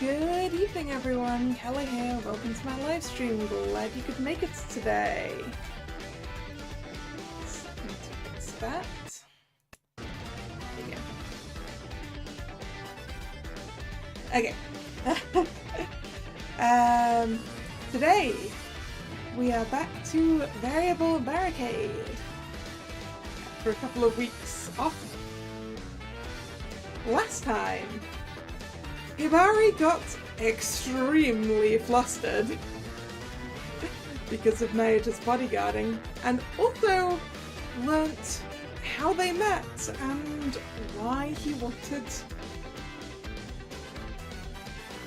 Good evening, everyone. Kalla here. Welcome to my live stream. Glad you could make it today. Let's fix that. There you go. Okay. Today we are back to variable Barricade after a couple of weeks off. Last time, Hibari got extremely flustered because of Nayuta's bodyguarding, and also learnt how they met and why he wanted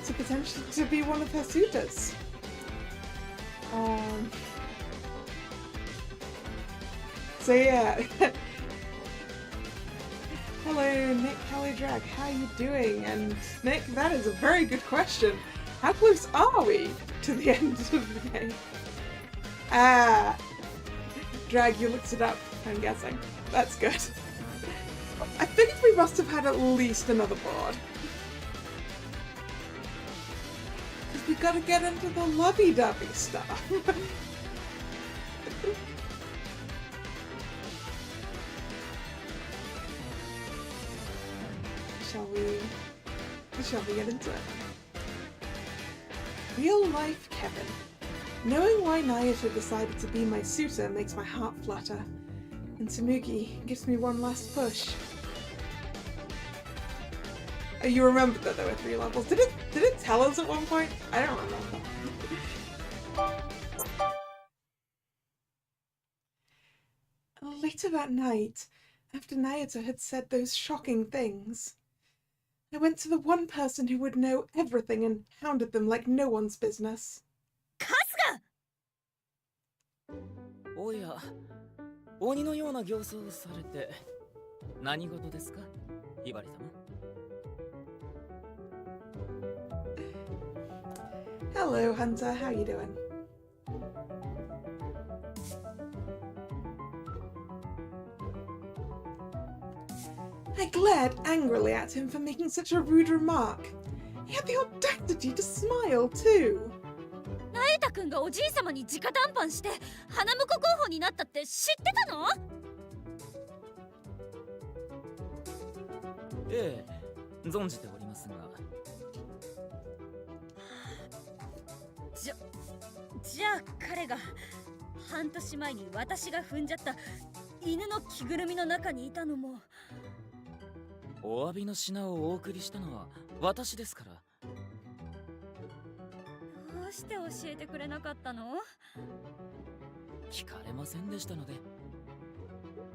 to potentially be one of her suitors. So yeah. Hello, Nick Drag. How you doing? And Nick, that is a very good question. How close are we to the end of the game? Drag, you looked it up, I'm guessing. That's good. I think we must have had at least another board. Because we gotta get into the lovey-dovey stuff. Shall we get into it? Real life Kevin. Knowing why Nayuta decided to be my suitor makes my heart flutter. And Tamuki gives me one last push. Oh, you remember that there were 3 levels. Did it tell us at one point? I don't remember. Later that night, after Nayuta had said those shocking things, I went to the one person who would know everything and hounded them like no one's business. Kasuga! Oya, oni no you na gyosou sarete, nani goto desu ka, Hibari-sama? Hello, Hunter. How you doing? I glared angrily at him for making such a rude remark. He had the audacity to smile, too. Nayuta-kunがおじいさまに直談判して花婿候補になったって知ってたの？ええ、存じておりますが。じゃあ彼が半年前に私が踏んじゃった犬の着ぐるみの中にいたのも。お詫びの品をお送りしたのは私ですから。どうして教えてくれなかったの？聞かれませんでしたので。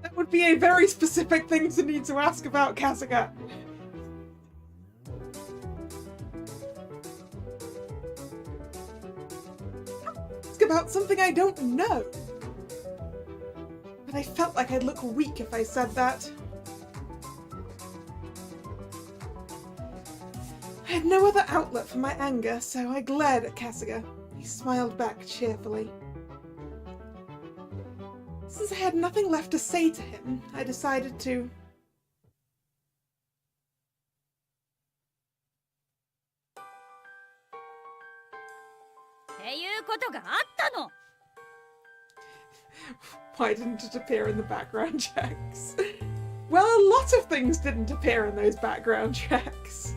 That would be a very specific thing to need to ask about, Kasuga. Ask about something I don't know. But I felt like I'd look weak if I said that. I had no other outlet for my anger, so I glared at Kasuga. He smiled back cheerfully. Since I had nothing left to say to him, I decided to... Why didn't it appear in the background checks? Well, a lot of things didn't appear in those background checks.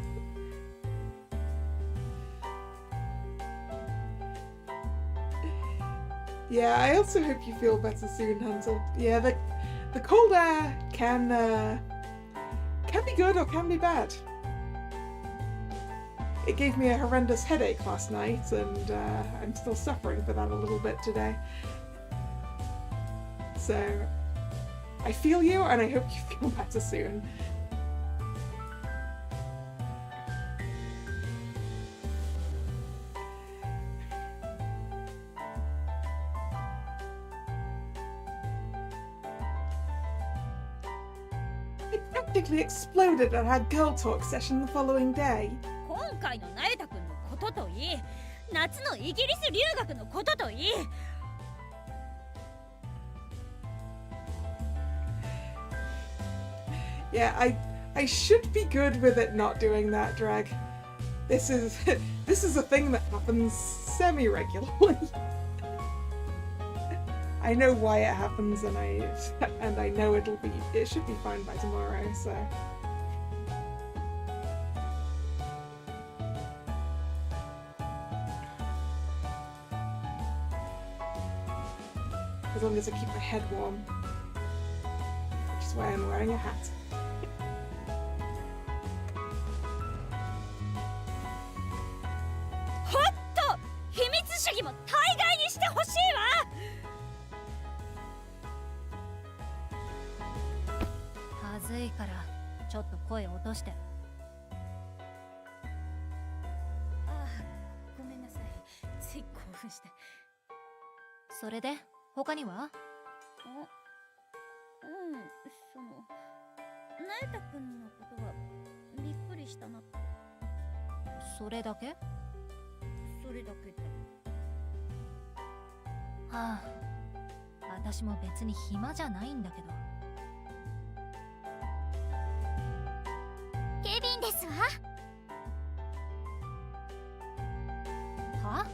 Yeah, I also hope you feel better soon, Hunter. Yeah, the cold air can be good or can be bad. It gave me a horrendous headache last night, and I'm still suffering for that a little bit today. So, I feel you, and I hope you feel better soon. Practically exploded at our girl talk session the following day. Yeah, I should be good with it not doing that, Drag. this is this is a thing that happens semi-regularly. I know why it happens, and I know it should be fine by tomorrow. So. As long as I keep my head warm, which is why I'm wearing a hat. Hotto! 秘密主義も大概にしてほしいわ。はずいからちょっと声落として。ああ、ごめんなさい。つい興奮して。それで他には？その那由他くんのことはびっくりしたなって。それだけ？それだけだ。はあ、私も別に暇じゃないんだけど。ケビンですわ。は？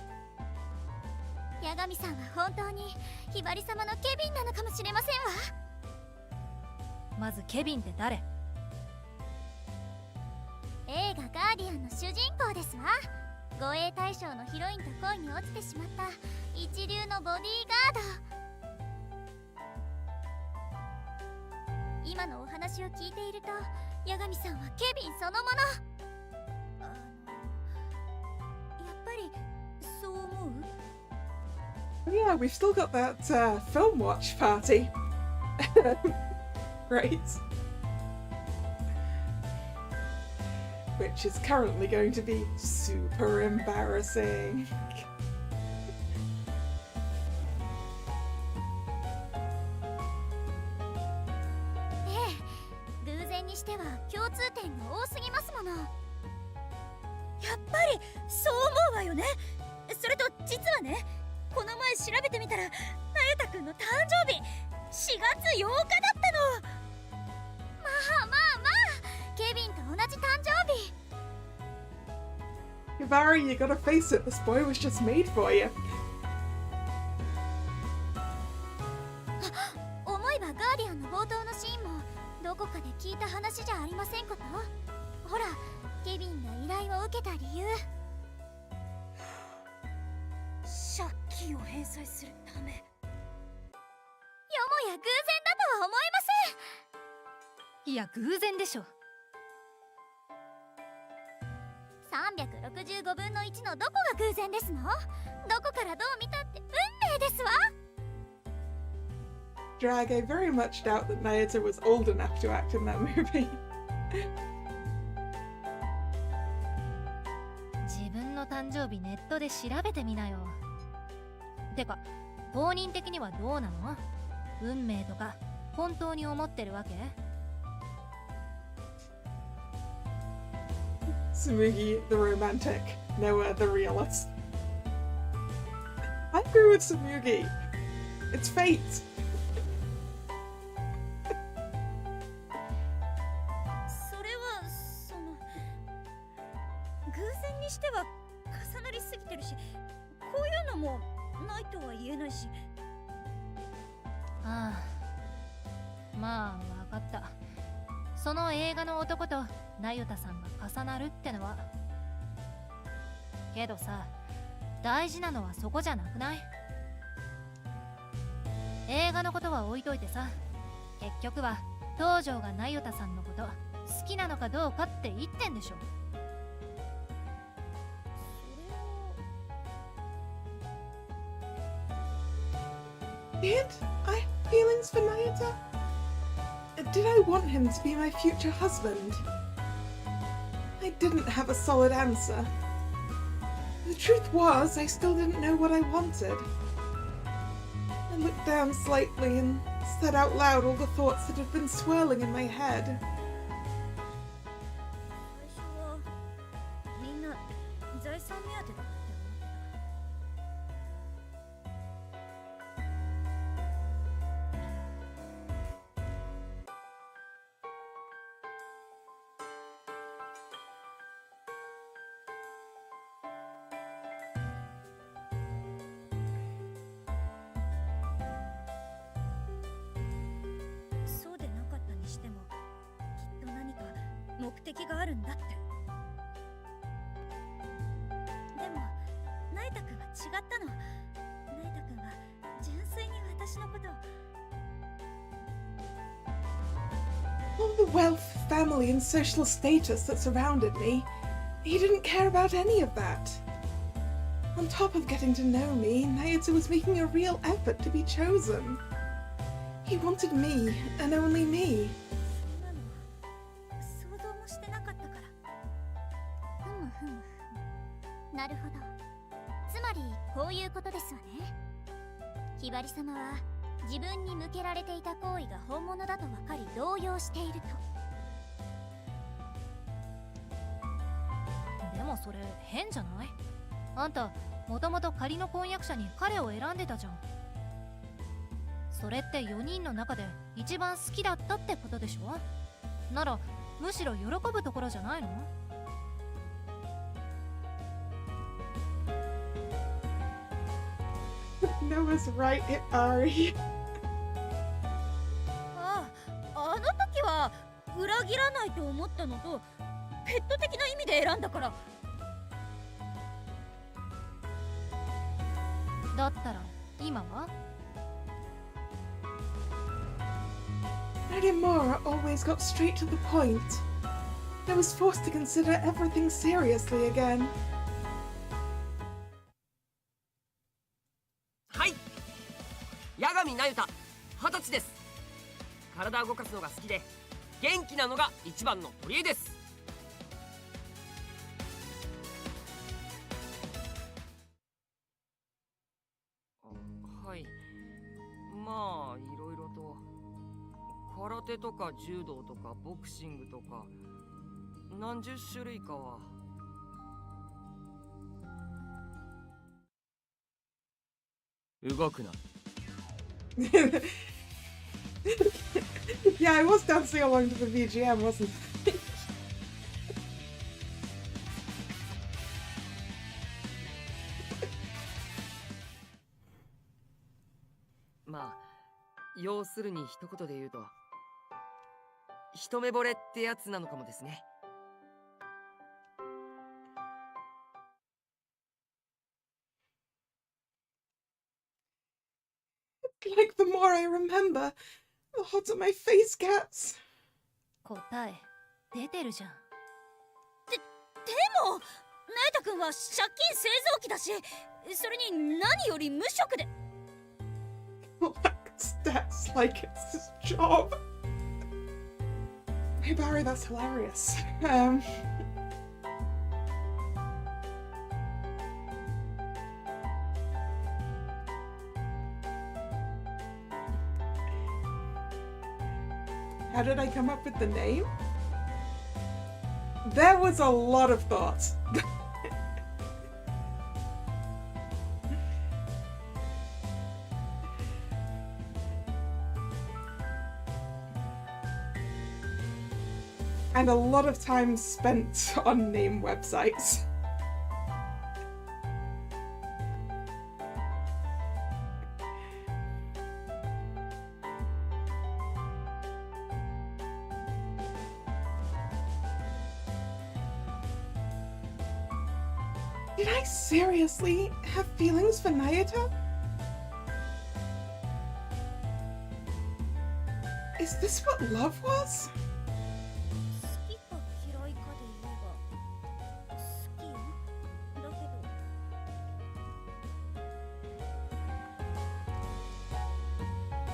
八神さんは本当にひばり様のケビンなのかもしれませんわ。まずケビンって誰？映画ガーディアンの主人公ですわ。護衛大将のヒロインと恋に落ちてしまった一流のボディーガード。今のお話を聞いていると八神さんはケビンそのもの。やっぱりそう思う？ Yeah, we've still got that film watch party. Right. Which is currently going to be super embarrassing. 偶然にしては共通点が多すぎますもの。やっぱりそう思うわよね。それと実はね、この前調べてみたら那由他くんの誕生日4月8日だったの。まあケビンと同じ誕生日。 Hibari, you gotta face it, this boy was just made for you. 思えばガーディアンの冒頭のシーンもどこかで聞いた話じゃありませんこと。ほら、ケビンが依頼を受けた理由。借金を返済するため。よもや偶然だとは思えません。いや偶然でしょ。365分の1のどこが偶然ですの？どこからどう見たって運命ですわ。 Drag, I very much doubt that Nayuta was old enough to act in that movie. 自分の誕生日ネットで調べてみなよ。てか当人的にはどうなの？運命とか本当に思ってるわけTsumugi, the romantic. Noah, the realist. I agree with Tsumugi. It's fate. それはその偶然にしては重なりすぎてるし、こういうのもないとは言えないし。ああ、まあわかった。その映画の男と那由他さんが重なるってのは。けどさ、大事なのはそこじゃなくない？映画のことは置いといてさ、結局は東條が那由他さんのこと好きなのかどうかって言ってんでしょ。Did I have feelings for Nayuta? Did I want him to be my future husband? I didn't have a solid answer. The truth was, I still didn't know what I wanted. I looked down slightly and said out loud all the thoughts that had been swirling in my head. 最初はみんな財産目当てだって思ってた。目的があるんだって。でもナイタ君は違ったの。ナイタ君は純粋に私のことを。All the wealth, family, and social status that surrounded me, he didn't care about any of that. On top of getting to know me, Naoto was making a real effort to be chosen. He wanted me, and only me. そんなの想像もしてなかったから。ふむふむ。なるほど。つまりこういうことですわね。ひばり様は自分に向けられていた行為が本物だと分かり動揺していると。でもそれ変じゃない？あんたもともと仮の婚約者に彼を選んでたじゃん。それって4人の中で一番好きだったってことでしょ？ならむしろ喜ぶところじゃないの？Noah's right, Hibari. あの時は裏切らないと思ったのとペット的な意味で選んだから。だったら今はNarimura always got straight to the point. I was forced to consider everything seriously again. はい、八神那由他、20歳です。体を動かすのが好きで元気なのが一番の取り柄です。はい、まあいろいろと空手とか柔道とかボクシングとか何十種類かは。動くな。Yeah, I was dancing along to the BGM, wasn't I? まあ要するに一言で言うと一目惚れってやつなのかもですね。Like the more I remember, the hotter my face gets. 答え出てるじゃん。でもナイタ君は借金製造機だし、それに何より無職で。That's like it's his job. Hey Barry, that's hilarious. How did I come up with the name? There was a lot of thought. And a lot of time spent on name websites. Did I seriously have feelings for Naoto? Is this what love was? 好きか嫌いかで言えば好きよ。だけ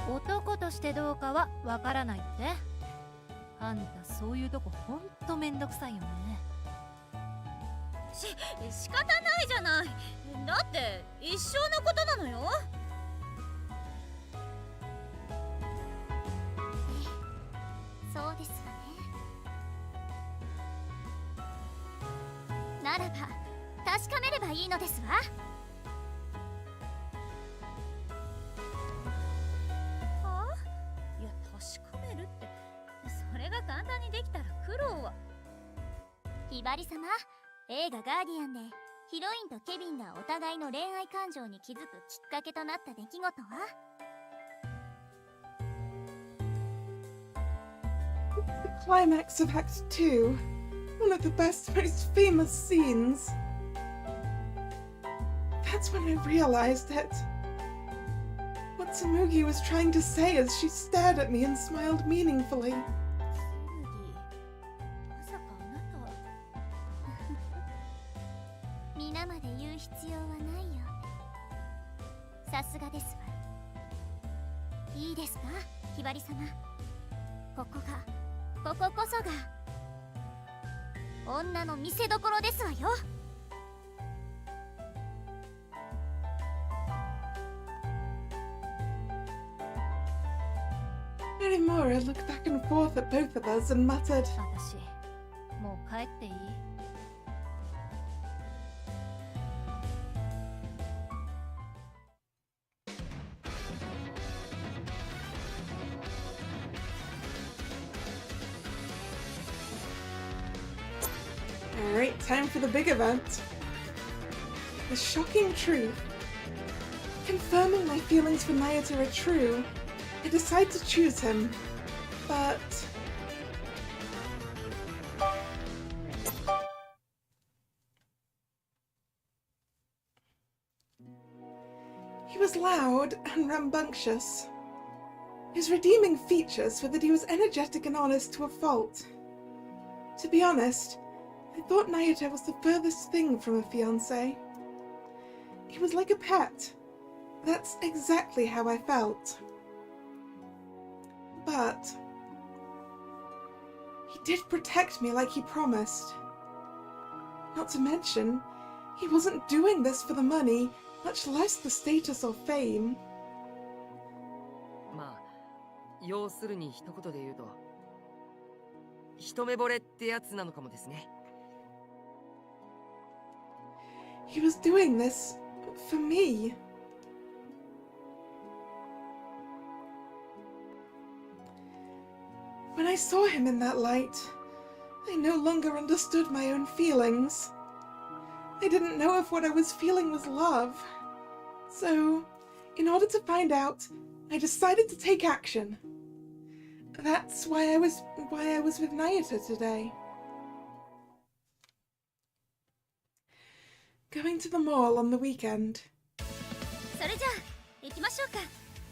ど男としてどうかはわからないって。あんたそういうとこほんとめんどくさいよね。仕方ないじゃない。だって一生のことなのよ。そうですわね。ならば確かめればいいのですわ。はあ？いや確かめるってそれが簡単にできたら苦労は。ひばり様、映画「ガーディアン」でヒロインとケビンがお互いの恋愛感情に気づくきっかけとなった出来事は？ climax of Act 2. One of the best, most famous scenes. That's when I realized it. What Tsurugi was trying to say as she stared at me and smiled meaningfully. まさかあなた皆まで言う必要はないよ。さすがですわ。いいですか、ひばり様。こここそが女の見せ所ですわよ。Anymore, I looked back and forth at both of us and muttered, 私もう帰っていい？ Alright, time for the big event. The shocking truth. Confirming my feelings for Nayata are true, I decide to choose him. But... he was loud and rambunctious. His redeeming features were that he was energetic and honest to a fault. To be honest, I thought Nayata was the furthest thing from a fiancé. He was like a pet. That's exactly how I felt. But he did protect me like he promised. Not to mention, he wasn't doing this for the money, much less the status or fame. まあ、要するに一言で言うと、一目惚れってやつなのかもですね。He was doing this for me. When I saw him in that light, I no longer understood my own feelings. I didn't know if what I was feeling was love. So, in order to find out, I decided to take action. That's why I was with Nayata today. Going to the mall on the weekend. それじゃあ行きましょうか、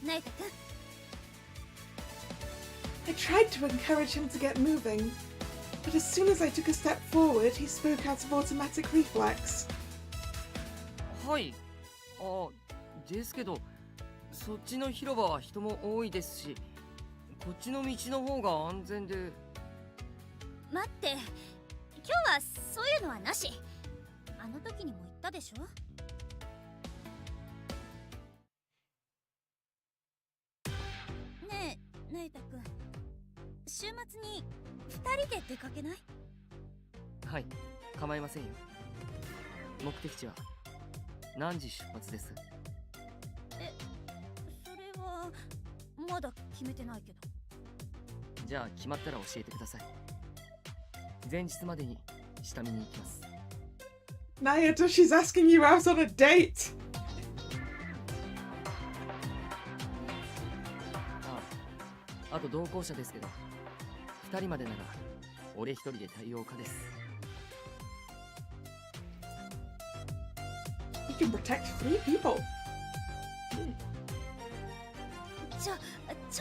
ナエタ君。 I tried to encourage him to get moving, but as soon as I took a step forward, he spoke out of automatic reflex. はい。あ、ですけど、そっちの広場は人も多いですし、こっちの道の方が安全で。待って、今日はそういうのはなし。あの時にも言ったでしょ。ねえ、ナエタ君、週末に2人で出かけない？はい、構いませんよ。目的地は何時出発です？それはまだ決めてないけど。じゃあ決まったら教えてください。前日までに下見に行きます。Nayata, she's asking you out on a date! あと同行者ですけど、2人までなら俺一人で対応可です。You can protect 3 people. ちょ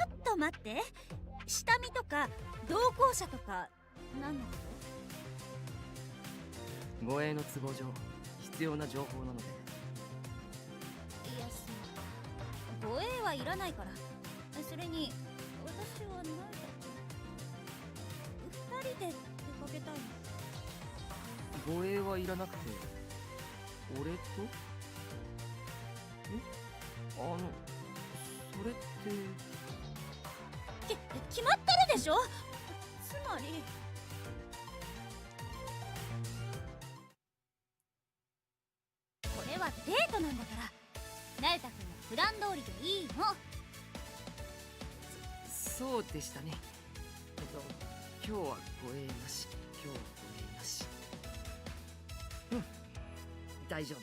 っと待って。下見とか同行者とか何のこと？護衛の都合上必要な情報なので。いや、護衛はいらないから。それに私はないだ2人で出かけたいの。護衛はいらなくて俺と？それって決まってるでしょ。つまりこれはデートなんだから、ナエタ君のプラン通りでいいの。そうでしたね。今日は護衛なし、今日は護衛なし。大丈夫。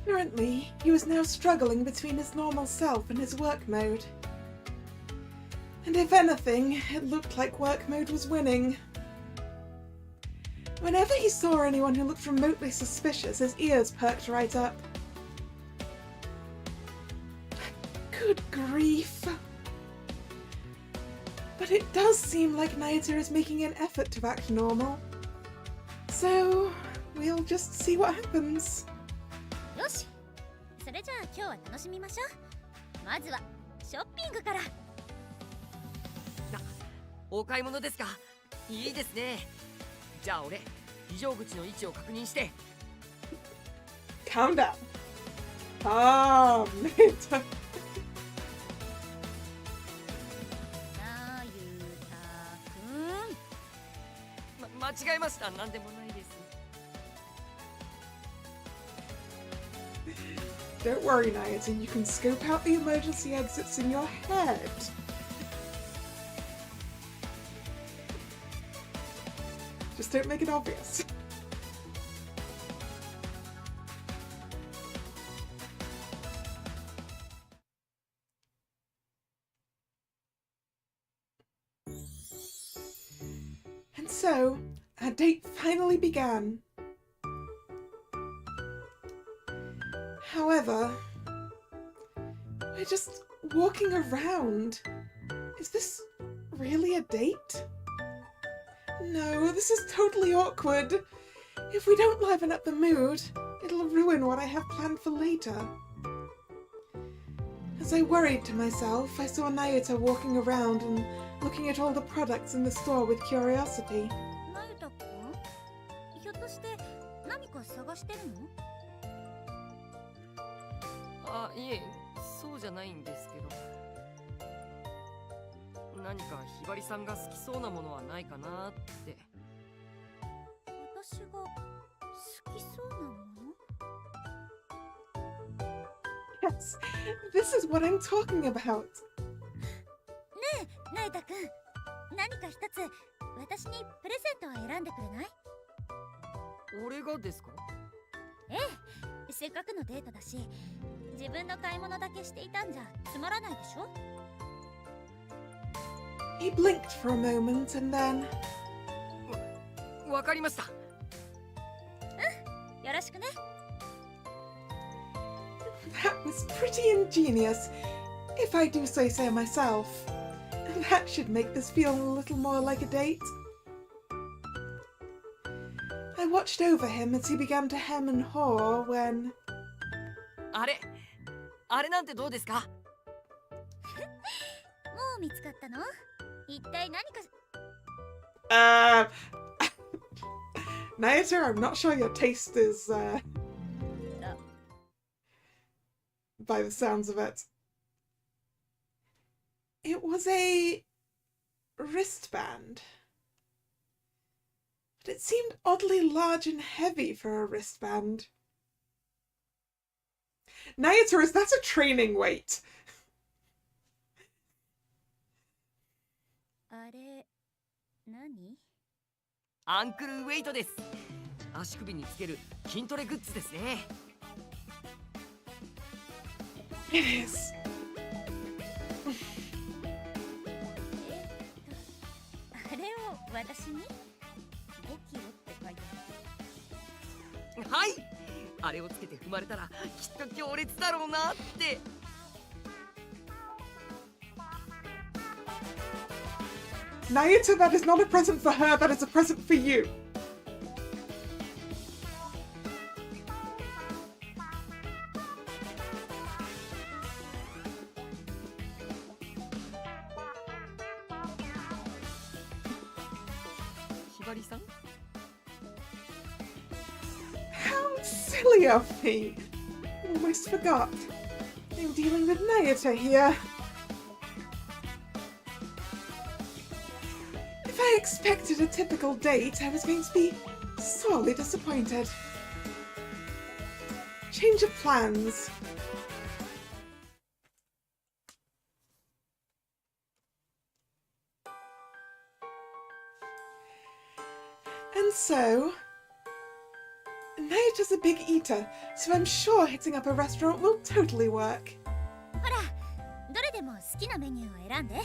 Apparently, he was now struggling between his normal self and his work mode. And if anything, it looked like work mode was winning. Whenever he saw anyone who looked remotely suspicious, his ears perked right up. Good grief. But it does seem like Naota is making an effort to act normal. So, we'll just see what happens. よし、それじゃあ今日は楽しみましょう。まずはショッピングから。お買い物ですか？いいですね。じゃあ俺、非常口の位置を確認して。Calm down. Ah, Naota. なゆたくん。間違えました。なんでもないです。Don't worry, Naota, you can scope out the emergency exits in your head. Just don't make it obvious. And so, our date finally began. However, we're just walking around. Is this really a date? No, this is totally awkward. If we don't liven up the mood, it'll ruin what I have planned for later. As I worried to myself, I saw Naota walking around and looking at all the products in the store with curiosity. なゆたくん、ひょっとして何か探してるの？あ、いえ、そうじゃないんですけど。何かひばりさんが好きそうなものはないかなって。私が好きそうなもの？ Yes, this is what I'm talking about. ねえ、なゆたくん、何か一つ私にプレゼントを選んでくれない？俺がですか？ええ、せっかくのデートだし、自分の買い物だけしていたんじゃつまらないでしょ？ He blinked for a moment and then... わかりました。よろしくね。That was pretty ingenious, if I do say so myself. That should make this feel a little more like a date. I watched over him as he began to hem and haw when... あれなんてどうですか？もう見つかったの？一体何か。Naota, I'm not sure your taste is, by the sounds of it. It was a wristband. But it seemed oddly large and heavy for a wristband. Naota, is that a training weight? あれ、何？アンクルウェイトです。足首につける筋トレグッズですね。It is. あれを私に？5キロって書いてある。はい。あれをつけて踏まれたらきっと強烈だろうなって。Naota, that is not a present for her, that is a present for you. Hibari-san? How silly of me. Almost forgot. I'm dealing with Naota here. If I expected a typical date, I was going to be sorely disappointed. Change of plans. And so, Naota's a big eater, so I'm sure hitting up a restaurant will totally work. ほら、どれでも好きなメニューを選んで。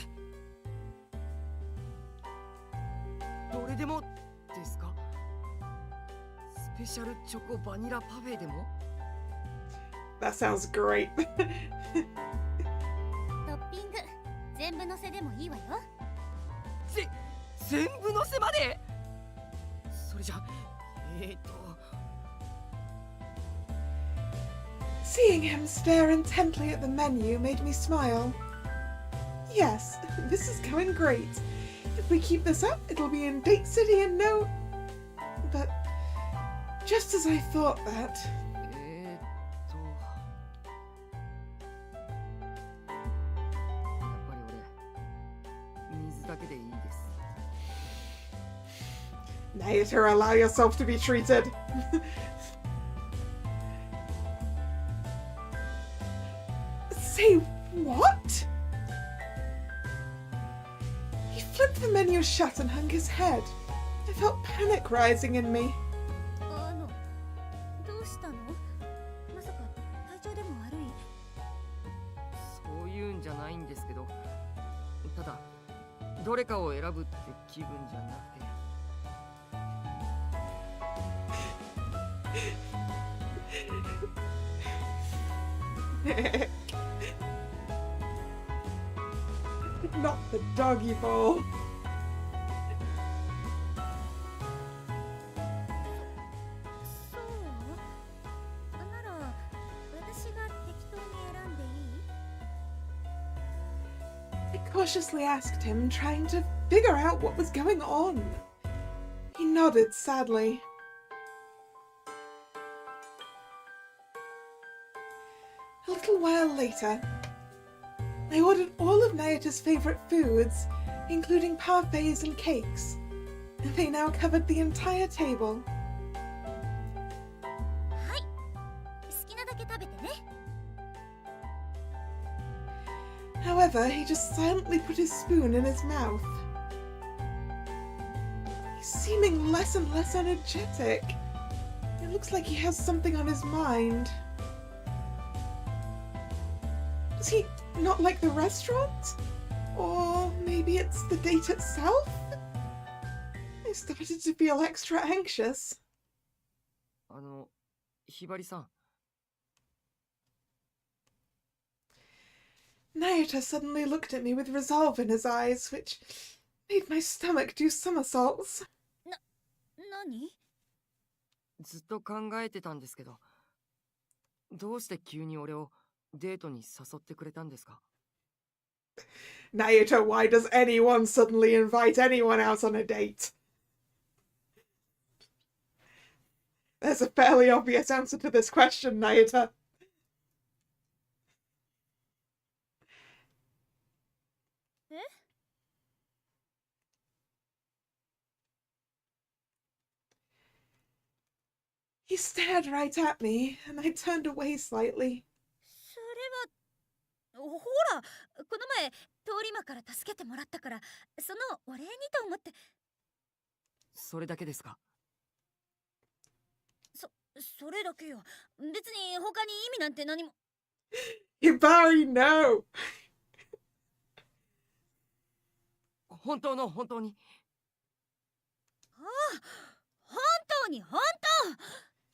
でもですか？スペシャルチョコバニラパフェでも？ That sounds great. トッピング全部のせでもいいわよ。全部のせまで？それじゃSeeing him stare intently at the menu made me smile. Yes, this is going great. If we keep this up, it'll be in Date City in no... But just as I thought that... やっぱり俺水だけでいいです。 Nater, allow yourself to be treated. Say what? He flipped the menu shut and hung his head. I felt panic rising in me. どうしたの？まさか体調でも悪い？そういうんじゃないんですけど、ただどれかを選ぶって気分じゃなくて。 Not the doggy bowl. そう？なら私が適当に選んでいい？ I cautiously asked him, trying to figure out what was going on. He nodded sadly. A little while later, I ordered all of Nayata's favourite foods, including parfaits and cakes, and they now covered the entire table. はい。好きなだけ食べてね。 However, he just silently put his spoon in his mouth. He's seeming less and less energetic. It looks like he has something on his mind. Does he not like the restaurant? Or maybe it's the date itself? I started to feel extra anxious. ひばりさん。 Nayata suddenly looked at me with resolve in his eyes, which made my stomach do somersaults. 何？ずっと考えてたんですけど、どうして急に俺をデートに誘ってくれたんですか？ Nayata, why does anyone suddenly invite anyone out on a date? There's a fairly obvious answer to this question, Nayata. He stared right at me, and I turned away slightly. それはほら、この前通り魔から助けてもらったから、そのお礼にと思って。それだけですか？それだけよ。別に他に意味なんて何も。 Hibari, no! 本当に。ああ、本当に本当。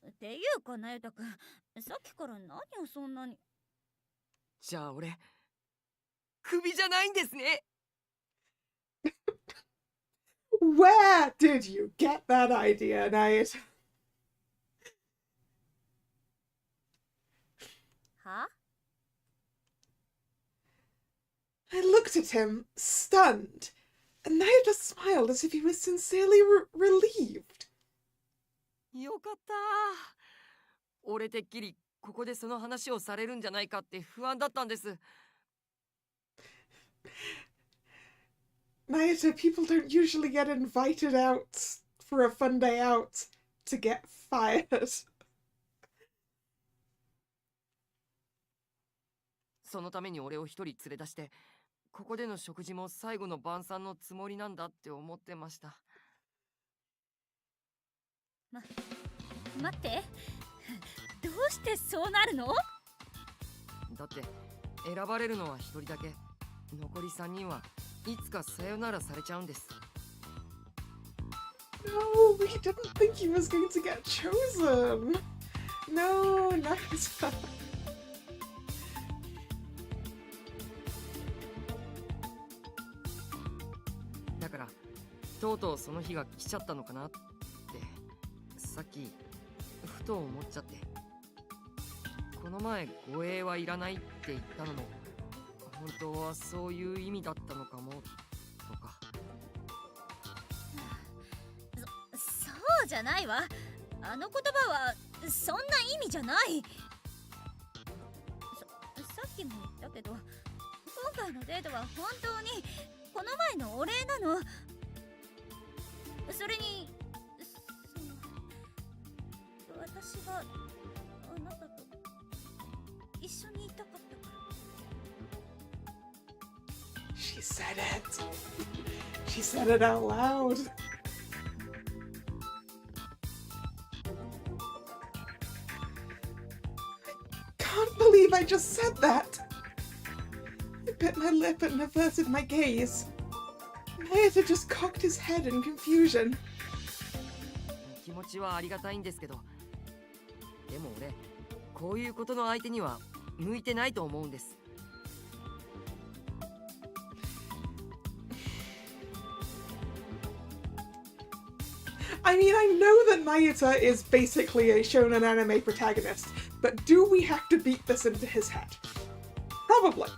っていうかなゆたくん、さっきから何をそんなに。じゃあ俺クビじゃないんですね。Where did you get that idea, Nayata? は？ I looked at him, stunned, and Nayata smiled as if he was sincerely relieved. よかった。俺てっきりここでその話をされるんじゃないかって不安だったんです。 Nayata, people don't usually get invited out for a fun day out to get fired. そのために俺を一人連れ出して、ここでの食事も最後の晩餐のつもりなんだって思ってました。待って。どうしてそうなるの？だって選ばれるのは一人だけ。残り3人はいつかさよならされちゃうんです。No, we didn't think he was going to get chosen. No, Nagisa. だからとうとうその日が来ちゃったのかなってさっきふと思っちゃって。この前護衛はいらないって言ったのも本当はそういう意味だったのかもとか。そうじゃないわ。あの言葉はそんな意味じゃない。さっきも言ったけど、今回のデートは本当にこの前のお礼なの。それに私があなたと一緒にいたかったから。 She said it. She said it out loud. Can't believe I just said that. I bit my lip and averted my gaze. Mayata just cocked his head in confusion. 気持ちはありがたいんですけど、でも俺こういうことの相手には向いてないと思うんです。I mean, I know that Nayuta is basically a shonen anime protagonist, but do we have to beat this into his head? Probably.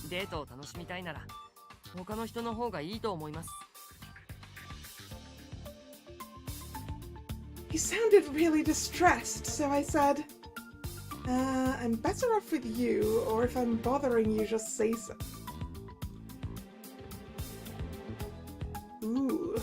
デートを楽しみたいなら他の人の方がいいと思います。 He sounded really distressed, so I said, I'm better off with you, or if I'm bothering you, just say so. Ooh.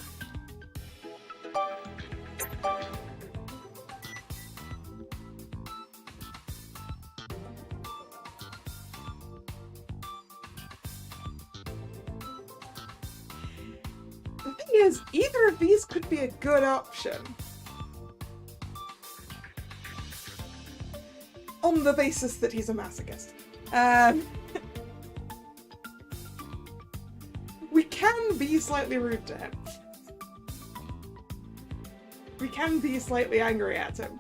The thing is, either of these could be a good option. On the basis that he's a masochist. We can be slightly rude to him. We can be slightly angry at him.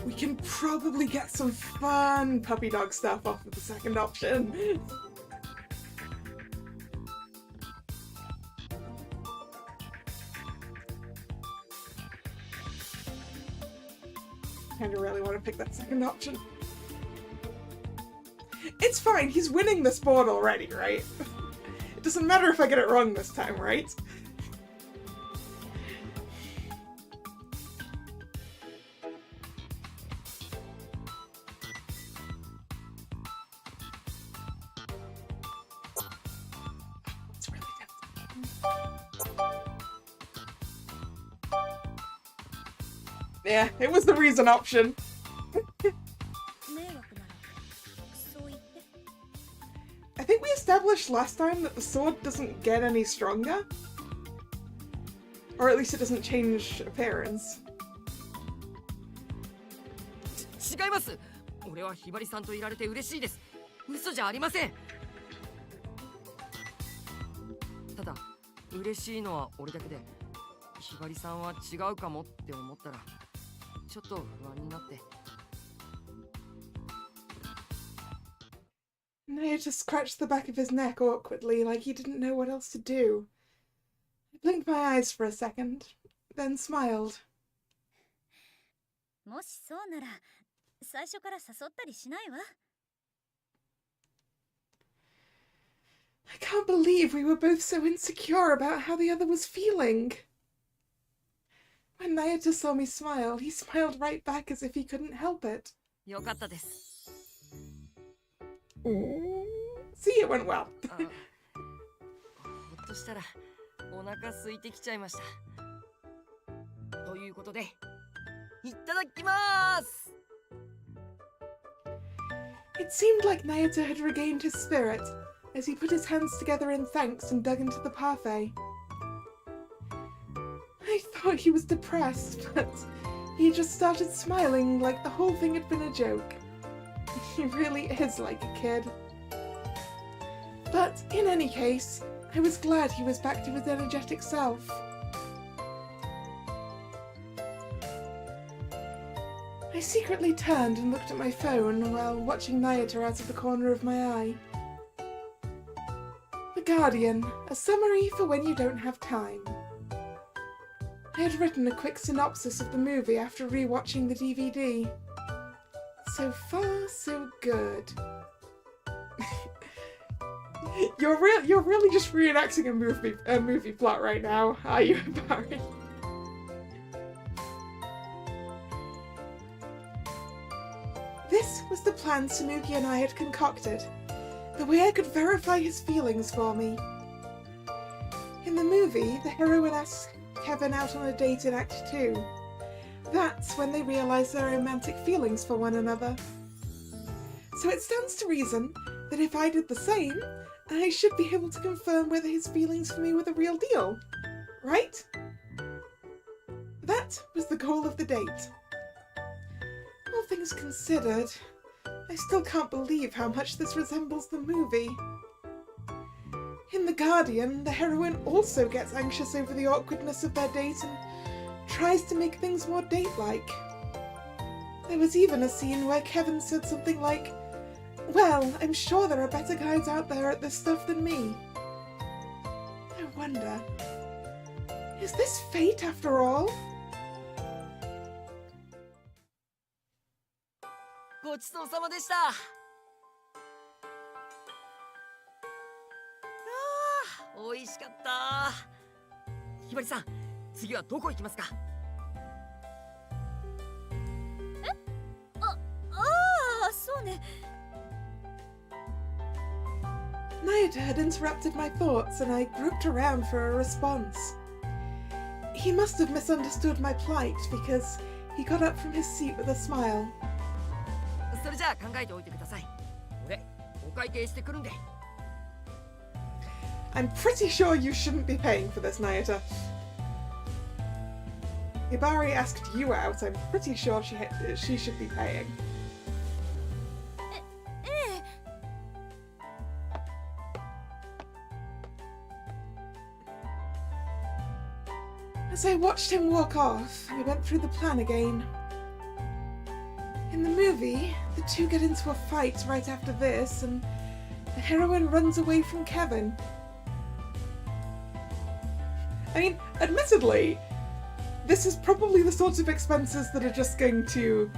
We can probably get some fun puppy dog stuff off of the second option. Kind of really want to pick that second option. It's fine, he's winning this board already, right? It doesn't matter if I get it wrong this time, right? It's really tempting. Yeah, it was the reason option. I think we established last time that the sword doesn't get any stronger. Or at least it doesn't change appearance. 違います。俺はひばりさんといられて嬉しいです。嘘じゃありません。ただ嬉しいのは俺だけで、ひばりさんは違うかもって思ったらちょっと不安になって。Naya scratched the back of his neck awkwardly, like he didn't know what else to do. I blinked my eyes for a second, then smiled. もしそうなら最初から誘ったりしないわ。I can't believe we were both so insecure about how the other was feeling. When Nayata saw me smile, he smiled right back as if he couldn't help it. よかったです。See, it went well. ほっとしたらお腹空いてきちゃいました。ということで、いただきます。 It seemed like Nayata had regained his spirit as he put his hands together in thanks and dug into the parfait. I thought thought he was depressed, but he just started smiling like the whole thing had been a joke. He really is like a kid. But in any case, I was glad he was back to his energetic self. I secretly turned and looked at my phone while watching Nayata out of the corner of my eye. The Guardian, a summary for when you don't have time. I had written a quick synopsis of the movie after rewatching the DVD. So far, so good. You're really just reenacting a movie plot right now, are you, Barry? This was the plan Tsunuki and I had concocted. The way I could verify his feelings for me. In the movie, the heroine asks Kevin out on a date in Act 2. That's when they realise their romantic feelings for one another. So it stands to reason that if I did the same, I should be able to confirm whether his feelings for me were the real deal. Right? That was the goal of the date. All things considered, I still can't believe how much this resembles the movie. In The Guardian, the heroine also gets anxious over the awkwardness of their date and tries to make things more date-like. There was even a scene where Kevin said something like, "Well, I'm sure there are better guys out there at this stuff than me." I wonder, is this fate after all? ごちそうさまでした。美味しかった。ひばりさん、次はどこ行きますか？そうね。 Nayata had interrupted my thoughts and I groped around for a response. He must have misunderstood my plight because he got up from his seat with a smile. それじゃあ考えておいてください。俺、お会計してくるんで。I'm pretty sure you shouldn't be paying for this, Nayata. Hibari asked you out. I'm pretty sure she should be paying. As I watched him walk off, I went through the plan again. In the movie, the two get into a fight right after this, and the heroine runs away from Kevin. I mean, admittedly, this is probably the sort of expenses that are just going to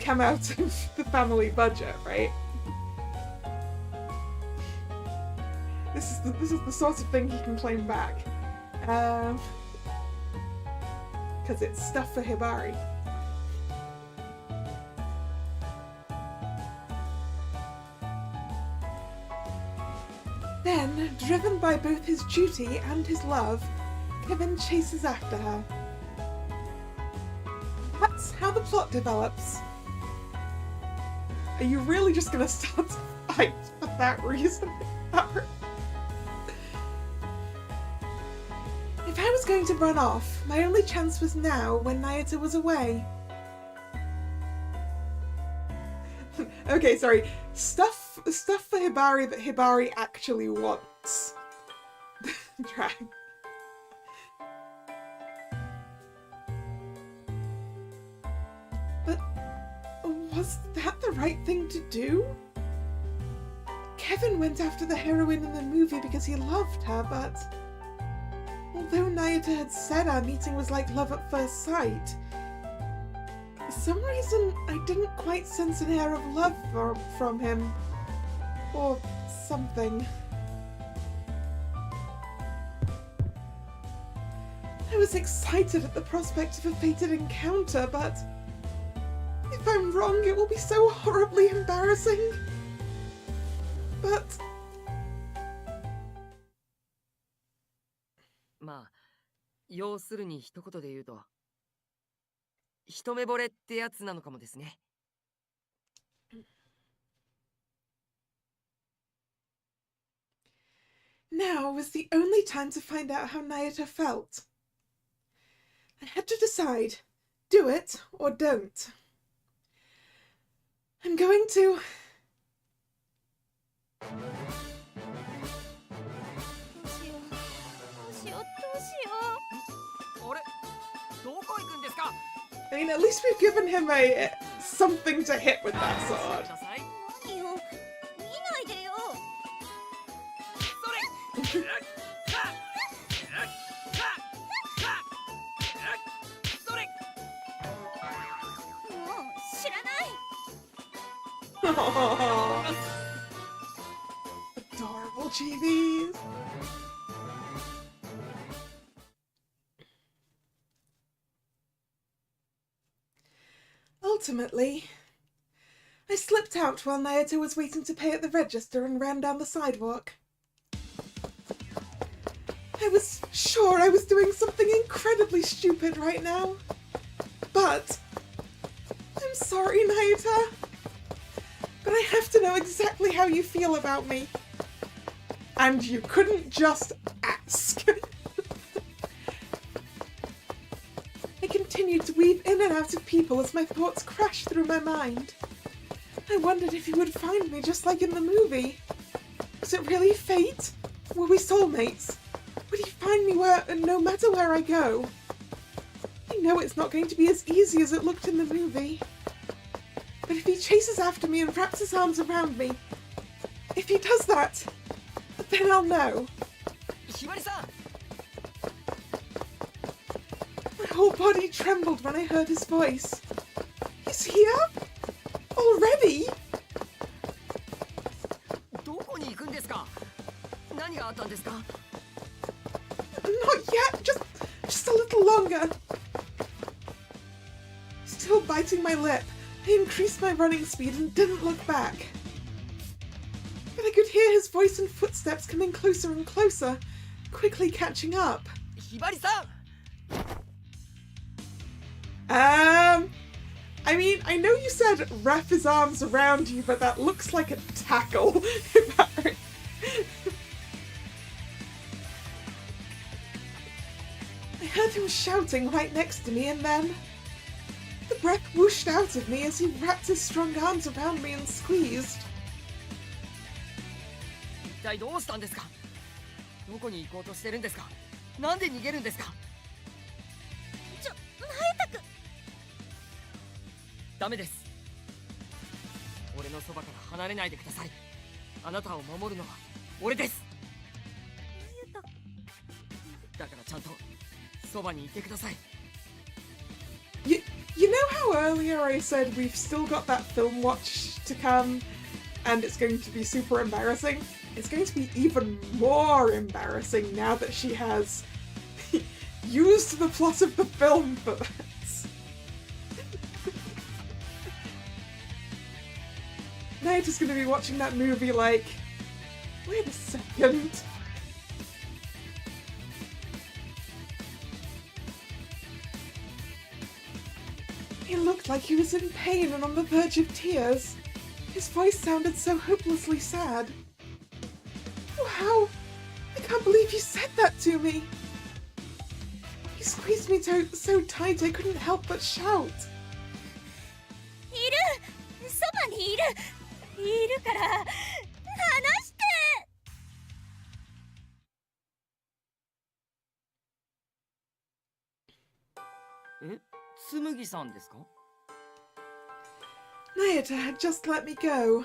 come out of the family budget, right? This is the sort of thing he can claim back. Because it's stuff for Hibari. Then, driven by both his duty and his love, Kevin chases after her. That's how the plot develops. Are you really just gonna start to fight for that reason? If I was going to run off, my only chance was now when Nayata was away. Okay, sorry. Stuff for Hibari that Hibari actually wants. Drag. But was that the right thing to do? Kevin went after the heroine in the movie because he loved her, but although Nayata had said our meeting was like love at first sight, for some reason I didn't quite sense an air of love from him. Or something. I was excited at the prospect of a fated encounter, but if I'm wrong, it will be so horribly embarrassing. But...まあ、要するに一言で言うと、一目惚れってやつなのかもですね。Now was the only time to find out how Nayata felt. I had to decide, do it or don't. I'm going to... あれどこ行くんですか I mean, at least we've given him something to hit with that sword. 何よ見ないでよそれそれもう知らない Aww. Adorable GBs. Ultimately, I slipped out while Naoto was waiting to pay at the register and ran down the sidewalk. I was sure I was doing something incredibly stupid right now. But I'm sorry, Naota. But I have to know exactly how you feel about me. And you couldn't just ask. I continued to weave in and out of people as my thoughts crashed through my mind. I wondered if he would find me just like in the movie. Was it really fate? Were we soulmates? Would he find me no matter where I go? I know it's not going to be as easy as it looked in the movie. But if he chases after me and wraps his arms around me, if he does that, then I'll know. Hibari-san! My whole body trembled when I heard his voice. He's here? Already? どこに行くんですか何があったんですか Not yet, just a little longer. Still biting my lip, I increased my running speed and didn't look back. But I could hear his voice and footsteps coming closer and closer, quickly catching up. Hibari-san! I mean, I know you said wrap his arms around you, but that looks like a tackle. I heard him shouting right next to me, and then the breath whooshed out of me as he wrapped his strong arms around me and squeezed. 一体どうしたんですかどこに行こうとしてるんですかなんで逃げるんですかナエタくんダメです俺のそばから離れないでくださいあなたを守るのは俺ですだからちゃんとそばにいてください You know how earlier I said we've still got that film watch to come and it's going to be super embarrassing? It's going to be even more embarrassing now that she has used the plot of the film for this. Naoto's going to be watching that movie like, wait a second. He looked like he was in pain and on the verge of tears. His voice sounded so hopelessly sad. Wow! I can't believe you said that to me! He squeezed me so tight I couldn't help but shout. いるそばにいるから離してえつむぎさんですか Naota had just let me go.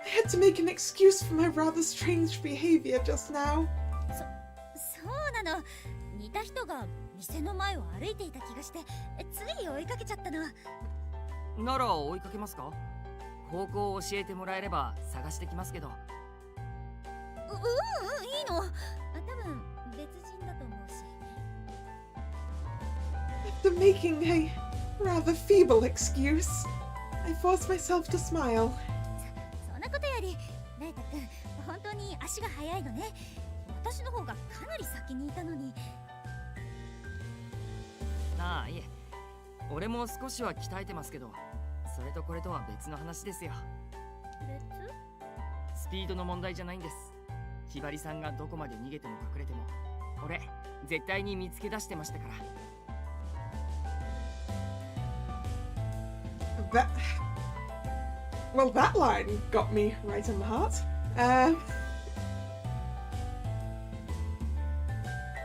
I had to make an excuse for my rather strange behavior just now. そうなの似た人が店の前を歩いていた気がしてつい追いかけちゃったのなら追いかけますか方向を教えてもらえれば探してきますけどいいの多分別人だと思うし After making a rather feeble excuse, I forced myself to smile. そんなことよりナエタくん本当に足が速いのね私の方がかなり先にいたのにああいえ俺も少しは鍛えてますけどそれとこれとは別の話ですよスピードの問題じゃないんですひばりさんがどこまで逃げても隠れても俺絶対に見つけ出してましたから that... Well, that line got me right in the heart.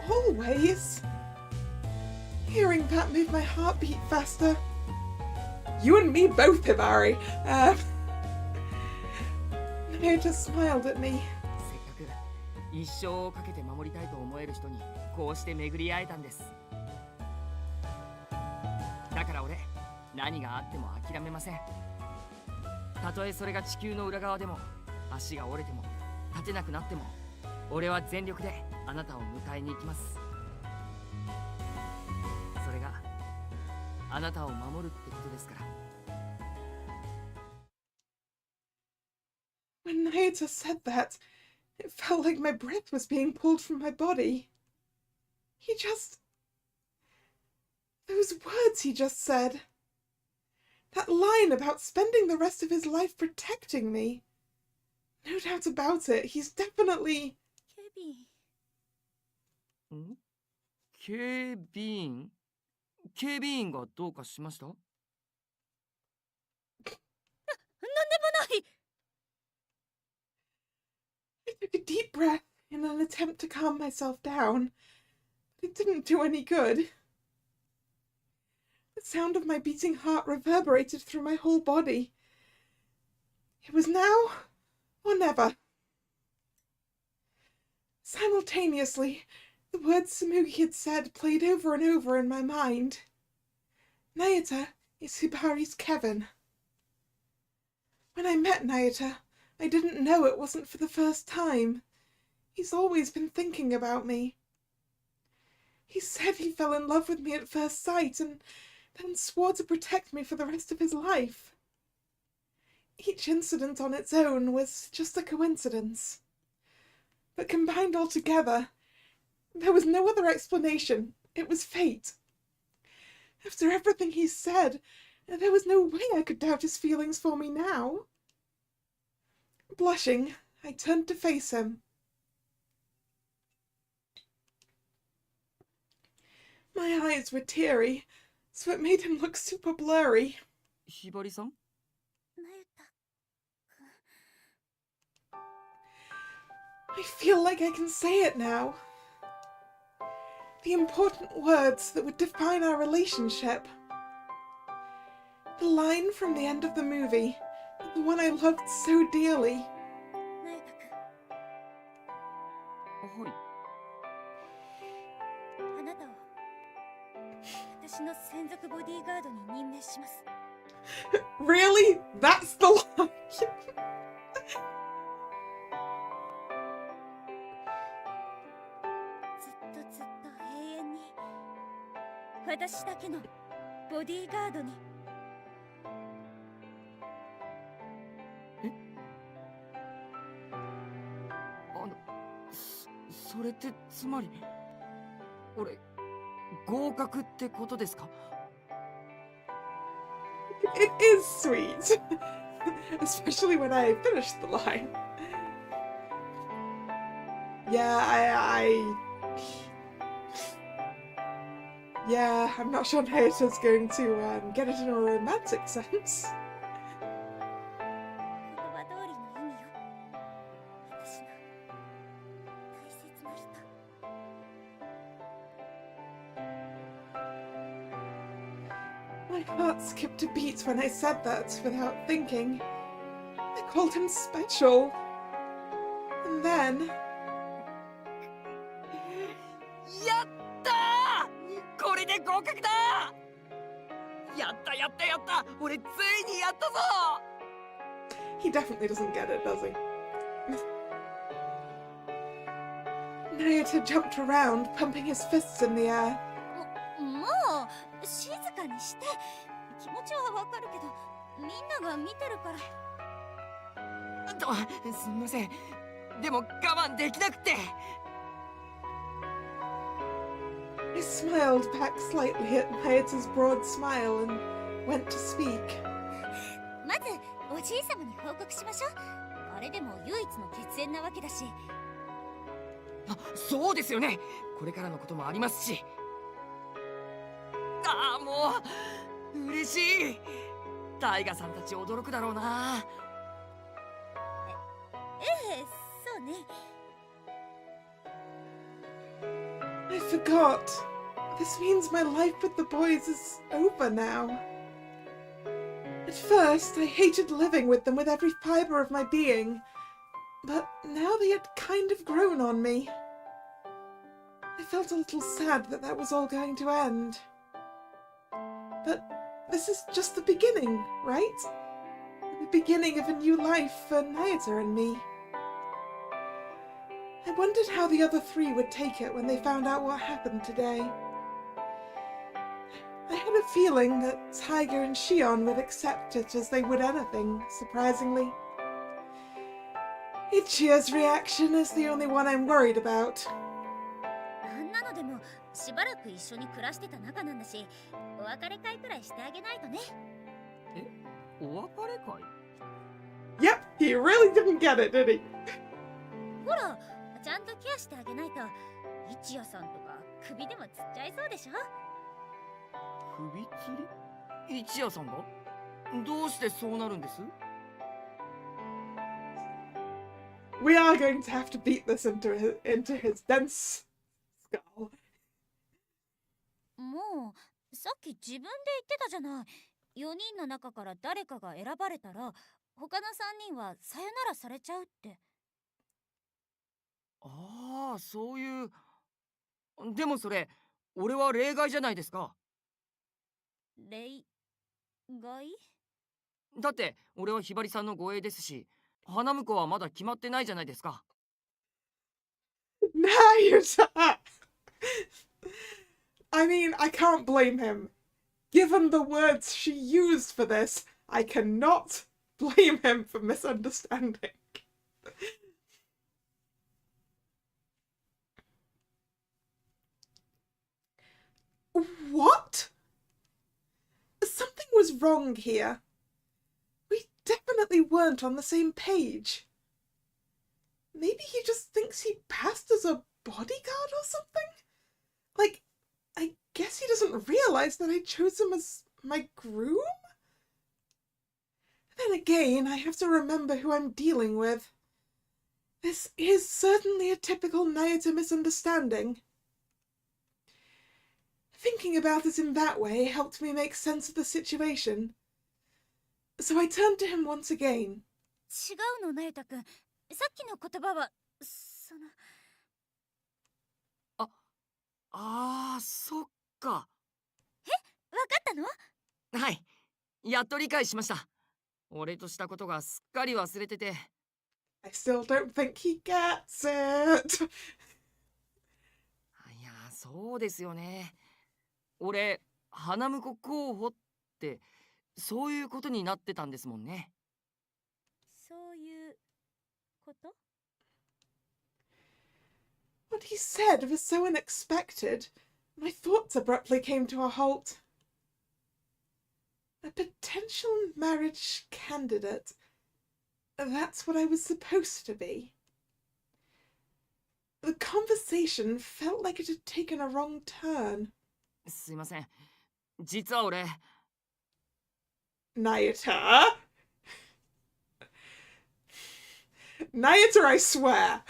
Always. Hearing that made my heart beat faster. You and me both, Hibari. Naota smiled at me. せっかく一生をかけて守りたいと思える人にこうして巡り会えたんです。だから俺、何があっても諦めません。たとえそれが地球の裏側でも、足が折れても、立てなくなっても、俺は全力であなたを迎えに行きます。それがあなたを守るってことですから。When Naota said that, it felt like my breath was being pulled from my body. Those words he just said. That line about spending the rest of his life protecting me. No doubt about it, he's definitely... ケビン。ん？警備員？警備員がどうかしました？なんでもない。I took a deep breath in an attempt to calm myself down, but it didn't do any good. The sound of my beating heart reverberated through my whole body. It was now or never. Simultaneously, the words Samugi had said played over and over in my mind. Naota is Hibari's Kevin. When I met Naota, I didn't know it wasn't for the first time. He's always been thinking about me. He said he fell in love with me at first sight and then swore to protect me for the rest of his life. Each incident on its own was just a coincidence. But combined all together, there was no other explanation. It was fate. After everything he said, there was no way I could doubt his feelings for me now. Blushing, I turned to face him. My eyes were teary, so it made him look super blurry. ひばりさん？ナユタ君。I feel like I can say it now. The important words that would define our relationship. The line from the end of the movie, the one I loved so dearly. ナユタ君。はい。あなたを私の専属ボディーガードに任命します。Really? That's the line? ずっとずっと永遠に私だけのボディーガードに。それってつまり俺合格ってことですか？ It is sweet. Especially when I finished the line. Yeah, Yeah, I'm not sure Naota's going to get it in a romantic sense. 言葉通りの意味よ。私の大切な人。My heart skipped a beat when I said that without thinking. I called him special. And then... やったー！これで合格だー！やったやったやった！俺ついにやったぞー！ He definitely doesn't get it, does he? Naota jumped around, pumping his fists in the air. もう静かにして。気持ちはわかるけど、みんなが見てるから。すみません。でも我慢できなくて。I smiled back slightly at Naota's broad smile and went to speak. まずおじい様に報告しましょう。あれでも唯一の血縁なわけだし。あ、そうですよね。これからのこともありますし。ああ、もう嬉しい。タイガさんたち驚くだろうな。ええ、そうね。I forgot. This means my life with the boys is over now. At first, I hated living with them with every fibre of my being, but now they had kind of grown on me. I felt a little sad that that was all going to end. But this is just the beginning, right? The beginning of a new life for Nayata and me. I wondered how the other three would take it when they found out what happened today. I had a feeling that Tiger and Shion would accept it as they would anything, surprisingly. Ichiya's reaction is the only one I'm worried about. あんなのでもしばらく一緒に暮らしてた仲なんだし、お別れ会くらいしてあげないとね。お別れ会？ Yep, he really didn't get it, did he? ほら、ちゃんとケアしてあげないと、一夜さんとか首でもつっちゃいそうでしょ。首吊り？一夜さんが？どうしてそうなるんです？ We are going to have to beat this into his dense skull. もうさっき自分で言ってたじゃない。4人の中から誰かが選ばれたら他の3人はさよならされちゃうって。ああ、そういう。でもそれ、俺は例外じゃないですか。例外？だって俺はひばりさんの護衛ですし、花婿はまだ決まってないじゃないですか。Nayata! I mean, I can't blame him. Given the words she used for this, I cannot blame him for misunderstanding. What? Something was wrong here. We definitely weren't on the same page. Maybe he just thinks he passed as a bodyguard or something? Like, I guess he doesn't realize that I chose him as my groom? Then again, I have to remember who I'm dealing with. This is certainly a typical Nayata misunderstanding. Thinking about it in that way helped me make sense of the situation. So I turned to him once again. 違うの、なゆたくん。さっきの言葉は、そっか。わかったの？はい、やっと理解しました。俺としたことがすっかり忘れてて。I still don't think he gets it. いや、そうですよね。俺、花婿候補って、そういうことになってたんですもんね。そういうこと？ What he said was so unexpected. My thoughts abruptly came to a halt. A potential marriage candidate. That's what I was supposed to be. The conversation felt like it had taken a wrong turn. すいません。実は俺。Nayata? Nayata, I swear.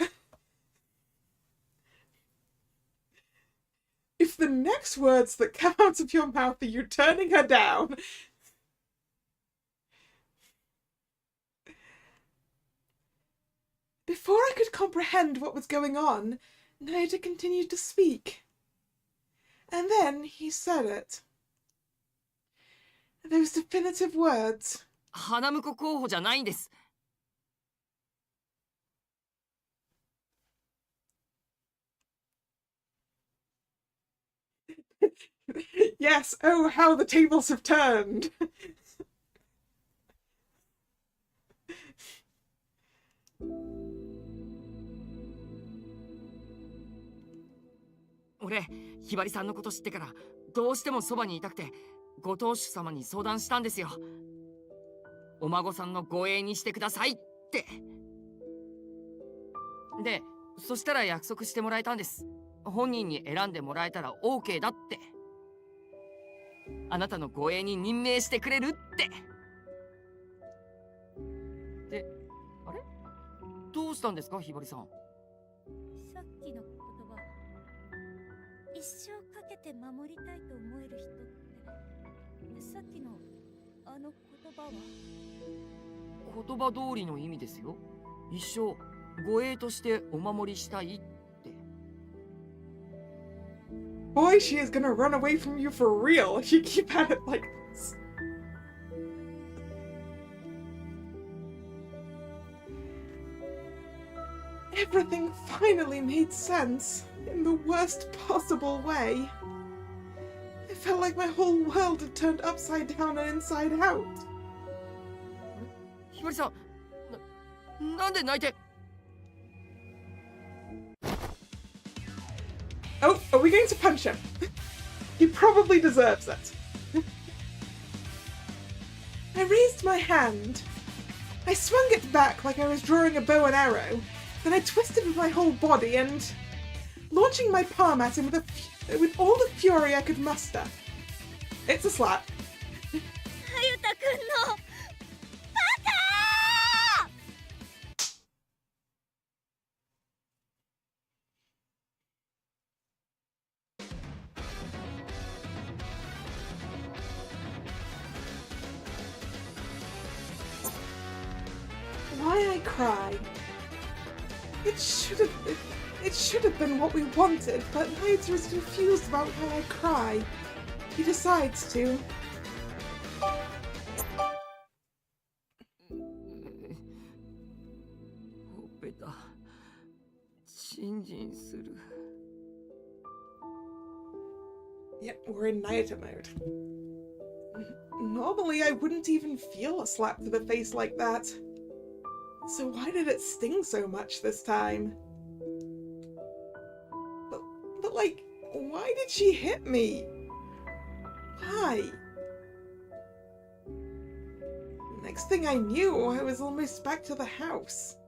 If the next words that come out of your mouth are you turning her down... Before I could comprehend what was going on, Nayata continued to speak. And then he said it. Those definitive words. 花婿候補じゃないんです。Yes, oh, how the tables have turned. 俺、ひばりさんのこと知ってからどうしてもそばにいたくて、ご当主様に相談したんですよ。お孫さんの護衛にしてくださいって。で、そしたら約束してもらえたんです。本人に選んでもらえたら OK だって。あなたの護衛に任命してくれるって。したんですか、ひばりさん。さっきの言葉、一生かけて守りたいと思える人ってさっきのあの言葉は？言葉通りの意味ですよ。一生護衛としてお守りしたいって。Boy, she is gonna run away from you for real if you keep at it like this. Everything finally made sense in the worst possible way. I felt like my whole world had turned upside down and inside out. ひばりさん、なんで泣いて。 Oh, are we going to punch him? He probably deserves it. I raised my hand. I swung it back like I was drawing a bow and arrow. Then I twisted with my whole body and, launching my palm at him with all the fury I could muster. It's a slap. はゆたくんのバカWhy I cry? It should have been what we wanted, but Naito is confused about why I cry. He decides to. ほっぺたチンジンする。 Yeah, we're in Naito mode. Normally I wouldn't even feel a slap to the face like that. So why did it sting so much this time? But like, why did she hit me? Why? Next thing I knew, I was almost back to the house.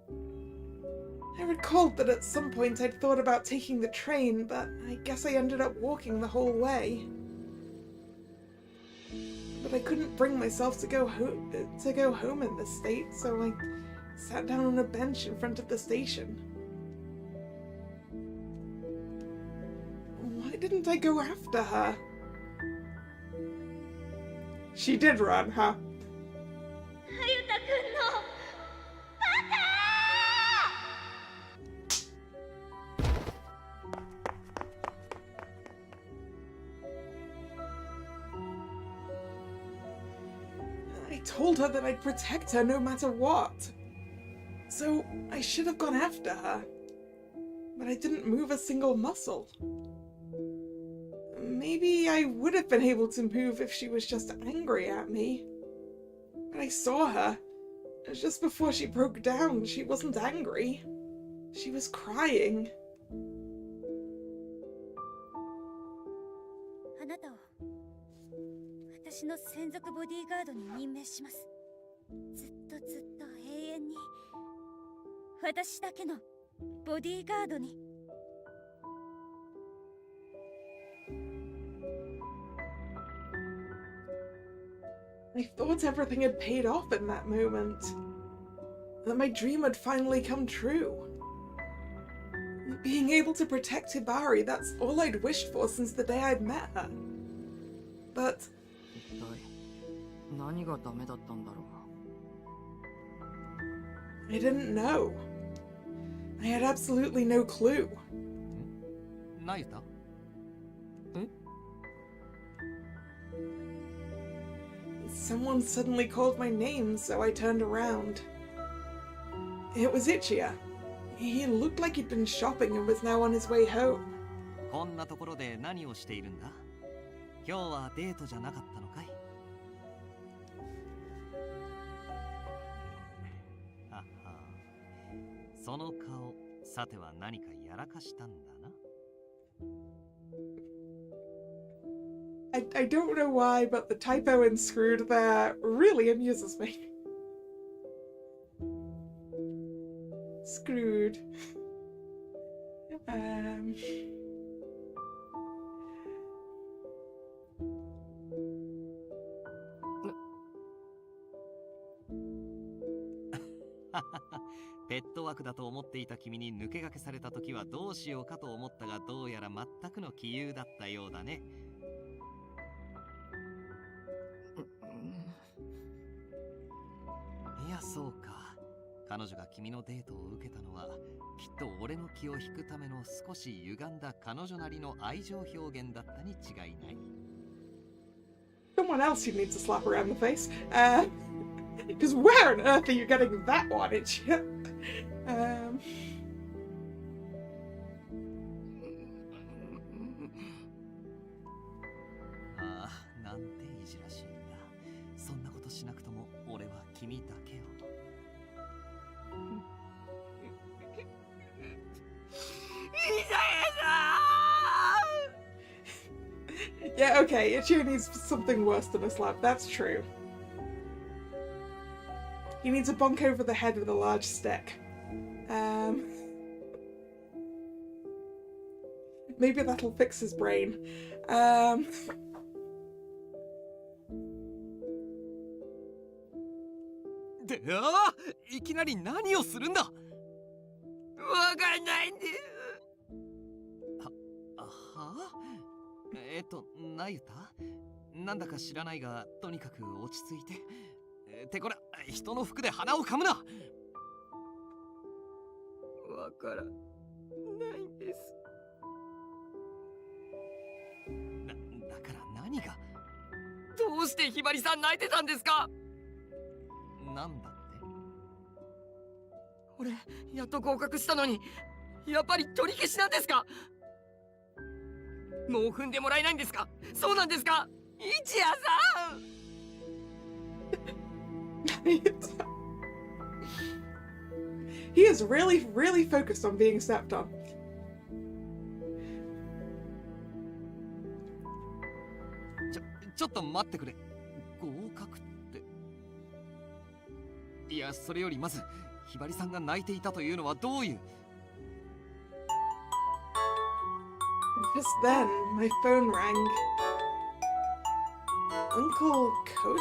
I recalled that at some point I'd thought about taking the train, but I guess I ended up walking the whole way. But I couldn't bring myself to go home in this state, so I sat down on a bench in front of the station. Why didn't I go after her? She did run, huh? はゆたくんのバカ I told her that I'd protect her no matter what. So I should have gone after her. But I didn't move a single muscle. Maybe I would have been able to move if she was just angry at me. But I saw her. Just before she broke down, she wasn't angry. She was crying. あなたを私の専属ボディーガードに任命します。ずっとずっと永遠に私だけのボディーガードに。I thought everything had paid off in that moment. That my dream had finally come true. Being able to protect Hibari, that's all I'd wished for since the day I'd met her. But 一体何がダメだったんだろう。 I didn't know. I had absolutely no clue. ナユタ？ Someone suddenly called my name, so I turned around. It was Ichiya. He looked like he'd been shopping and was now on his way home. こんなところで何をしているんだ？今日はデートじゃなかったのかい？はは。その顔、さては何かやらかしたんだな。I don't know why, but the typo in screwed there really amuses me. Screwed. ペット枠だと思っていた君に抜け駆けされた時はどうしようかと思ったが、どうやら全くの杞憂だったようだね。いや、そうか。彼女が君のデートを受けたのは、きっと俺の気を引くための少し歪んだ彼女なりの愛情表現だったに違いない。Someone else who needs a slap around the face. Because where on earth are you getting that one, itchy? ああ、なんていじらしいんだ。そんなことしなくとも俺は君だけを。Yeah, okay, Ichio needs something worse than a slap, that's true. He needs a bonk over the head with a large stick. Maybe that'll fix his brain. で、いきなり何をするんだ。わかんないんです。はなゆたなんだか知らないが、とにかく落ち着いて。てこら、人の服で鼻をかむな。わからないんです。だから何が。どうしてひばりさん泣いてたんですか。なんだって。俺やっと合格したのに、やっぱり取り消しなんですか。もう踏んでもらえないんですか。そうなんですか、一夜さん。He is really, really focused on being stepped on. ちょっと待ってくれ。合格って。いや、それよりまずひばりさんが泣いていたというのはどういう。Just then, my phone rang. Uncle Kojiro?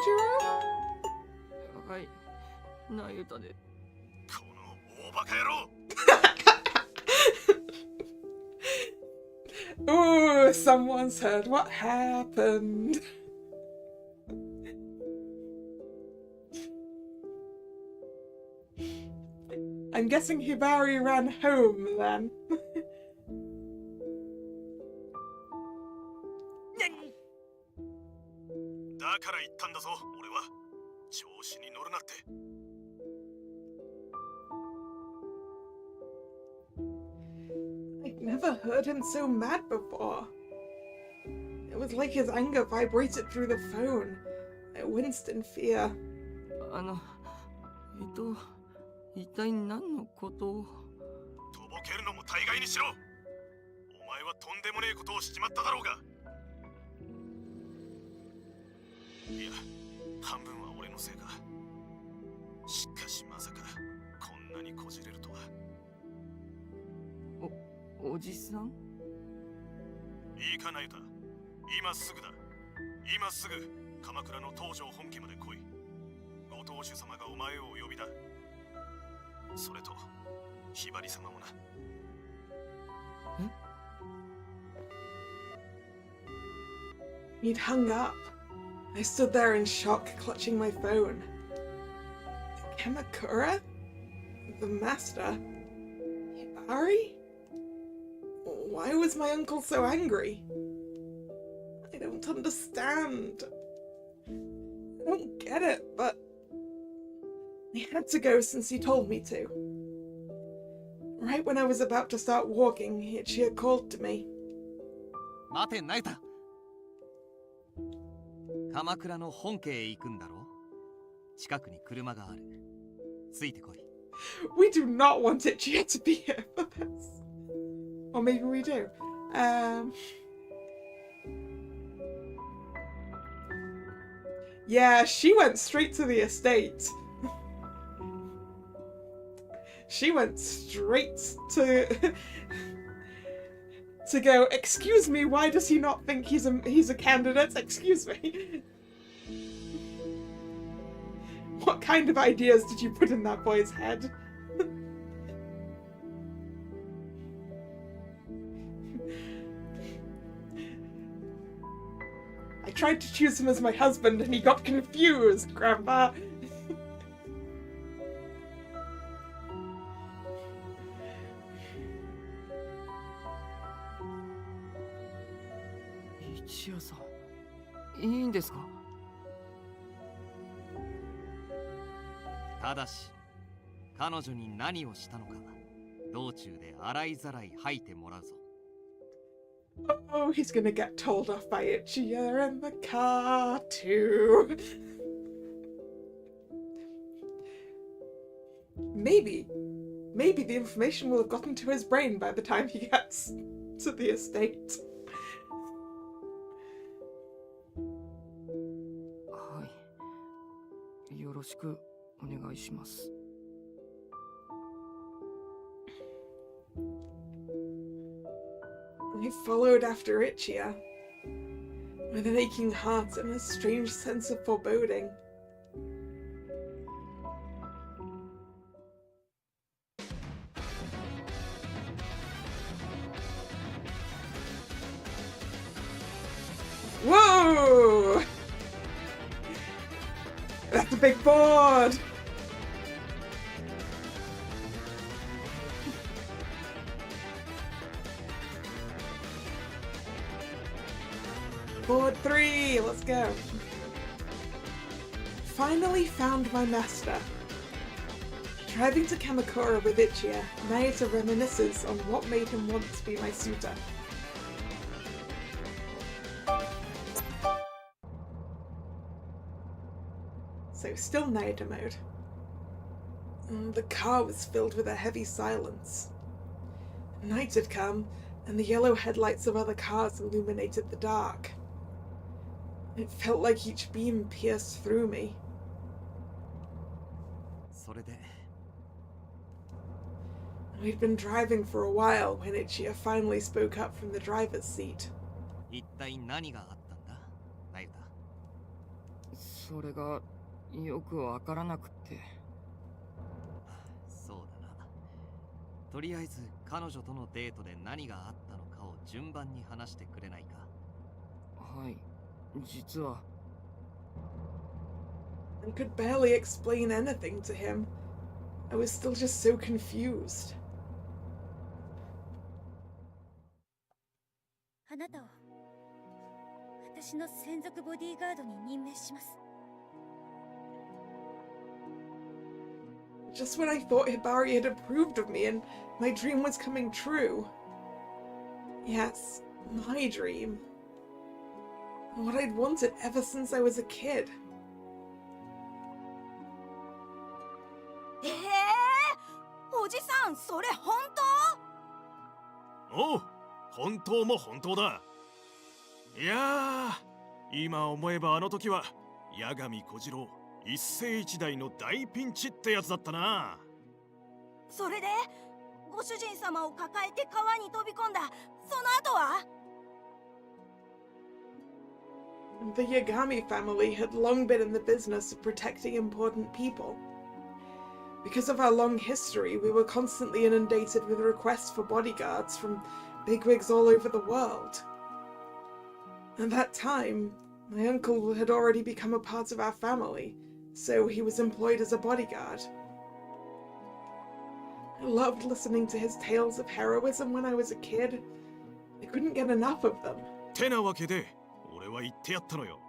はい、なゆたで。この大バカ野郎。Ooh, someone's heard what happened. I'm guessing Hibari ran home then. だから言ったんだぞ、俺は。調子に乗るなって。I'd never heard him so mad before. It was like his anger vibrated through the phone. I winced in fear. 一体何のことを。とぼけるのも大概にしろ。お前はとんでもねえことをしちまっただろうが。いや、半分は俺のせいか。しかしまさかこんなにこじれるとは。おじさん。いいかなゆた、今すぐだ。今すぐ鎌倉の東条本家まで来い。ご当主様がお前をお呼びだ。それとひばり様もな。He'd hung up. I stood there in shock, clutching my phone. Kamakura? The master? Hibari? Why was my uncle so angry? I don't understand. I don't get it, but I had to go since he told me to. Right when I was about to start walking, Ichia called to me. 待て、なゆた。鎌倉の本家へ行くんだろう。近くに車がある。ついてこい。We do not want Ichia to be here for this. Or maybe we do. Yeah, she went straight to the estate. She went straight to go, excuse me, why does he not think he's a candidate? Excuse me. What kind of ideas did you put in that boy's head? tried to choose him as my husband and he got confused, Grandpa. Ichiyaさん、いいんですか？ただし、彼女に何をしたのか、道中で洗いざらい吐いてもらうぞ。Oh, he's gonna get told off by Ichiya in the car too. Maybe the information will have gotten to his brain by the time he gets to the estate. はい。よろしくお願いします。I followed after Ichiya, with an aching heart and a strange sense of foreboding. Whoa! That's a big board! Board 3, let's go. Finally found my master. Driving to Kamakura with Ichiya, Naito reminisces on what made him want to be my suitor. So still Naito mode. The car was filled with a heavy silence. Night had come, and the yellow headlights of other cars illuminated the dark. It felt like each beam pierced through me. それで We'd been driving for a while when Ichiya finally spoke up from the driver's seat. 一体何があったんだ、ナユタ。それがよくわからなくって。そうだな。とりあえず彼女とのデートで何があったのかを順番に話してくれないか。はい。実は I could barely explain anything to him. I was still just so confused. あなたを私の専属ボディーガードに任命します。 Just when I thought Hibari had approved of me and my dream was coming true. Yes, my dream. What I'd wanted ever since I was a kid. おじさん、それ本当？おう、本当も本当だ。いやー、今思えばあの時は八神小次郎一世一代の大ピンチってやつだったな。それでご主人様を抱えて川に飛び込んだその後は？ The Yagami family had long been in the business of protecting important people. Because of our long history, we were constantly inundated with requests for bodyguards from bigwigs all over the world. At that time, my uncle had already become a part of our family, so he was employed as a bodyguard. I loved listening to his tales of heroism when I was a kid. I couldn't get enough of them. てなわけで、俺は言ってやったのよ。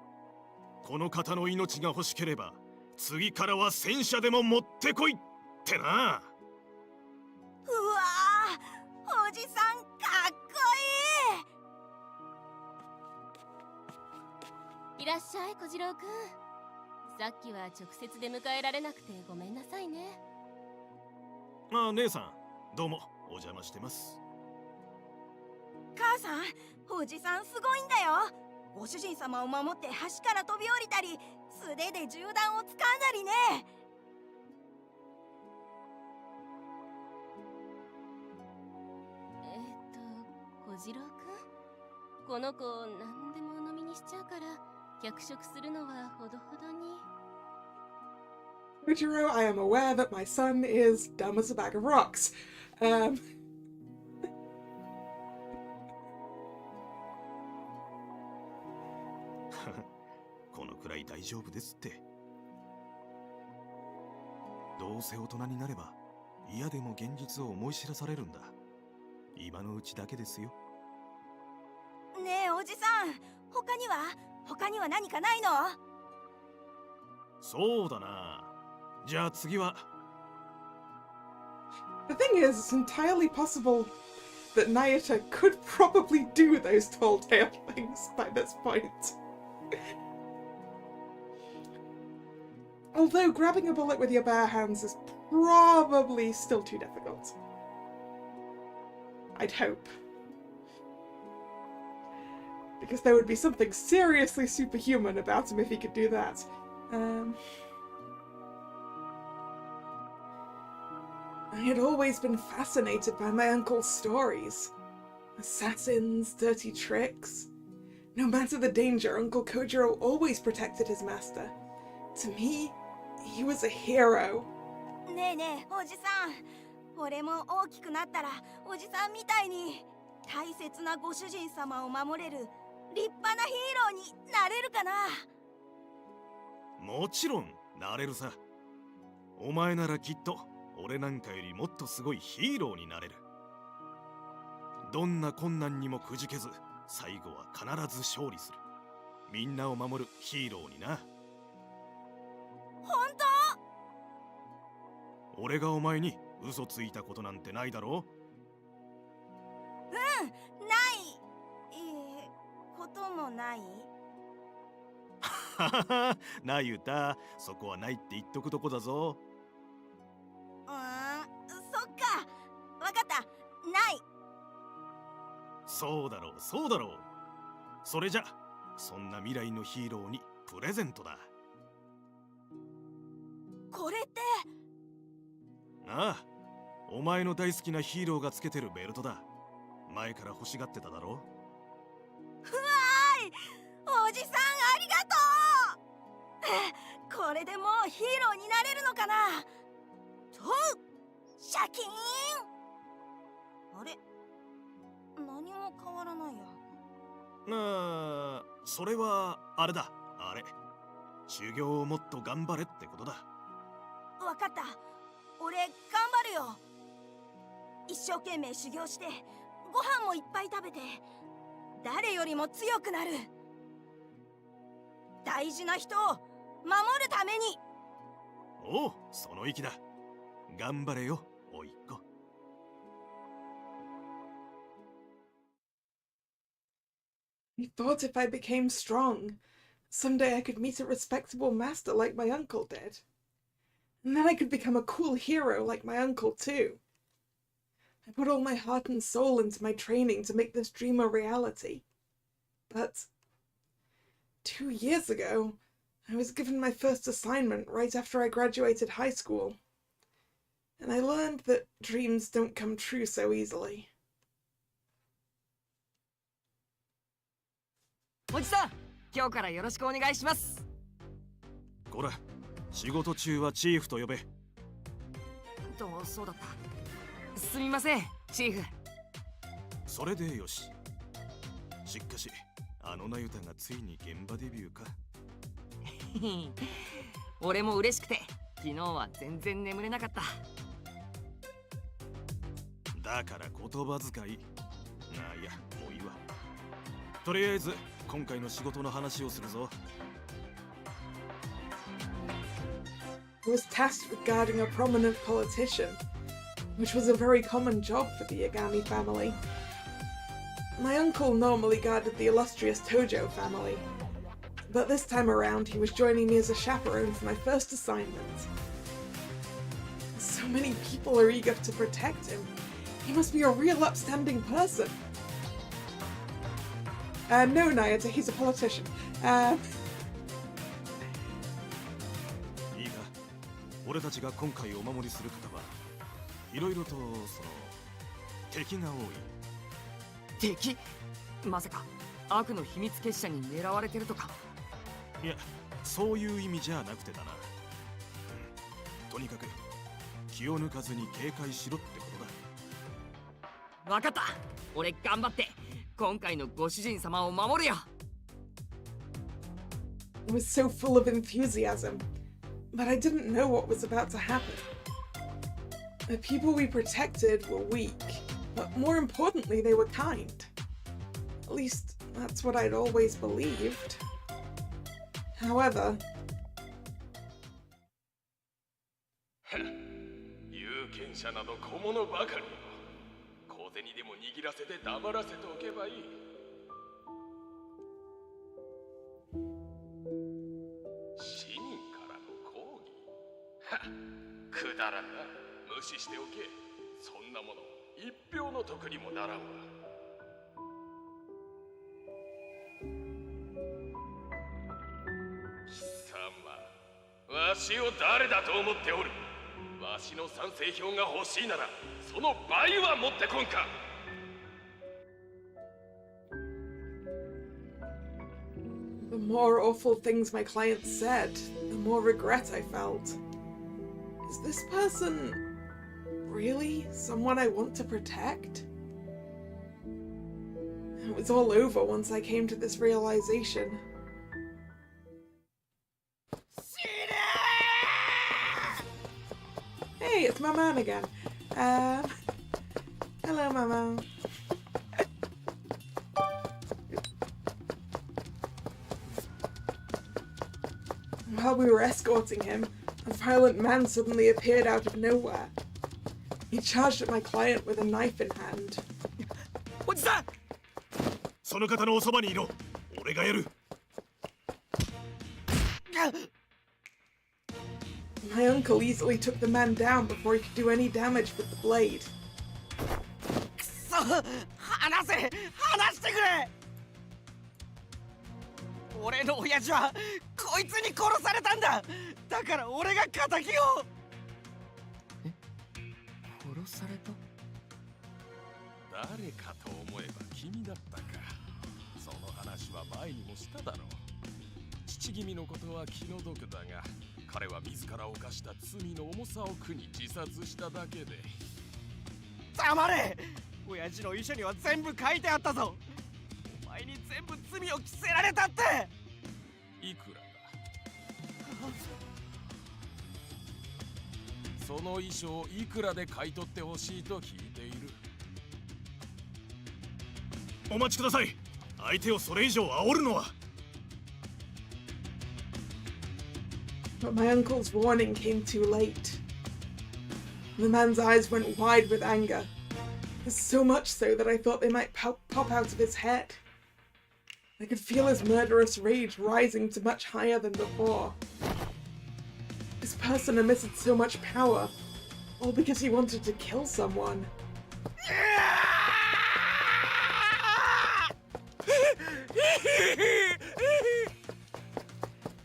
この方の命が欲しければ、次からは戦車でも持ってこいってな。うわー、おじさんかっこいい。いらっしゃい、小次郎くん。さっきは直接出迎えられなくてごめんなさいね。あ、姉さん、どうもお邪魔してます。母さん、おじさんすごいんだよ。ご主人様を守って橋から飛び降りたり、素手で銃弾を掴んだりね。小次郎くん、この子何でも飲みにしちゃうから脚色するのはほどほどに。Ujiro, I am aware that my son is dumb as a bag of rocks. このくらい大丈夫ですって。どうせ大人になれば嫌でも現実を思い知らされるんだ。今のうちだけですよ。ねえおじさん、他には何かないの？そうだな。じゃあ次は。 The thing is, it's entirely possible that Nayata could probably do those tall tale things by this point. Although grabbing a bullet with your bare hands is probably still too difficult. I'd hope. Because there would be something seriously superhuman about him if he could do that. I had always been fascinated by my uncle's stories. Assassins, dirty tricks. No matter the danger, Uncle Kojiro always protected his master. To me, he was a hero. ねえねえおじさん、俺も大きくなったらおじさんみたいに大切なご主人様を守れる立派なヒーローになれるかな？もちろんなれるさ。お前ならきっと俺なんかよりもっとすごいヒーローになれる。どんな困難にもくじけず最後は必ず勝利する。みんなを守るヒーローにな。本当？俺がお前に嘘ついたことなんてないだろう？うん、ない。こともない？ははは、ない歌、そこはないって言っとくとこだぞ。そっか、わかった、ない。そうだろう、そうだろう。それじゃ、そんな未来のヒーローにプレゼントだ。これって。ああ、お前の大好きなヒーローがつけてるベルトだ。前から欲しがってただろ。ふわーい、おじさんありがとう。これでもうヒーローになれるのかな？とシャキーン。あれ、何も変わらないや。それはあれだ、あれ。修行をもっと頑張れってことだ。わかった、俺頑張るよ。一生懸命修行してご飯もいっぱい食べて誰よりも強くなる。大事な人を守るために。おう、その意気だ。頑張れよ、おいっ子。He thought if I became strong, someday I could meet a respectable master like my uncle did. And then I could become a cool hero like my uncle too. I put all my heart and soul into my training to make this dream a reality. But 2 years ago, I was given my first assignment right after I graduated high school. And I learned that dreams don't come true so easily. おじさん、今日からよろしくお願いします。こら、仕事中はチーフと呼べ。そうだった。すみません、チーフ。それでよし。しかし、あのナユタがついに現場デビューか。俺も嬉しくて、昨日は全然眠れなかった。だから言葉遣い。いや、もういいわ。とりあえず、今回の仕事の話をするぞ。I was tasked with guarding a prominent politician, which was a very common job for the Yagami family. My uncle normally guarded the illustrious Tojo family, but this time around he was joining me as a chaperone for my first assignment. So many people are eager to protect him. He must be a real upstanding person. No, Nayata, he's a politician. いいか、俺たちが今回お守りする方はいろいろと敵が多い。敵？まさか悪の秘密結社に狙われてるとか？いや、そういう意味じゃなくてだな。とにかく気を抜かずに警戒しろってことだ。わかった。俺頑張って今回のご主人様を守るよ。I was so full of enthusiasm, but I didn't know what was about to happen. The people we protected were weak, but more importantly, they were kind. At least, that's what I'd always believed. However... 有権者など小物ばかりよ。小銭でも握らせて黙らせておけばいい。市民からの抗議。はっ、くだらんな。無視しておけ。そんなもの一票の得にもならんわ。貴様、わしを誰だと思っておる。わしの賛成票が欲しいならその倍は持ってこんか。 The more awful things my client said, the more regret I felt. Is this person really someone I want to protect? It was all over once I came to this realization. Hey, it's my man again. Hello, Mama. While we were escorting him, a violent man suddenly appeared out of nowhere. He charged at my client with a knife in hand. おじさん、その方のおそばにいろ。俺がやる。 My uncle easily took the man down before he could do any damage with the blade. くそ、離してくれ。俺の親父はこいつに殺されたんだ。だから俺が仇を。え、殺された？誰かと思えば君だったか。その話は前にもしただろう。父君のことは気の毒だが、彼は自ら犯した罪の重さを苦に自殺しただけで。黙れ！親父の遺書には全部書いてあったぞ。お前に全部罪を着せられたって。いくらだ？その遺書をいくらで買い取ってほしいと聞いている。お待ちください。相手をそれ以上煽るのは。 But my uncle's warning came too late. The man's eyes went wide with anger. So much so that I thought they might pop out of his head. I could feel his murderous rage rising to much higher than before. This person emitted so much power, all because he wanted to kill someone.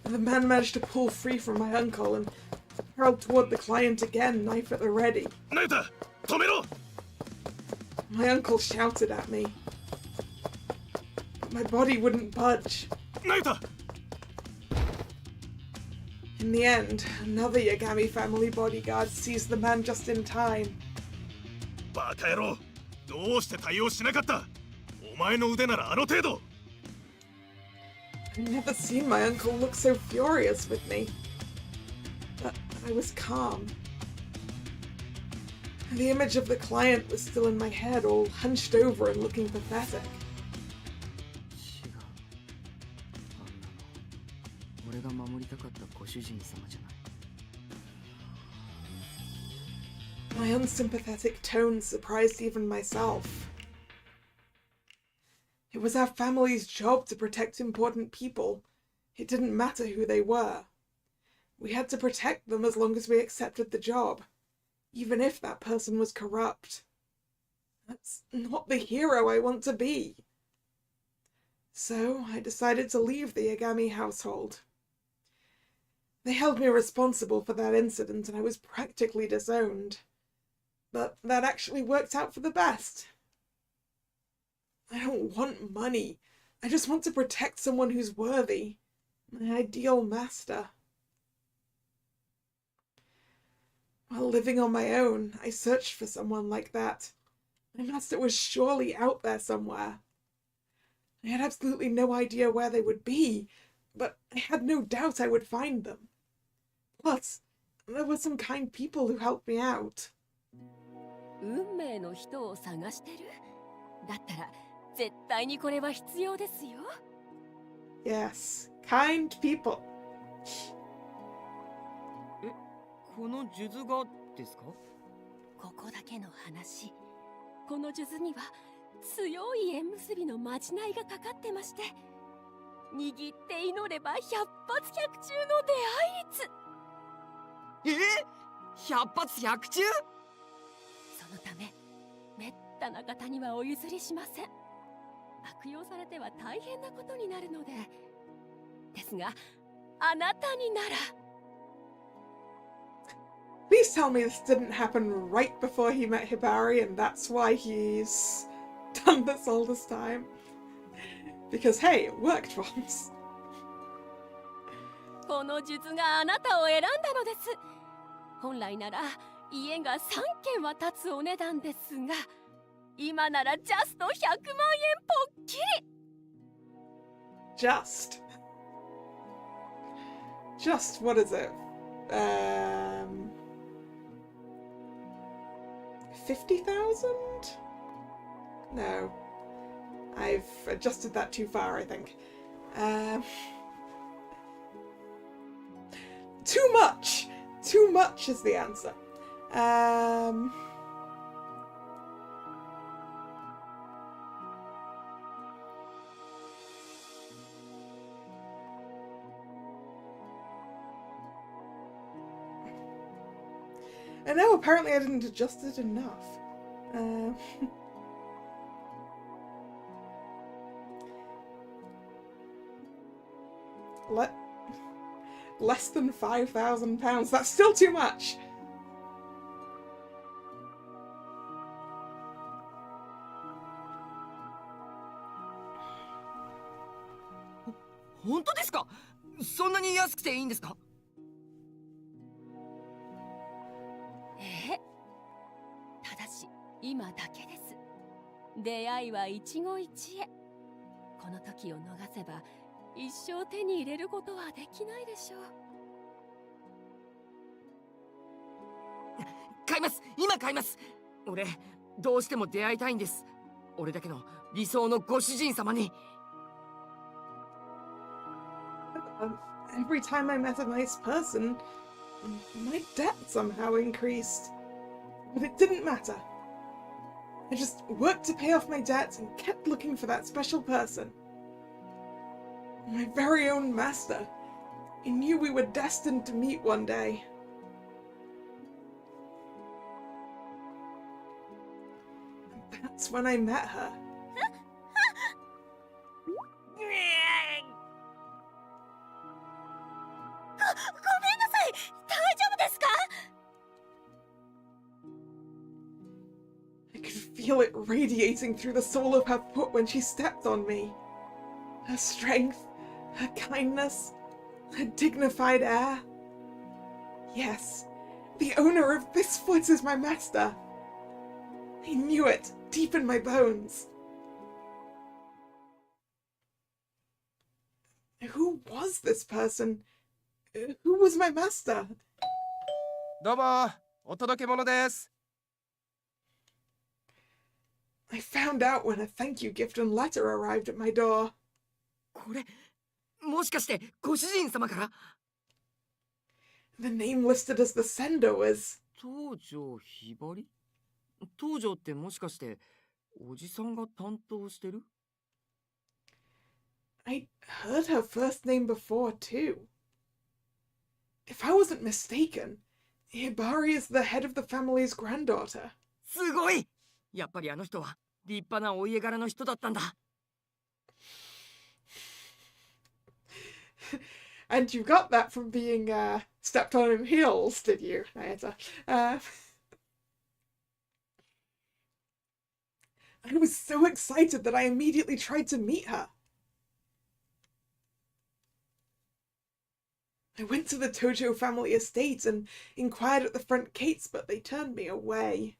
The man managed to pull free from my uncle and hurled toward the client again, knife at the ready. My uncle shouted at me, but my body wouldn't budge. In the end, another Yagami family bodyguard seized the man just in time. バカ野郎、どうして対応しなかった？お前の腕ならあの程度。 I've never seen my uncle look so furious with me. But I was calm. The image of the client was still in my head, all hunched over and looking pathetic. 違う。あんなの、俺が守りたかったご主人様じゃない。 My unsympathetic tone surprised even myself. It was our family's job to protect important people. It didn't matter who they were. We had to protect them as long as we accepted the job, even if that person was corrupt. That's not the hero I want to be. So I decided to leave the Yagami household. They held me responsible for that incident and I was practically disowned. But that actually worked out for the best. I don't want money. I just want to protect someone who's worthy. My ideal master. While living on my own, I searched for someone like that. My master was surely out there somewhere. I had absolutely no idea where they would be, but I had no doubt I would find them. Plus, there were some kind people who helped me out. 運命の人を探してる？だったら絶対にこれは必要ですよ。Yes, kind people. この数珠がですか？ここだけの話、この数珠には強い縁結びのまじないがかかってまして、握って祈れば百発百中の出会い率。百発百中？そのためめったな方にはお譲りしません。悪用されては大変なことになるので。ですがあなたになら。 Please tell me this didn't happen right before he met Hibari and that's why he's done this all this time. Because hey, it worked once. この術があなたを選んだのです。本来なら家が3軒は立つお値段ですが、今ならジャスト100万円ぽっきり。Just what is it? 50,000? No. I've adjusted that too far, I think. Too much! Too much is the answer. And now apparently I didn't adjust it enough. Less than £5,000. That's still too much. 本当ですか？そんなに安くていいんですか？ただし今だけです。出会いは一期一会。この時を逃せば一生手に入れることはできないでしょう。買います！今買います！俺どうしても出会いたいんです。俺だけの理想のご主人様に。Every time I met a nice person, my debt somehow increased. But it didn't matter. I just worked to pay off my debt and kept looking for that special person. My very own master. I knew we were destined to meet one day. And that's when I met her. ごめんなさい、大丈夫ですか？ I could feel it radiating through the sole of her foot when she stepped on me. Her strength, her kindness, her dignified air. Yes, the owner of this foot is my master. I knew it deep in my bones. Who was this person? Who was my master? どうも、お届け物です。I found out when a thank you gift and letter arrived at my door. これもしかしてご主人様から？ The name listed as the sender was... 東條ひばり？東條ってもしかしておじさんが担当してる？ I'd heard her first name before too. If I wasn't mistaken, Hibari is the head of the family's granddaughter. すごい！やっぱりあの人は立派なお家柄の人だったんだ。And you got that from being stepped on in heels, did you, Nayata? I was so excited that I immediately tried to meet her. I went to the Tojo family estate and inquired at the front gates, but they turned me away.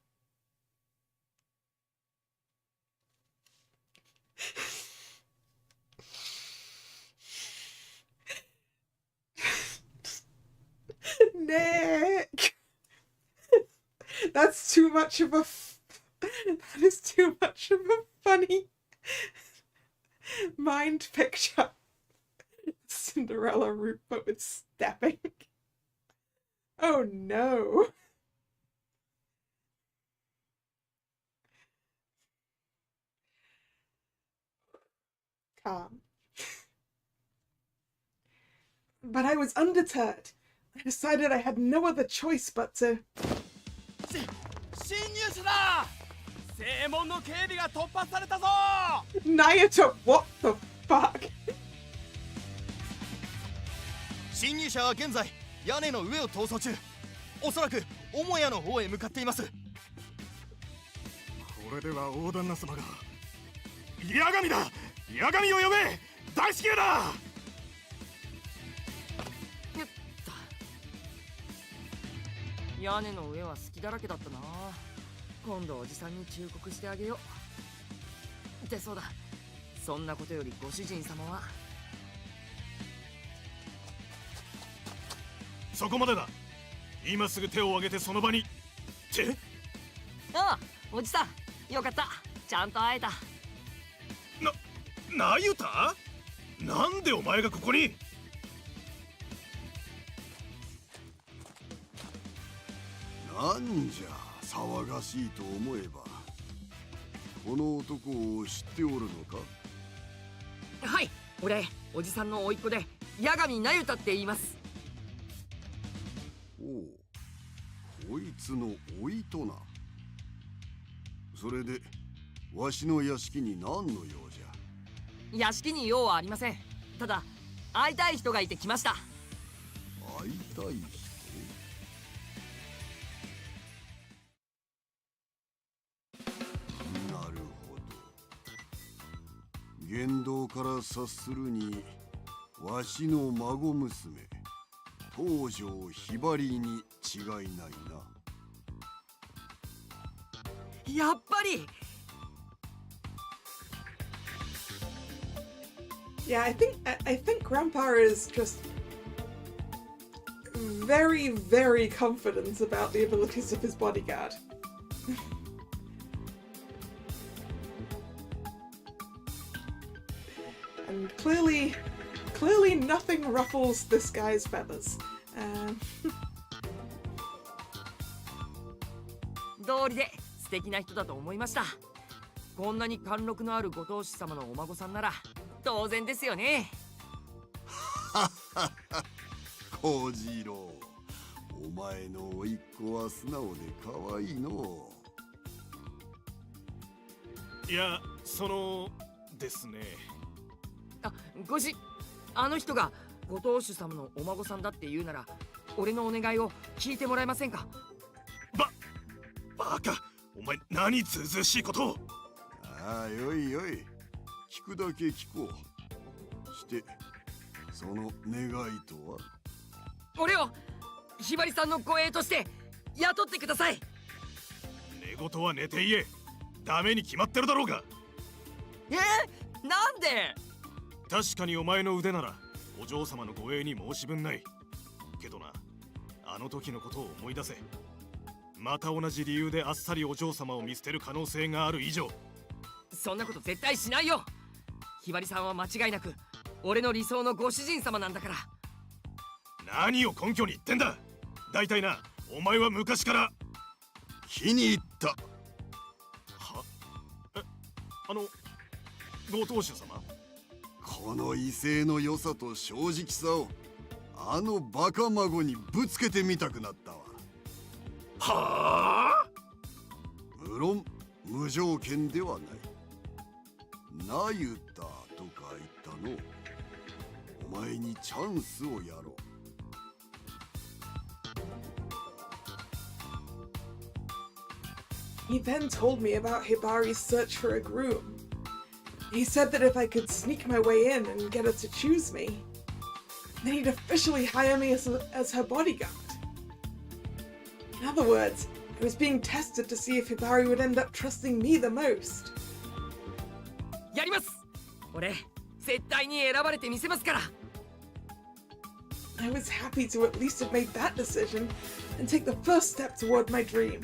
That's too much of a that is too much of a funny mind picture. Cinderella route, but with stepping. Oh no. Calm. But I was undeterred. I decided I had no other choice but to... 侵入者だ。正門の警備が突破されたぞ。 Nayata, what the fuck? 侵入者は現在屋根の上を逃走中。おそらく母屋の方へ向かっています。これでは大旦那様が。八神だ。八神を呼べ。大至急だ。屋根の上は隙だらけだったな。今度おじさんに忠告してあげよう。ってそうだ。そんなことよりご主人様は。そこまでだ。今すぐ手を挙げてその場に。って。ああ、おじさん、よかった。ちゃんと会えた。なゆた？なんでお前がここに？なんじゃ騒がしいと思えば、この男を知っておるのか？はい、俺おじさんの甥っ子で八神那由他って言います。おう、こいつの甥いとな。それでわしの屋敷に何の用じゃ？屋敷に用はありません。ただ会いたい人がいて来ました。会いたい人？なるほど。言動から察するに、わしの孫娘東条ひばりに違いないな。やっぱり。Yeah, I think Grandpa is just very, very confident about the abilities of his bodyguard. And clearly nothing ruffles this guy's feathers. 道理で素敵な人だと思いました。こんなに貫禄のあるご当主様のお孫さんなら当然ですよね。小次郎、お前の甥っ子は素直で可愛いの。いや、そのですね。あ、あの人がご当主様のお孫さんだって言うなら、俺のお願いを聞いてもらえませんか？バカ、お前何ずうずうしいことを。ああ、よいよい、聞くだけ聞こう。してその願いとは？俺をひばりさんの護衛として雇ってください。寝言は寝て言え。ダメに決まってるだろうが。なんで？確かにお前の腕ならお嬢様の護衛に申し分ない。けどな、あの時のことを思い出せ。また同じ理由であっさりお嬢様を見捨てる可能性がある以上。そんなこと絶対しないよ。ひばりさんは間違いなく俺の理想のご主人様なんだから。何を根拠に言ってんだ。大体な、お前は昔から。気に入った。は？ご当主様？この威勢の良さと正直さをあのバカ孫にぶつけてみたくなったわ。はあ？無論無条件ではない。なゆたとか言ったの。お前にチャンスをやろう。He then told me about Hibari's search for a groom. He said that if I could sneak my way in and get her to choose me, then he'd officially hire me as her bodyguard. In other words, I was being tested to see if Hibari would end up trusting me the most. やります。俺絶対に選ばれてみせますから。I was happy to at least have made that decision and take the first step toward my dream.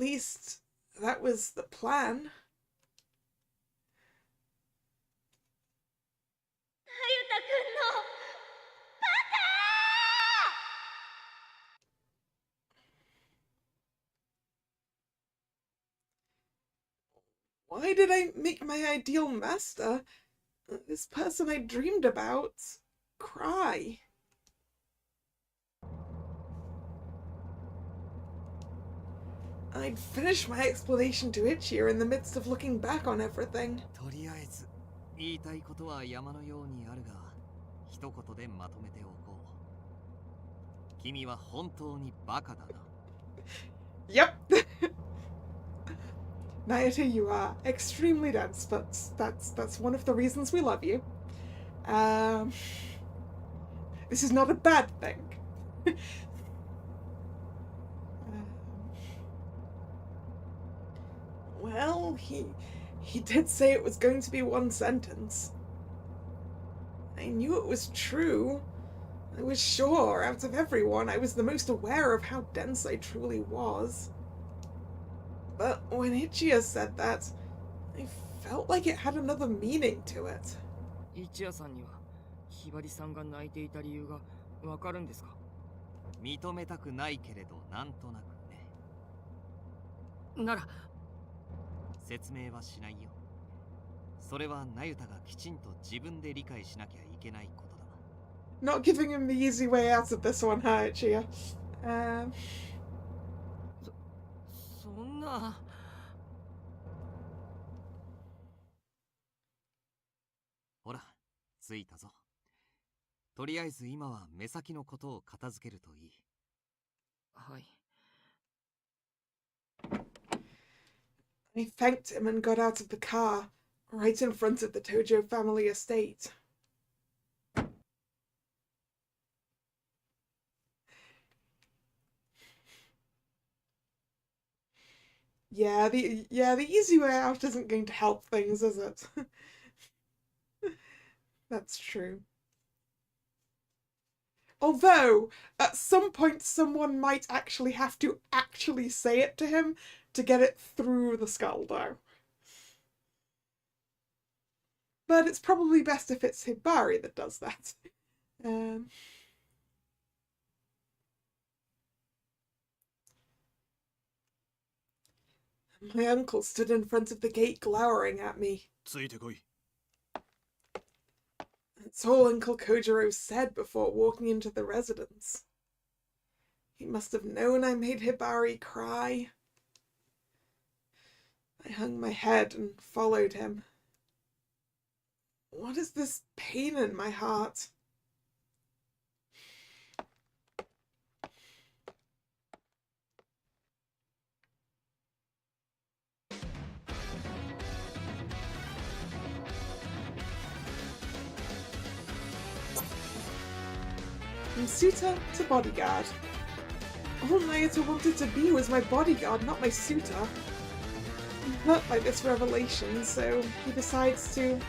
least that was the plan. Why did I make my ideal master, this person I dreamed about, cry? I'd finished my explanation to Ichia in the midst of looking back on everything. とりあえず言いたいことは山のようにあるが、一言でまとめておこう。君は本当にバカだな。Yep. Nayata, you are extremely dense, but that's one of the reasons we love you. This is not a bad thing. Well, he did say it was going to be one sentence. I knew it was true. I was sure, out of everyone, I was the most aware of how dense I truly was. But when Ichia said that, I felt like it had another meaning to it. 一夜さんにはひばりさんが泣いていた理由がわかるんですか？認めたくないけれどなんとなくね。なら説明はしないよ。それは那由他がきちんと自分で理解しなきゃいけないことだ。Not giving him the easy way out of this one, huh, Ichia? そんな。ほら、着いたぞ。とりあえず今は目先のことを片付けるといい。はい。I thanked him and got out of the car, right in front of the Tojo family estate. Yeah, the easy way out isn't going to help things, is it? That's true. Although, at some point someone might actually have to actually say it to him to get it through the skull, though. But it's probably best if it's Hibari that does that. My uncle stood in front of the gate glowering at me. ついてこい。 That's all Uncle Kojiro said before walking into the residence. He must have known I made Hibari cry. I hung my head and followed him. What is this pain in my heart? From suitor to bodyguard. All Nayata wanted to be was my bodyguard, not my suitor. I'm hurt by this revelation, so he decides to...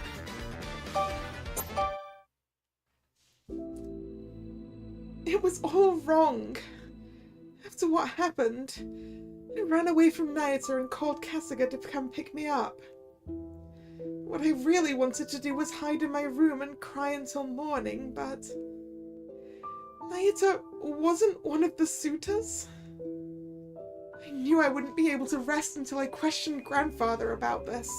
It was all wrong. After what happened, I ran away from Nayata and called Kasuga to come pick me up. What I really wanted to do was hide in my room and cry until morning, but... Nayata wasn't one of the suitors. I knew I wouldn't be able to rest until I questioned grandfather about this.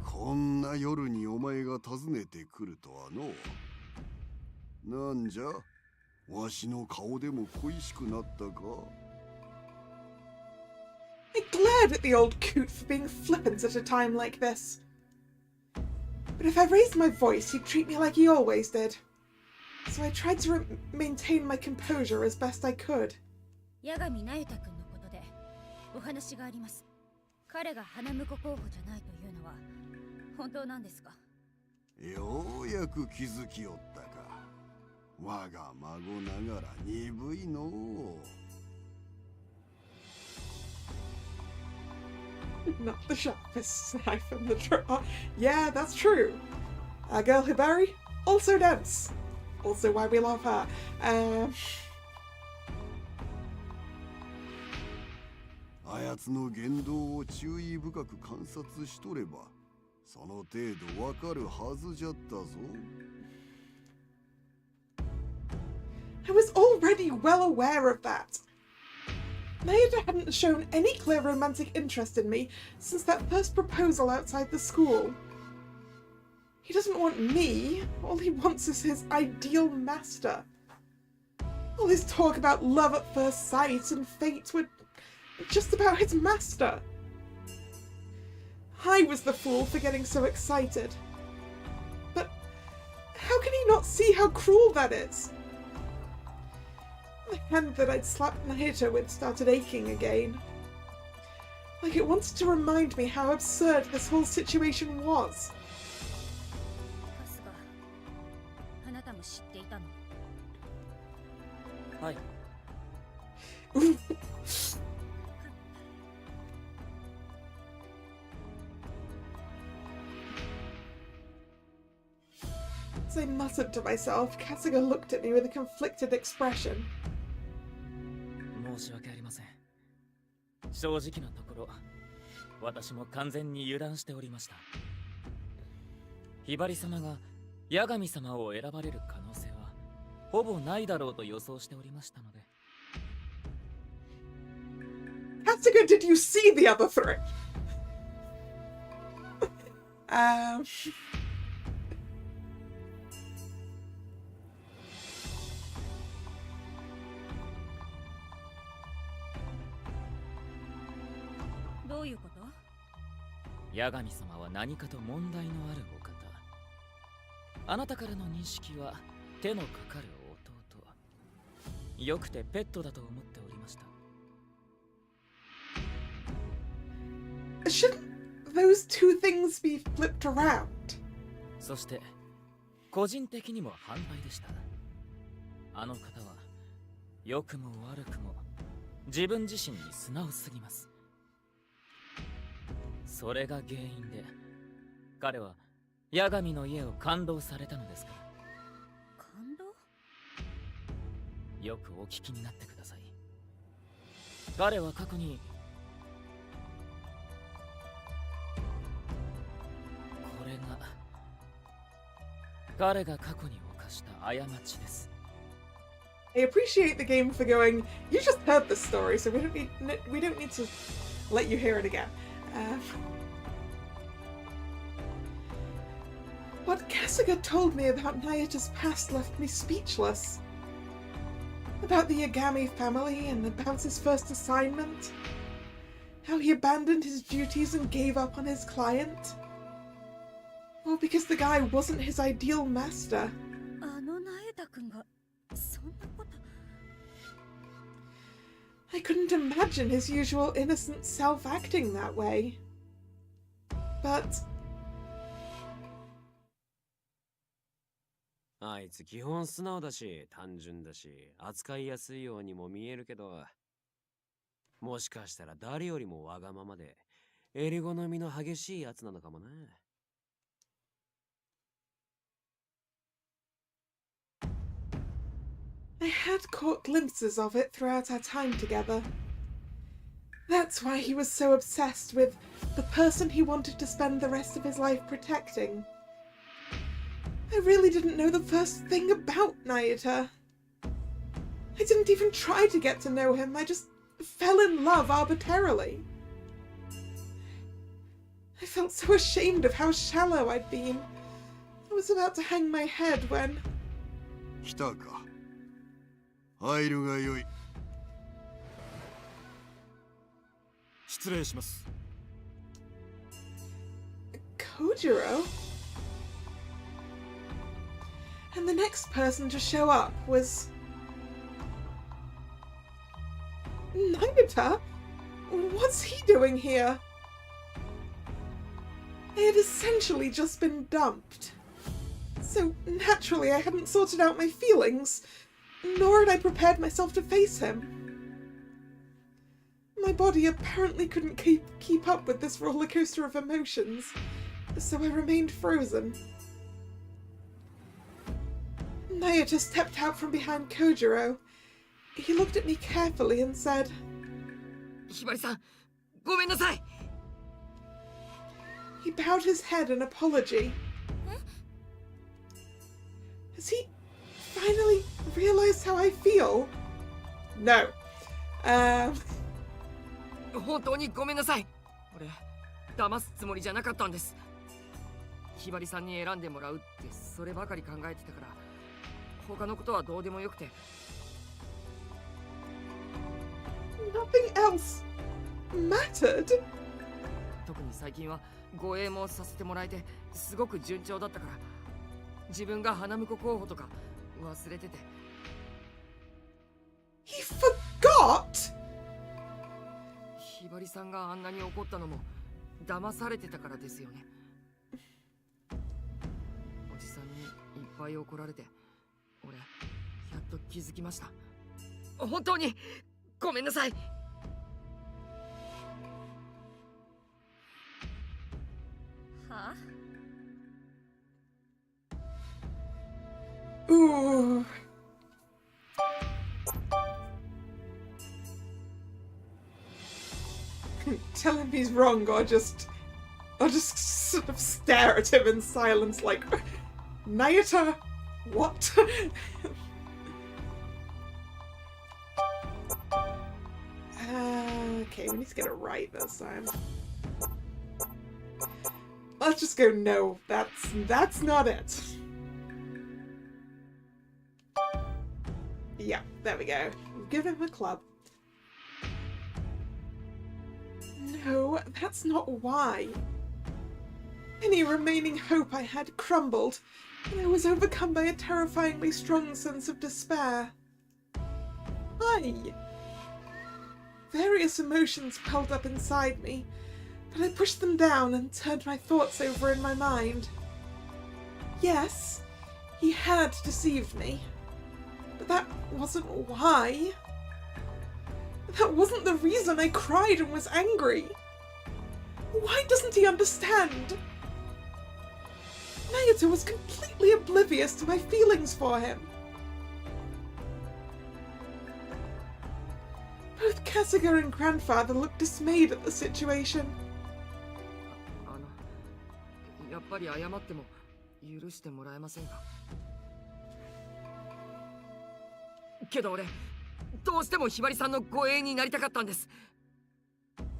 Konna yoru ni omae ga tazunete kuru to wa no. Nanja? Washi no kao de mo koishiku natta ka? I glared at the old coot for being flippant at a time like this. But if I raised my voice, he'd treat me like he always did. So I tried to maintain my composure as best I could. 八神那由他君のことでお話があります。彼が花婿候補じゃないというのは本当なんですか？ようやく気づきよったか。我が孫ながら鈍いのう。Not the sharpest knife in the drawer. Yeah, that's true. Our girl Hibari, also dense. also why we love her. あやつの言動を注意深く観察しとれば、その程度わかるはずじゃったぞ。I was already well aware of that. Naida hadn't shown any clear romantic interest in me since that first proposal outside the school. He doesn't want me. All he wants is his ideal master. All his talk about love at first sight and fate were just about his master. I was the fool for getting so excited. But how can he not see how cruel that is? The hand that I'd slapped Naito with started aching again. Like it wanted to remind me how absurd this whole situation was. 春日、あなたも知っていたの？はい。As I muttered to myself, Kasuga looked at me with a conflicted expression. 申し訳ありません。正直なところ、私も完全に油断しておりました。ひばり様が八神様を選ばれる可能性はほぼないだろうと予想しておりましたので。Kasuga, did you see the other three? どういうこと？八神様は何かと問題のあるお方。あなたからの認識は手のかかる弟。よくてペットだと思っておりました。Shouldn't those two things be flipped around? そして個人的にも反対でした。あの方は良くも悪くも自分自身に素直すぎます。それが原因で彼は八神の家を感動されたのですから。感動？よくお聞きになってください。彼は過去にこれが彼が過去に犯した過ちです。I appreciate the game for going, you just heard the story, so we don't need to let you hear it again. What Kasuga told me about Nayata's past left me speechless. About the Yagami family and about his first assignment. How he abandoned his duties and gave up on his client. All because the guy wasn't his ideal master. あのナエタ君がそんなこと。I couldn't imagine his usual innocent self acting that way. But あいつ基本素直だし、単純だし、扱いやすいようにも見えるけど、もしかしたら誰よりもわがままで、襟好みの激しいやつなのかもな。I had caught glimpses of it throughout our time together. That's why he was so obsessed with the person he wanted to spend the rest of his life protecting. I really didn't know the first thing about Nayata. I didn't even try to get to know him, I just fell in love arbitrarily. I felt so ashamed of how shallow I'd been. I was about to hang my head when... 来たか。入るがよい。失礼します。Kojiro? And the next person to show up was... Nagata? What's he doing here? I had essentially just been dumped. So naturally I hadn't sorted out my feelings, nor had I prepared myself to face him. My body apparently couldn't keep up with this roller coaster of emotions, so I remained frozen. Naoto stepped out from behind Kojiro. He looked at me carefully and said, ひばりさん、ごめんなさい。 he bowed his head in apology. Has he finally realized how I feel? No. 本当にごめんなさい。俺、騙すつもりじゃなかったんです。ひばりさんに選んでもらうってそればかり考えてたから、他のことはどうでもよくて。 Nothing else mattered. 特に最近は護衛もさせてもらえてすごく順調だったから、自分が花婿候補とか忘れてて。 He forgot? ひばりさんがあんなに怒ったのも騙されてたからですよね。おじさんにいっぱい怒られて、俺やっと気づきました。本当にごめんなさい。はあ Ooh. Tell him he's wrong, or just sort of stare at him in silence like, Naoto, what? Okay, we need to get it right this time. Let's just go, no, that's not it. Yeah, there we go. Give him a club. No, that's not why. Any remaining hope I had crumbled, and I was overcome by a terrifyingly strong sense of despair. Why? Various emotions welled up inside me, but I pushed them down and turned my thoughts over in my mind. Yes, he had deceived me, but that wasn't why. That wasn't the reason I cried and was angry. Why doesn't he understand? Naoto was completely oblivious to my feelings for him. Both Kasuga and grandfather looked dismayed at the situation. やっぱり謝っても許してもらえませんか。けど俺、どうしてもひばりさんの護衛になりたかったんです。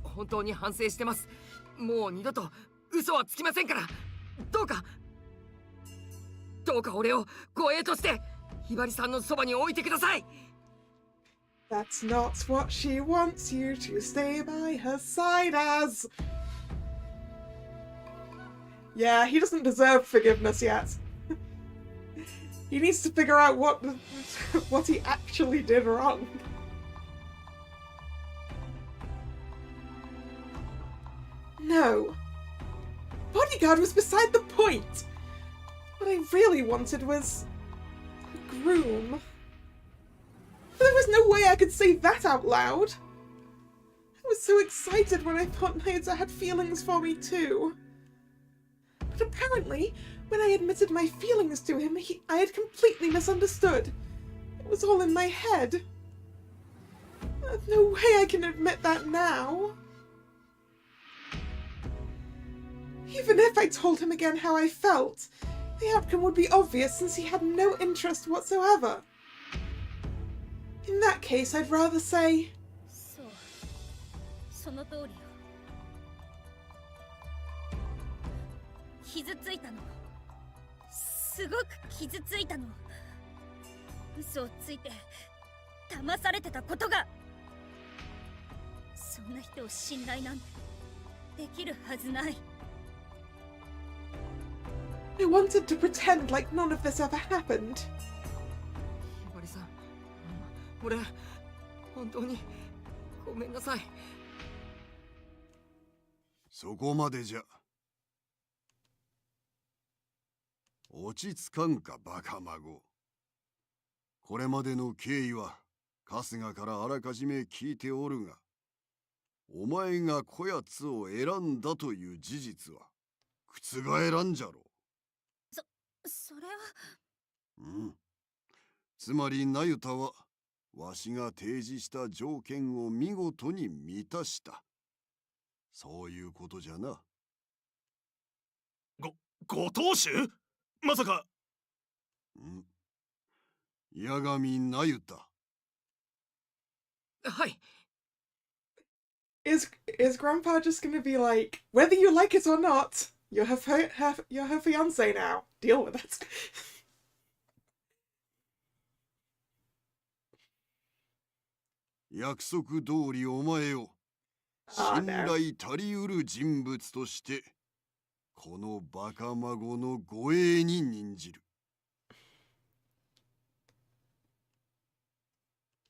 本当に反省してます。もう二度と嘘はつきませんから。どうか俺を護衛としてひばりさんのそばに置いてください。 That's not what she wants you to stay by her side as. Yeah, he doesn't deserve forgiveness yet. He needs to figure out what he actually did wrong. No. Bodyguard was beside the point. What I really wanted was a groom. But there was no way I could say that out loud. I was so excited when I thought Naoto had feelings for me too. But apparently, when I admitted my feelings to him, I had completely misunderstood. It was all in my head. There's no way I can admit that now. Even if I told him again how I felt, the outcome would be obvious since he had no interest whatsoever. In that case, I'd rather say... そう、その通りよ。傷ついたの。すごく傷ついたの。嘘をついて騙されてたことが。そんな人を信頼なんてできるはずない。I wanted to pretend like none of this ever happened. ひばりさん、俺本当にごめんなさい。そこまでじゃ。落ち着かんかバカ孫。これまでの経緯は春日からあらかじめ聞いておるが、お前がこやつを選んだという事実は覆らんじゃろ。それは。うん。つまりナユタはわしが提示した条件を見事に満たした。そういうことじゃな。ご当主？まさか。八神ナユタ。はい。Is Grandpa just gonna be like, whether you like it or not, you're her fiance now. Deal with it. 約束通りお前を信頼足りうる人物としてこのバカ孫の護衛に任じる。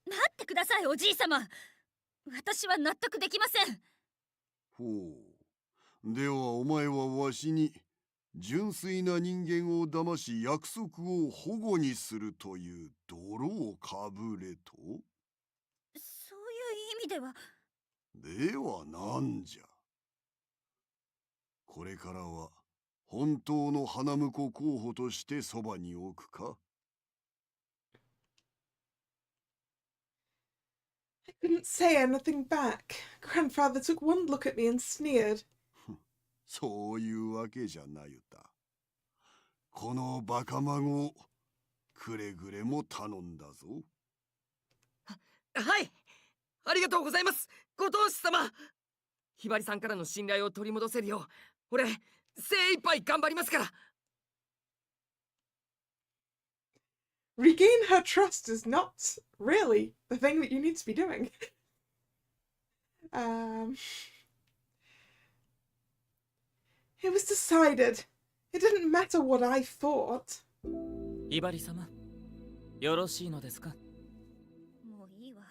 待ってください、おじい様。私は納得できません。ほう。ではお前はわしに純粋な人間を騙し約束を反故にするという泥をかぶれと？そういう意味では。ではなんじゃ。これからは本当の花婿候補としてそばに置くか？ I couldn't say anything back. Grandfather took one look at me and sneered. そういうわけじゃなゆた。このバカ孫をくれぐれも頼んだぞ。はい、ありがとうございます、ご当主様。ひばりさんからの信頼を取り戻せるよう、俺精一杯頑張りますから。Regain her trust is not really the thing that you need to be doing. It was decided. It didn't matter what I thought. ひばり様、よろしいのですか？もういいわ。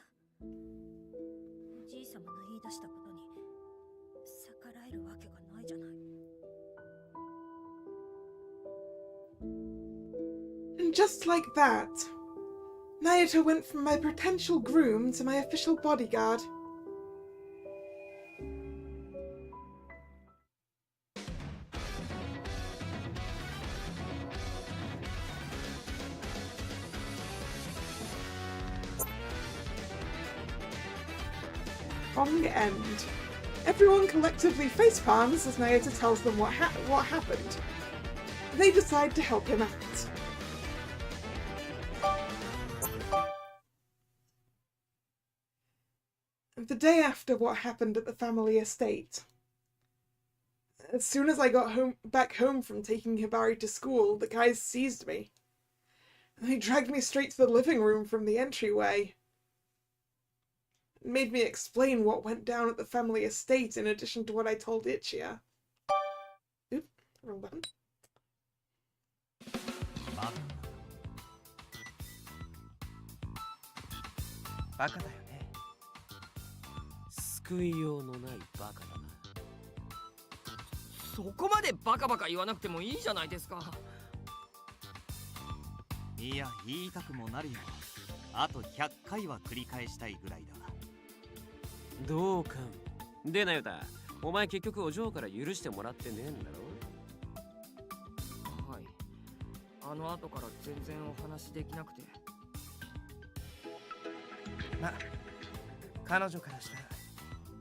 おじい様の言い出したことに逆らえるわけがないじゃない。And just like that, Nayuta went from my potential groom to my official bodyguard. Wrong end. Everyone collectively facepalms as Nayuta tells them what happened. They decide to help him out. The day after what happened at the family estate, as soon as I got back home from taking Hibari to school, the guys seized me. They dragged me straight to the living room from the entryway. It made me explain what went down at the family estate in addition to what I told Ichiya. Oop, wrong button. バカだよね。救いようのないバカだな。そこまでバカバカ言わなくてもいいじゃないですか。いや、言いたくもなるよ。あと100回は繰り返したいぐらいだ。どうかん。でなよた、お前結局お嬢から許してもらってねえんだろ？はい。あの後から全然お話できなくて。ま、彼女からしたら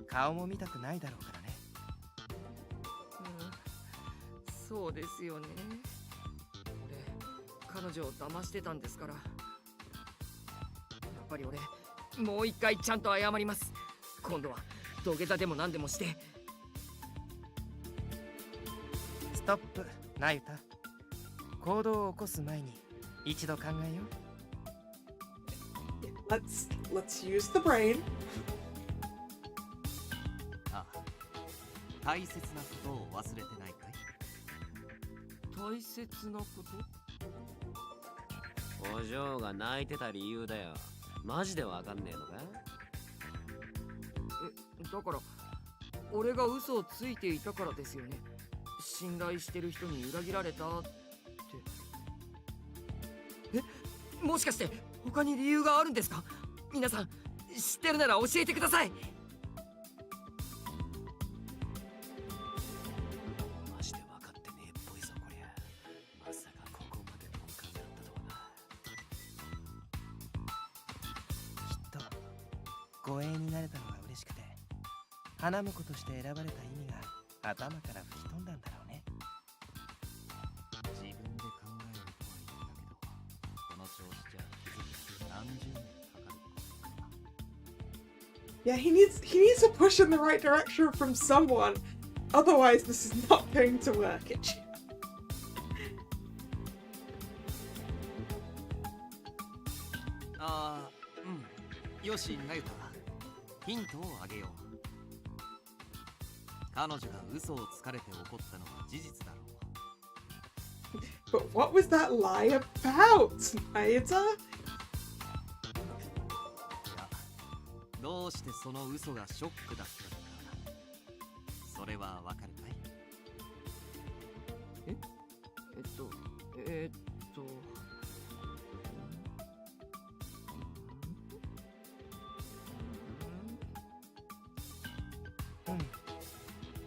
顔も見たくないだろうからね。そうですよね。俺、彼女を騙してたんですから。やっぱり俺、もう一回ちゃんと謝ります。今度は土下座でも何でもして。ストップ、ナユタ。行動を起こす前に一度考えよう。Let's use the brain. ああ、大切なことを忘れてないかい？大切なこと？お嬢が泣いてた理由だよ。マジでわかんねえのか？だから俺が嘘をついていたからですよね。信頼してる人に裏切られたって。もしかして他に理由があるんですか？皆さん知ってるなら教えてください。マジで分かってねえっぽいぞこりゃ。まさかここまでの勘だったとはな。護衛になれたのが嬉しくて、花婿として選ばれた意味が頭から吹き飛んだんだろうね。自分で考えるとは言ったけど、この調子じゃ気づくの何十年かかる。Yeah, he needs a push in the right direction from someone. Otherwise, this is not going to work. よし、ナユタ、ヒントをあげよう。彼女が嘘をつかれて怒ったのは事実だろう。But what was that lie about, Naita? いや、どうしてその嘘がショックだったのか、それはわかるかい？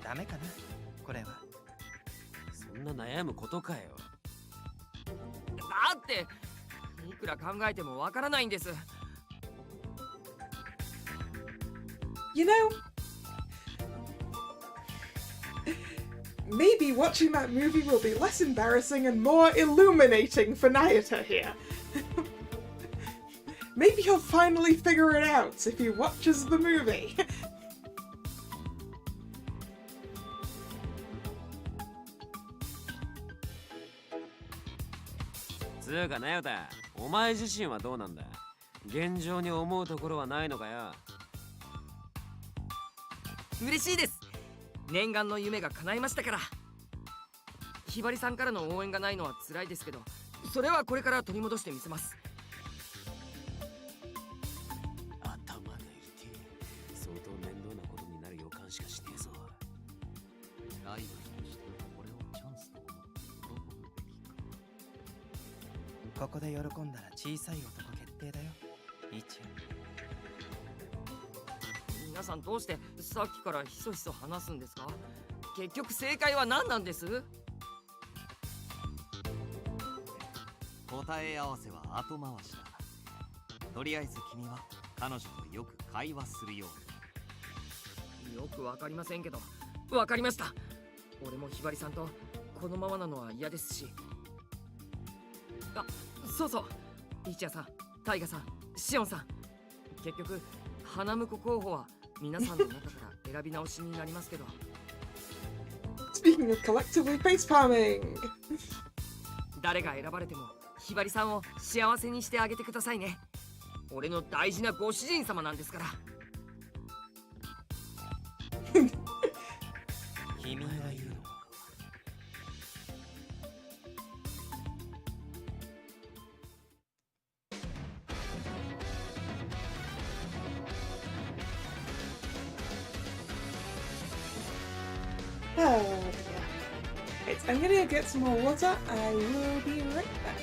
ダメかな、これは。そんな悩むことかよ。だっていくら考えてもわからないんです。You know, maybe watching that movie will be less embarrassing and more illuminating for Naita here. Maybe he'll finally figure it out if he watches the movie. つうかなよた、お前自身はどうなんだ？現状に思うところはないのかよ。嬉しいです。念願の夢が叶いましたから。ひばりさんからの応援がないのは辛いですけど、それはこれから取り戻してみせます。頭が痛い。相当面倒なことになる予感しかしねえぞ。ライバルとしてこれをチャンスと思って喜ぶべきか。ここで喜んだら小さい男決定だよ、一応。皆さんどうしてさっきからひそひそ話すんですか？結局正解は何なんです？答え合わせは後回しだ。とりあえず君は彼女とよく会話するように。よくわかりませんけど、わかりました。俺もひばりさんとこのままなのは嫌ですし。あ、そうそう、一夜さん、タイガさん、シオンさん、結局花婿候補は皆さんの中から選び直しになりますけど。Speaking of collectively facepalming. 誰が選ばれてもひばりさんを幸せにしてあげてくださいね。俺の大事なご主人様なんですから。君が言うの。Oh, yeah. Right, I'm gonna get some more water. I will be right back.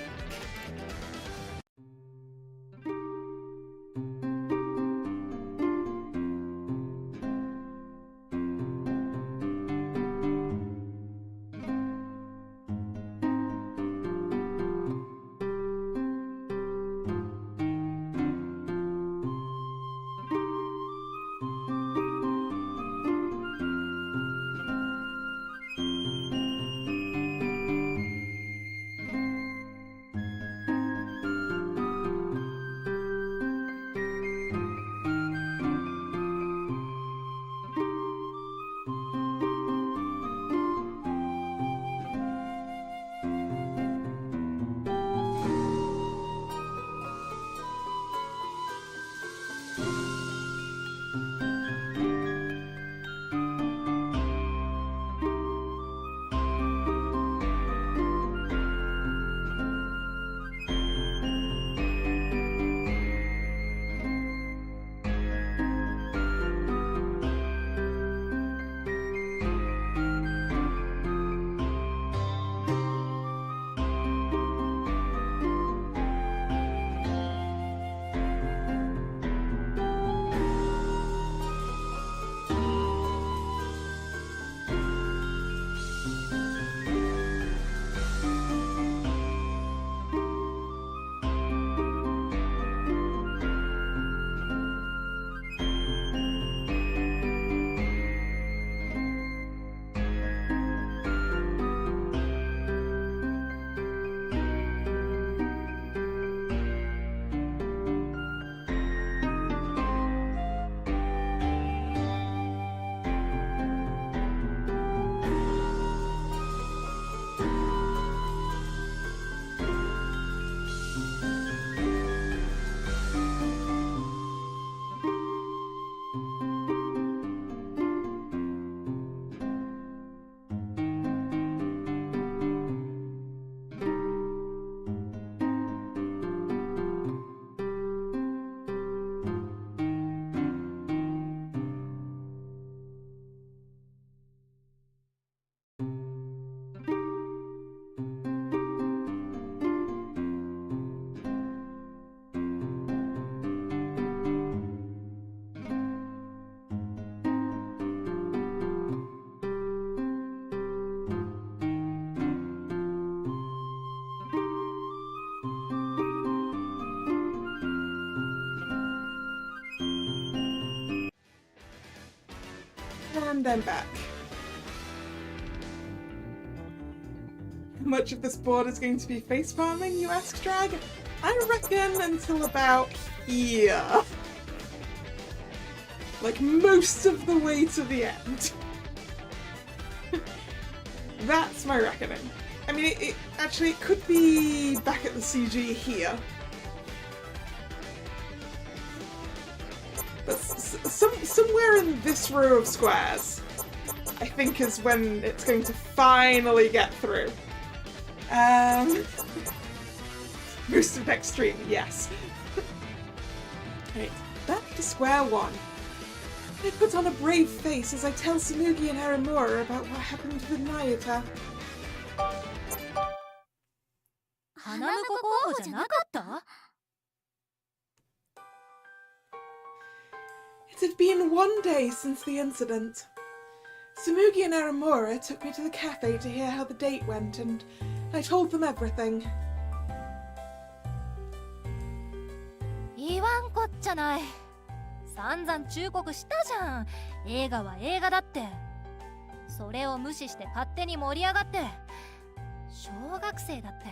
then back. How much of this board is going to be face farming, you ask, Drag? I reckon until about here. Like most of the way to the end. That's my reckoning. I mean, it actually it could be back at the CG here. But somewhere in this row of squares, I think is when it's going to finally get through. Most of extreme, yes. Right, back to square one. I put on a brave face as I tell Tsumugi and Aramura about what happened with Nayuta. 花婿候補じゃなかった？ It had been one day since the incident. Tsumugi and Aramura took me to the cafe to hear how the date went, and I told them everything. 言わんこっちゃない。散々忠告したじゃん。映画は映画だって。それを無視して勝手に盛り上がって。小学生だって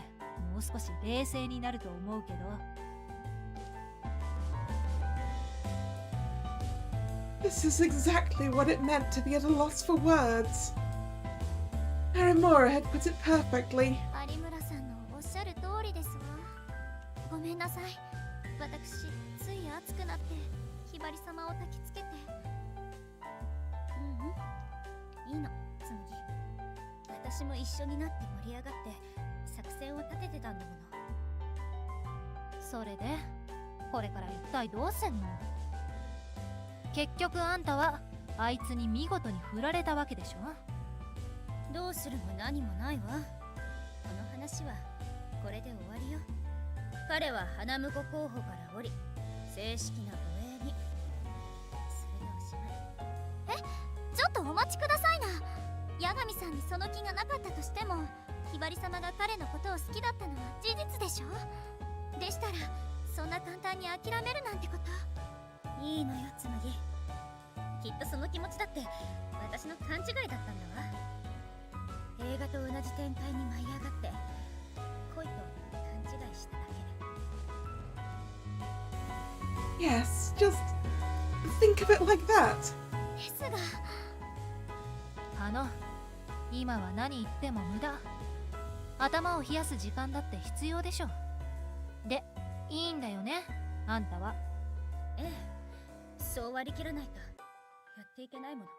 もう少し冷静になると思うけど。This is exactly what it meant to be at a loss for words. Aramura had put it perfectly. 有村さんのおっしゃる通りですわ。ごめんなさい。私つい熱くなってひばり様を焚きつけて。いいの、つむぎ。私も一緒になって盛り上がって作戦を立ててたんだもの。それでこれから一体どうすんの？結局あんたはあいつに見事に振られたわけでしょ？どうするも何もないわ。この話はこれで終わりよ。彼は花婿候補から降り正式な護衛に。それでおしまい。ちょっとお待ちくださいな。八神さんにその気がなかったとしても、ひばり様が彼のことを好きだったのは事実でしょ。でしたらそんな簡単に諦めるなんてこと。いいのよ、つむぎ。きっとその気持ちだって私の勘違いだったんだわ。映画と同じ展開に舞い上がって恋と勘違いしただけ。 Yes, just think of it like that. ですが、今は何言っても無駄。頭を冷やす時間だって必要でしょ。で、いいんだよね、あんたは。ええ、そう割り切らないとやっていけないもの。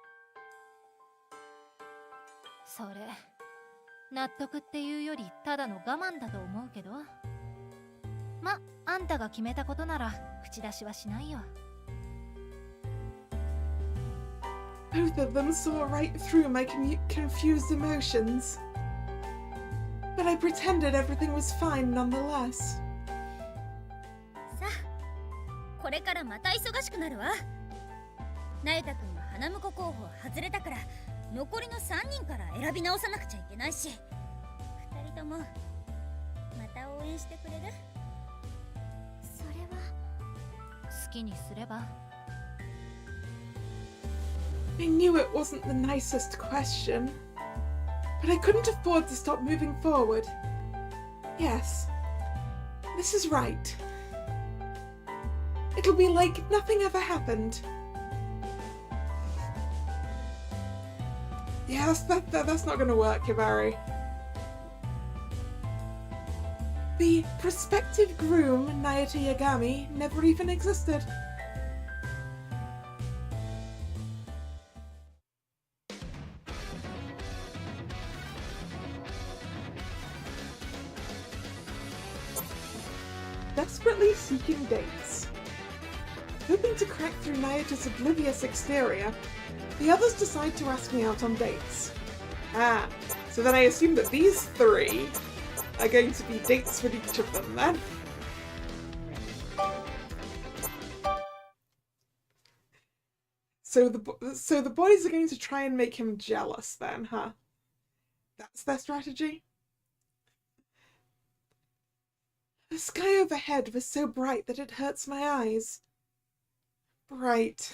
それ納得っていうよりただの我慢だと思うけど。ま、あんたが決めたことなら口出しはしないよ。Both of them saw right through my confused emotions. But I pretended everything was fine nonetheless. さあ、これからまた忙しくなるわ。那由他くんは花婿候補外れたから残りの3人から選び直さなくちゃいけないし、2人ともまた応援してくれる？それは好きにすれば。I knew it wasn't the nicest question, but I couldn't afford to stop moving forward. Yes, this is right. It'll be like nothing ever happened. Yes, that's not going to work, Hibari. The prospective groom, Nayuta Yagami, never even existed. Desperately seeking dates. Hoping to crack through Nayuta's oblivious exterior, the others decide to ask me out on dates. Ah, so then I assume that these three are going to be dates with each of them then. So the boys are going to try and make him jealous then, huh? That's their strategy? The sky overhead was so bright that it hurts my eyes. Bright.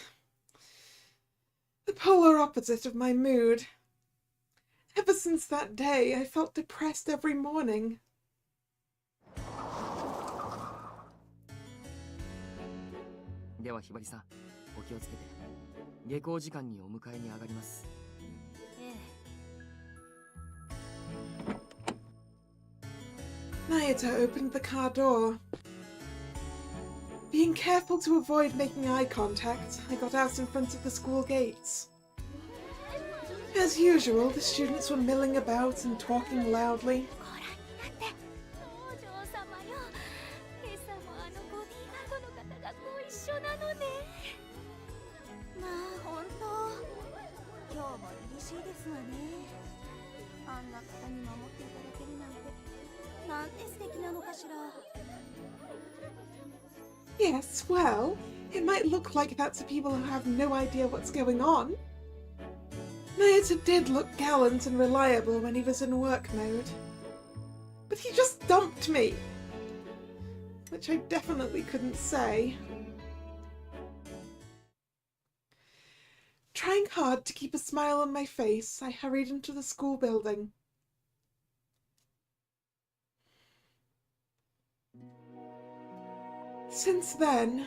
The polar opposite of my mood. Ever since that day, I felt depressed every morning. ではひばりさん、お気をつけて。下校時間にお迎えに上がります。Nayata opened the car door. Being careful to avoid making eye contact, I got out in front of the school gates. As usual, the students were milling about and talking loudly. まあ本当今日も嬉しいですわね。あんな方に守っていただけるなんて素敵なのかしら。 Yes, well, it might look like that to people who have no idea what's going on. Nayata did look gallant and reliable when he was in work mode. But he just dumped me! Which I definitely couldn't say. Trying hard to keep a smile on my face, I hurried into the school building. Since then,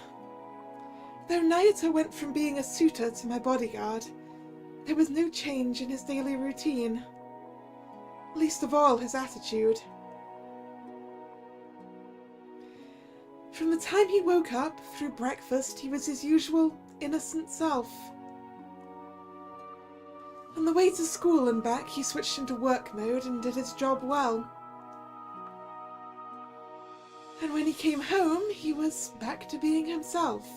though Nayata went from being a suitor to my bodyguard, there was no change in his daily routine. Least of all his attitude. From the time he woke up, through breakfast, he was his usual innocent self. On the way to school and back, he switched into work mode and did his job well. And when he came home, he was back to being himself.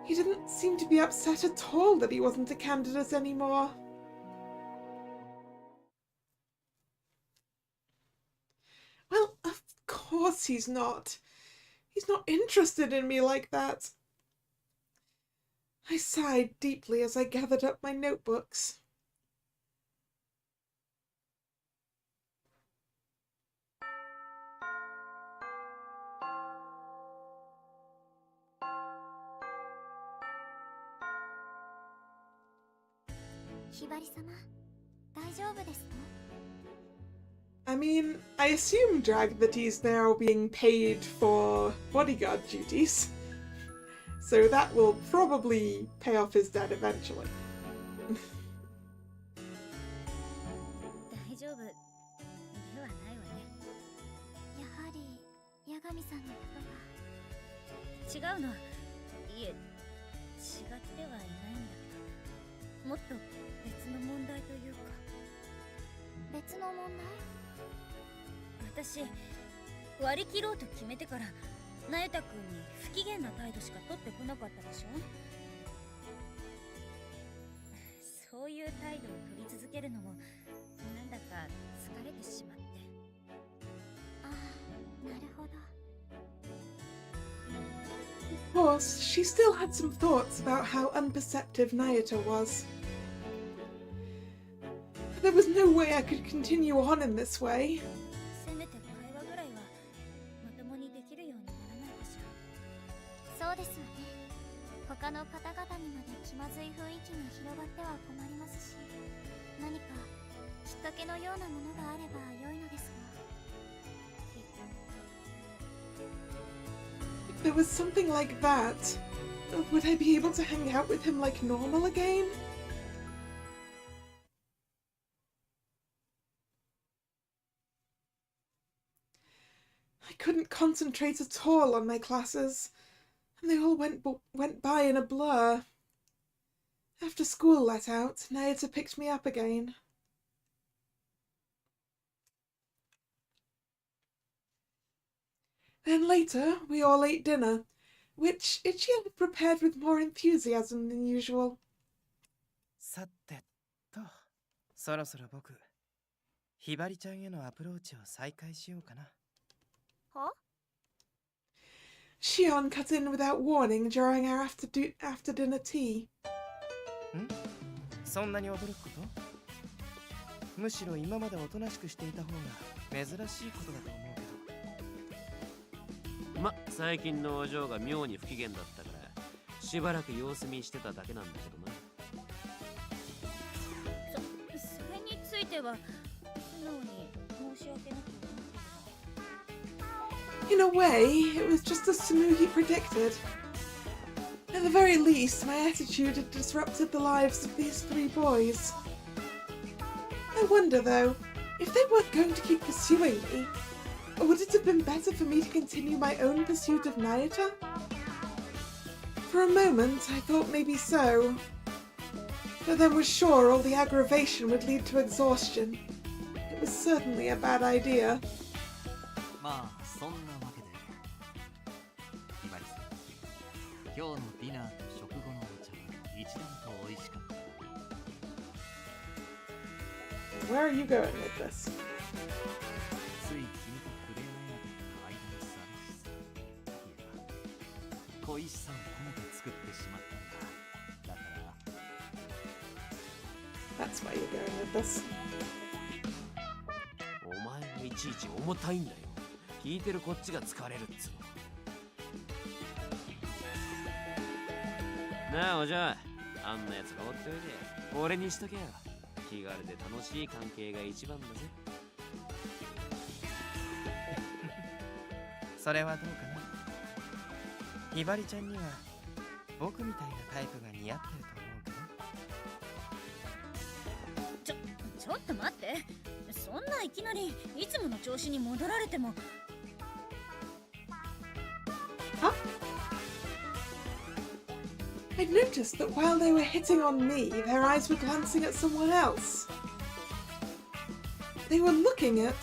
He didn't seem to be upset at all that he wasn't a candidate anymore. Well, of course he's not. He's not interested in me like that. I sighed deeply as I gathered up my notebooks. Hibari様、大丈夫ですか? I mean, I assume Drag that he's now being paid for bodyguard duties. So that will probably pay off his debt eventually. 大丈夫ではないわね。やはり、八神さんのことが。違うの。いえ、違ってはいないんだけど、もっと別の問題というか。別の問題？私、割り切ろうと決めてから、那由他君に不機嫌な態度しか取ってこなかったでしょ。そういう態度を取り続けるのもなんだか疲れてしまって。ああ、なるほど。Of course, she still had some thoughts about how unperceptive Nayata was. There was no way I could continue on in this way. せめて会話ぐらいはまともにできるようにならないかしら。そうですわね。他の方々にまで気まずい雰囲気が広がっては困りますし、何かきっかけのようなものがあれば良いのですが。If there was something like that, would I be able to hang out with him like normal again? I couldn't concentrate at all on my classes, and they all went by in a blur. After school let out, Nayata picked me up again. Then later, we all ate dinner, which Ichi had prepared with more enthusiasm than usual. さてと、そろそろ僕、ひばりちゃんへのアプローチを再開しようかな。は? Shion cut in without warning during our after-dinner tea. ん? そんなに驚くこと?むしろ今までおとなしくしていた方が珍しいことだと思うけど。ま、最近のお嬢が妙に不機嫌だったから、しばらく様子見してただけなんだけどな。それについては素直に申し訳なく思ってる。 In a way, it was just as Tsumugi predicted. At the very least, my attitude had disrupted the lives of these 3 boys. I wonder, though, if they weren't going to keep pursuing me, would it have been better for me to continue my own pursuit of Nayuta? For a moment, I thought maybe so, but then was sure all the aggravation would lead to exhaustion. It was certainly a bad idea. まあそんなわけでひばりさん、今日のディナーと食後のお茶は一段と美味しかった。 Where are you going with this? つい君と触れ合えなかった間の寂しさ、いや恋しさを込めて作ってしまったんだ。だから That's why you're going with this. お前はいちいち重たいんだよ。聞いてるこっちが疲れるっつうの。なあお嬢、あんなやつ放っておいて俺にしとけよ。気軽で楽しい関係が一番だぜ。それはどうかな。ひばりちゃんには僕みたいなタイプが似合ってると思うけど。ちょっと待って。そんないきなりいつもの調子に戻られても。I'd noticed that while they were hitting on me, their eyes were glancing at someone else. They were looking at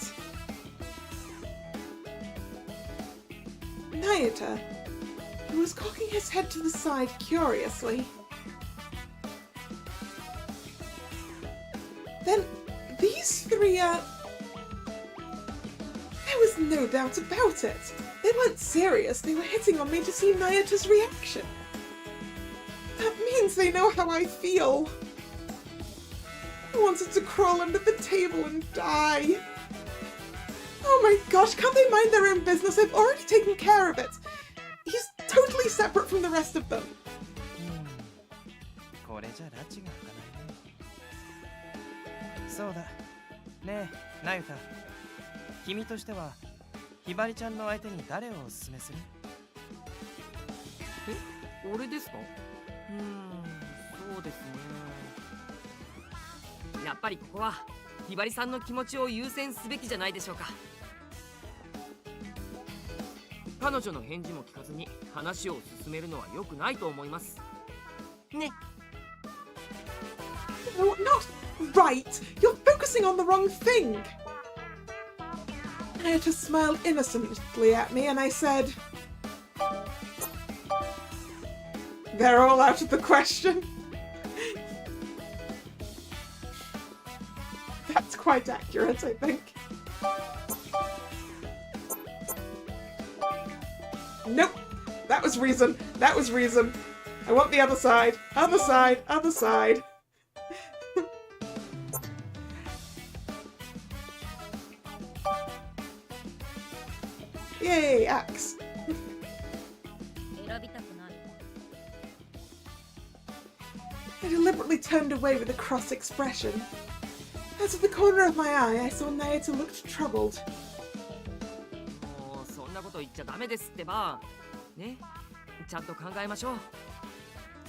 Nayuta, who was cocking his head to the side curiously. Then these 3 there was no doubt about it. They weren't serious, they were hitting on me to see Nayuta's reaction. That means they know how I feel. I wanted to crawl under the table and die. Oh my gosh, can't they mind their own business? I've already taken care of it. He's totally separate from the rest of them. これじゃ拉致が開かないね。そうだ。ねえ、なゆた。君としてはひばりちゃんの相手に誰をおすすめする？え、俺ですか？そうですね。やっぱりここはひばりさんの気持ちを優先すべきじゃないでしょうか。彼女の返事も聞かずに話を進めるのは良くないと思いますね。No, not right. You're focusing on the wrong thing. Nayuta smiled innocently at me and I said, they're all out of the question. That's quite accurate, I think. Nope. That was reason. That was reason. I want the other side. Other side. Other side. Yay, axe. 選びたくない。 I deliberately turned away with a cross expression. Out of the corner of my eye, I saw Nayuta looked troubled. もうそんなこと言っちゃダメですってば。ね、ちゃんと考えましょう。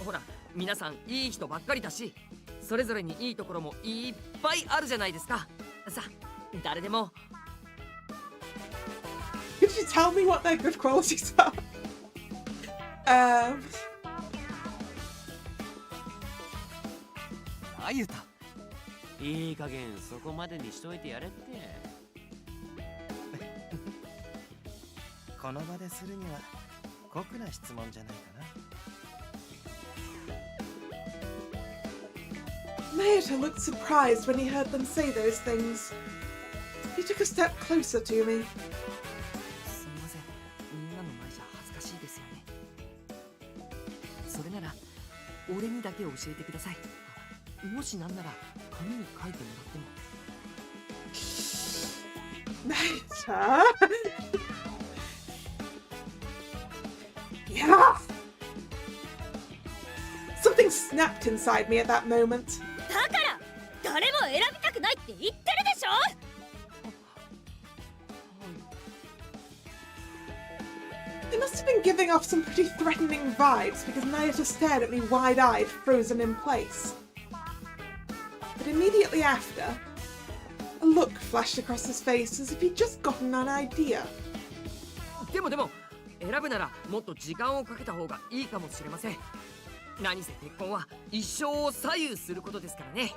ほら、皆さんいい人ばっかりだし、それぞれにいいところもいっぱいあるじゃないですか。さ、誰でも。Could you tell me what their good qualities are? あゆた、いい加減そこまでにしといてやれって。この場でするには酷な質問じゃないかな。 Nayuta looked surprised when he heard them say those things. He took a step closer to me. すみません、みんなの前じゃ恥ずかしいですよね。それなら俺にだけ教えてください。もしなんなら紙に書いてもらっても。Nayuta? Yeah! leapt inside me at that moment. だから誰も選びたくないって言ってるでしょ。 I must have been giving off some pretty threatening vibes because Nayata stared at me wide-eyed, frozen in place. But immediately after, a look flashed across his face as if he'd just gotten an idea. でも選ぶならもっと時間をかけた方がいいかもしれません。何せ結婚は一生を左右することですからね。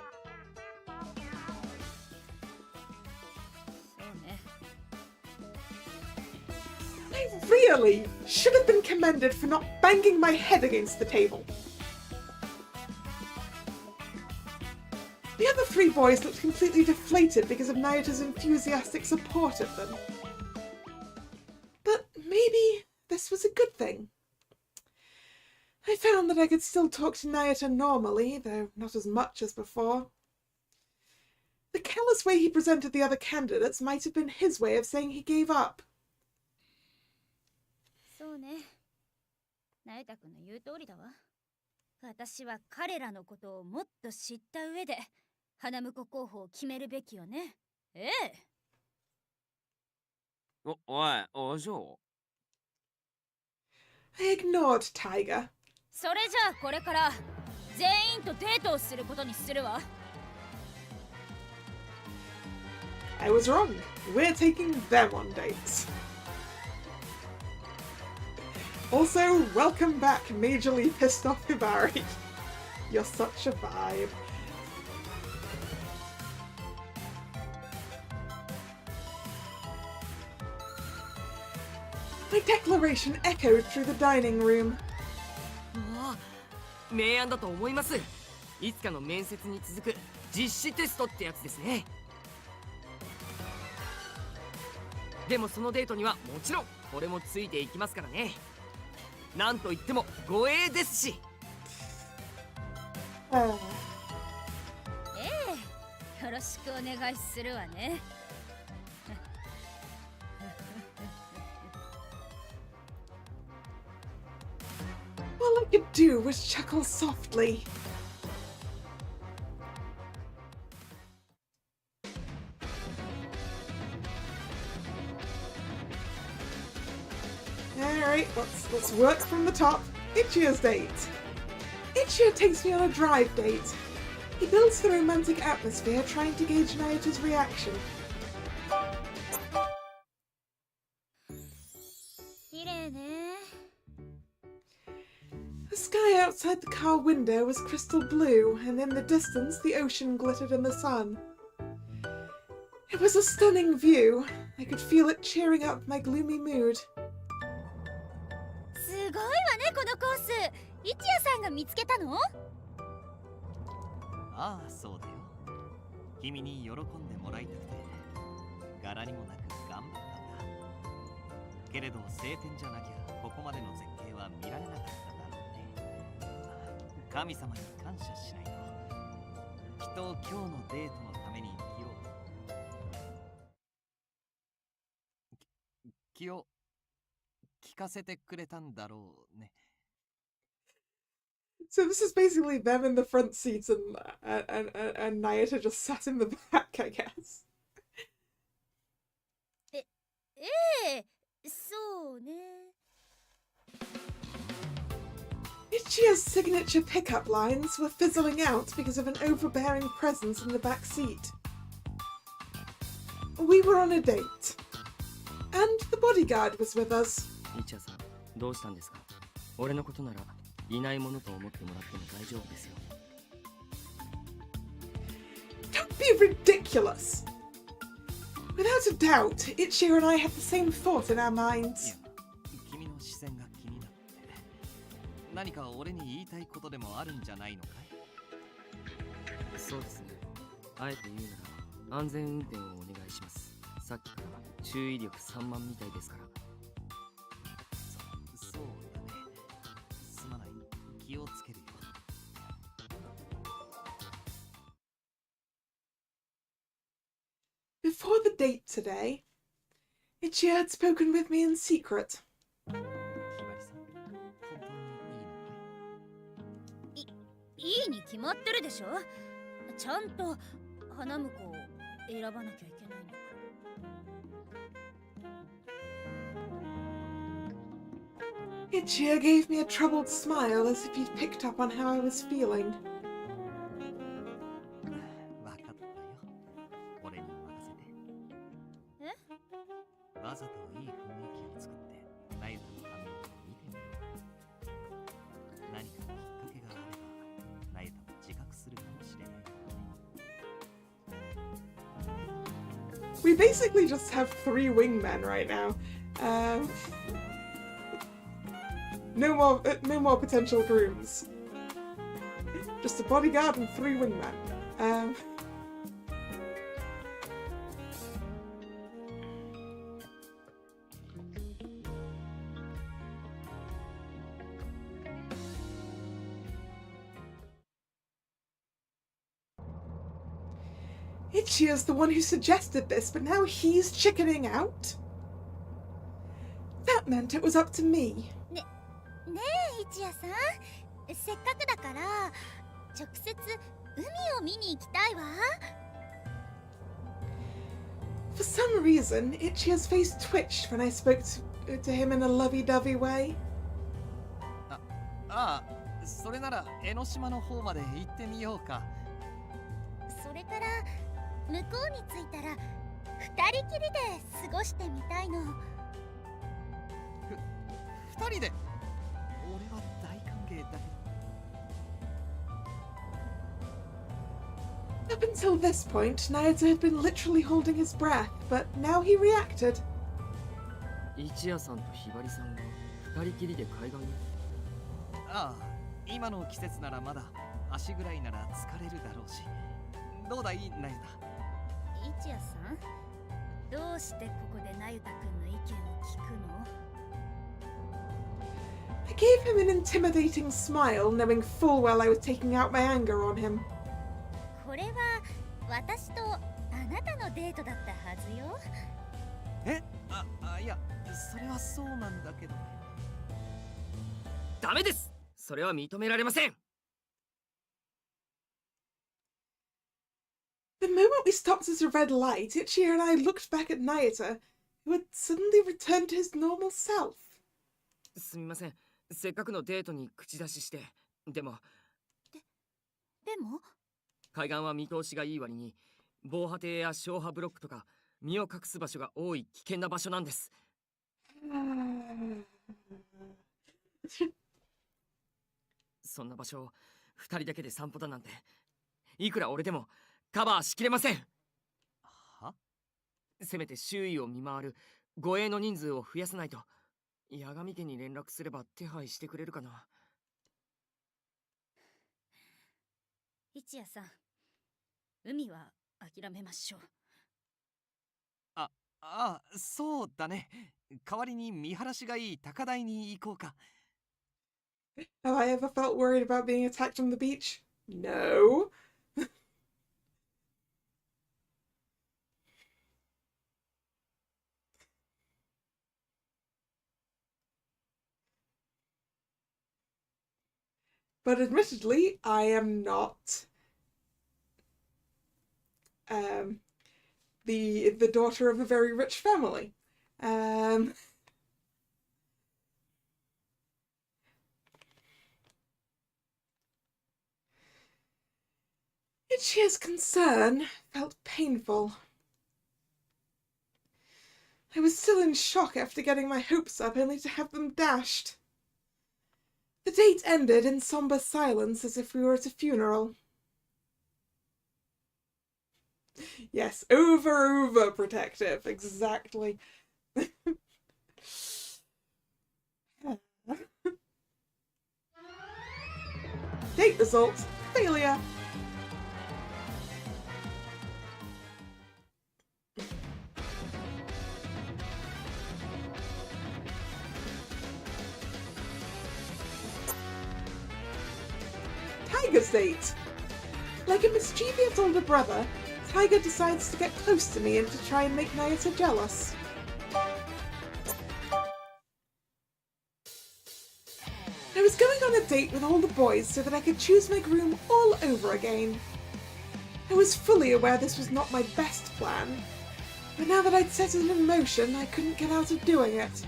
I really should have been commended for not banging my head against the table. The other three boys looked completely deflated because of Nayata's enthusiastic support of them. But maybe this was a good thing. I found that I could still talk to Nayata normally, though not as much as before. The careless way he presented the other candidates might have been his way of saying he gave up. そうね。なえたくんの言う通りだわ。私は彼らのことをもっと知った上で花婿候補を決めるべきよね。ええ。おい、お嬢。I ignored Tiger. それじゃあこれから全員とデートをすることにするわ。 I was wrong. We're taking them on dates. Also, welcome back, majorly pissed off Hibari. You're such a vibe. My declaration echoed through the dining room. 明暗だと思います。いつかの面接に続く実施テストってやつですね。でもそのデートにはもちろん俺もついていきますからね。なんといっても護衛ですし。ええ、よろしくお願いするわね。All I could do was chuckle softly. Alright, let's work from the top. Ichiya's date. Ichiya takes me on a drive date. He builds the romantic atmosphere, trying to gauge Nayata's reaction. 綺麗ね。 The sky outside the car window was crystal blue, and in the distance the ocean glittered in the sun. It was a stunning view. I could feel it cheering up my gloomy mood. すごいわねこのコース。一夜さんが見つけたの？ああ、そうだよ。君に喜んでもらいたくて柄にもなく頑張ったんだ。けれど晴天じゃなきゃここまでの絶景は見られなかっただろうね。神様に感謝しないと。きっと今日のデートのために気を聞かせてくれたんだろうね。So this is basically them in the front seats and Nayata just sat in the back, I guess. ええ、そうね。 Ichiya's signature pickup lines were fizzling out because of an overbearing presence in the back seat. We were on a date, and the bodyguard was with us. イチャさん、どうしたんですか？俺のことならいないものと思ってもらっても大丈夫ですよ。 Don't be ridiculous! Without a doubt, Ichiya and I had the same thought in our minds. 君の視線が気になって何か俺に言いたいことでもあるんじゃないのかい？そうですね。あえて言うなら安全運転をお願いします。さっきから注意力散漫みたいですから。そうだね。すまない。気をつけるよ。Before the date today, Ichiya had spoken with me in secret. ひばりさん、本当にいいのかい？いいいに決まってるでしょ。ちゃんと花婿を選ばなきゃいけないんだから。Ichia gave me a troubled smile as if he'd picked up on how I was feeling. わかったよ。俺に任せて。え？わざといい雰囲気を作ってナイタの反応を見てみる。何かきっかけがあればナイタも自覚するかもしれないからね。We basically just have 3 wingmen right now. No more potential grooms. Just a bodyguard and 3 wingmen. Ichia's the one who suggested this, but now he's chickening out? That meant it was up to me. ねえ一夜さん、せっかくだから直接海を見に行きたいわ。 For some reason, Ichia's face twitched when I spoke to him in a lovey-dovey way. ああ、それなら江ノ島の方まで行ってみようか。それから向こうに着いたら二人きりで過ごしてみたいの。2人で？俺は大歓迎だけど。Up until this point, Naruto had been literally holding his breath, but now he reacted. 一夜さんとひばりさんが二人きりで海岸に。ああ、今の季節ならまだ足ぐらいなら疲れるだろうし。どうだい、ナユタ。一夜さん、どうしてここでナユタくんの意見を聞くの？ I gave him an intimidating smile, knowing full well I was taking out my anger on him. これは私とあなたのデートだったはずよ。いや、それはそうなんだけど。ダメです。それは認められません。 The moment we stopped at a red light, Ichia and I looked back at Nayuta, who had suddenly returned to his normal self. すみません。せっかくのデートに口出しして。でも海岸は見通しがいい割に防波堤や消波ブロックとか身を隠す場所が多い危険な場所なんです。そんな場所を2人だけで散歩だなんて、いくら俺でもカバーしきれません。は？せめて周囲を見回る護衛の人数を増やさないと。八神家に連絡すれば手配してくれるかな。一夜さん、海は諦めましょう。ああ、そうだね。代わりに見晴らしがいい高台に行こうか。Have I ever felt worried about being attacked on the beach? No. But admittedly, I am not the daughter of a very rich family. Ichia's concern felt painful. I was still in shock after getting my hopes up, only to have them dashed. The date ended in somber silence, as if we were at a funeral. Yes, over protective, exactly. Date results, failure. Tiger's date. Like a mischievous older brother, Tiger decides to get close to me and to try and make Nayuta jealous. I was going on a date with all the boys so that I could choose my groom all over again. I was fully aware this was not my best plan, but now that I'd set it in motion, I couldn't get out of doing it.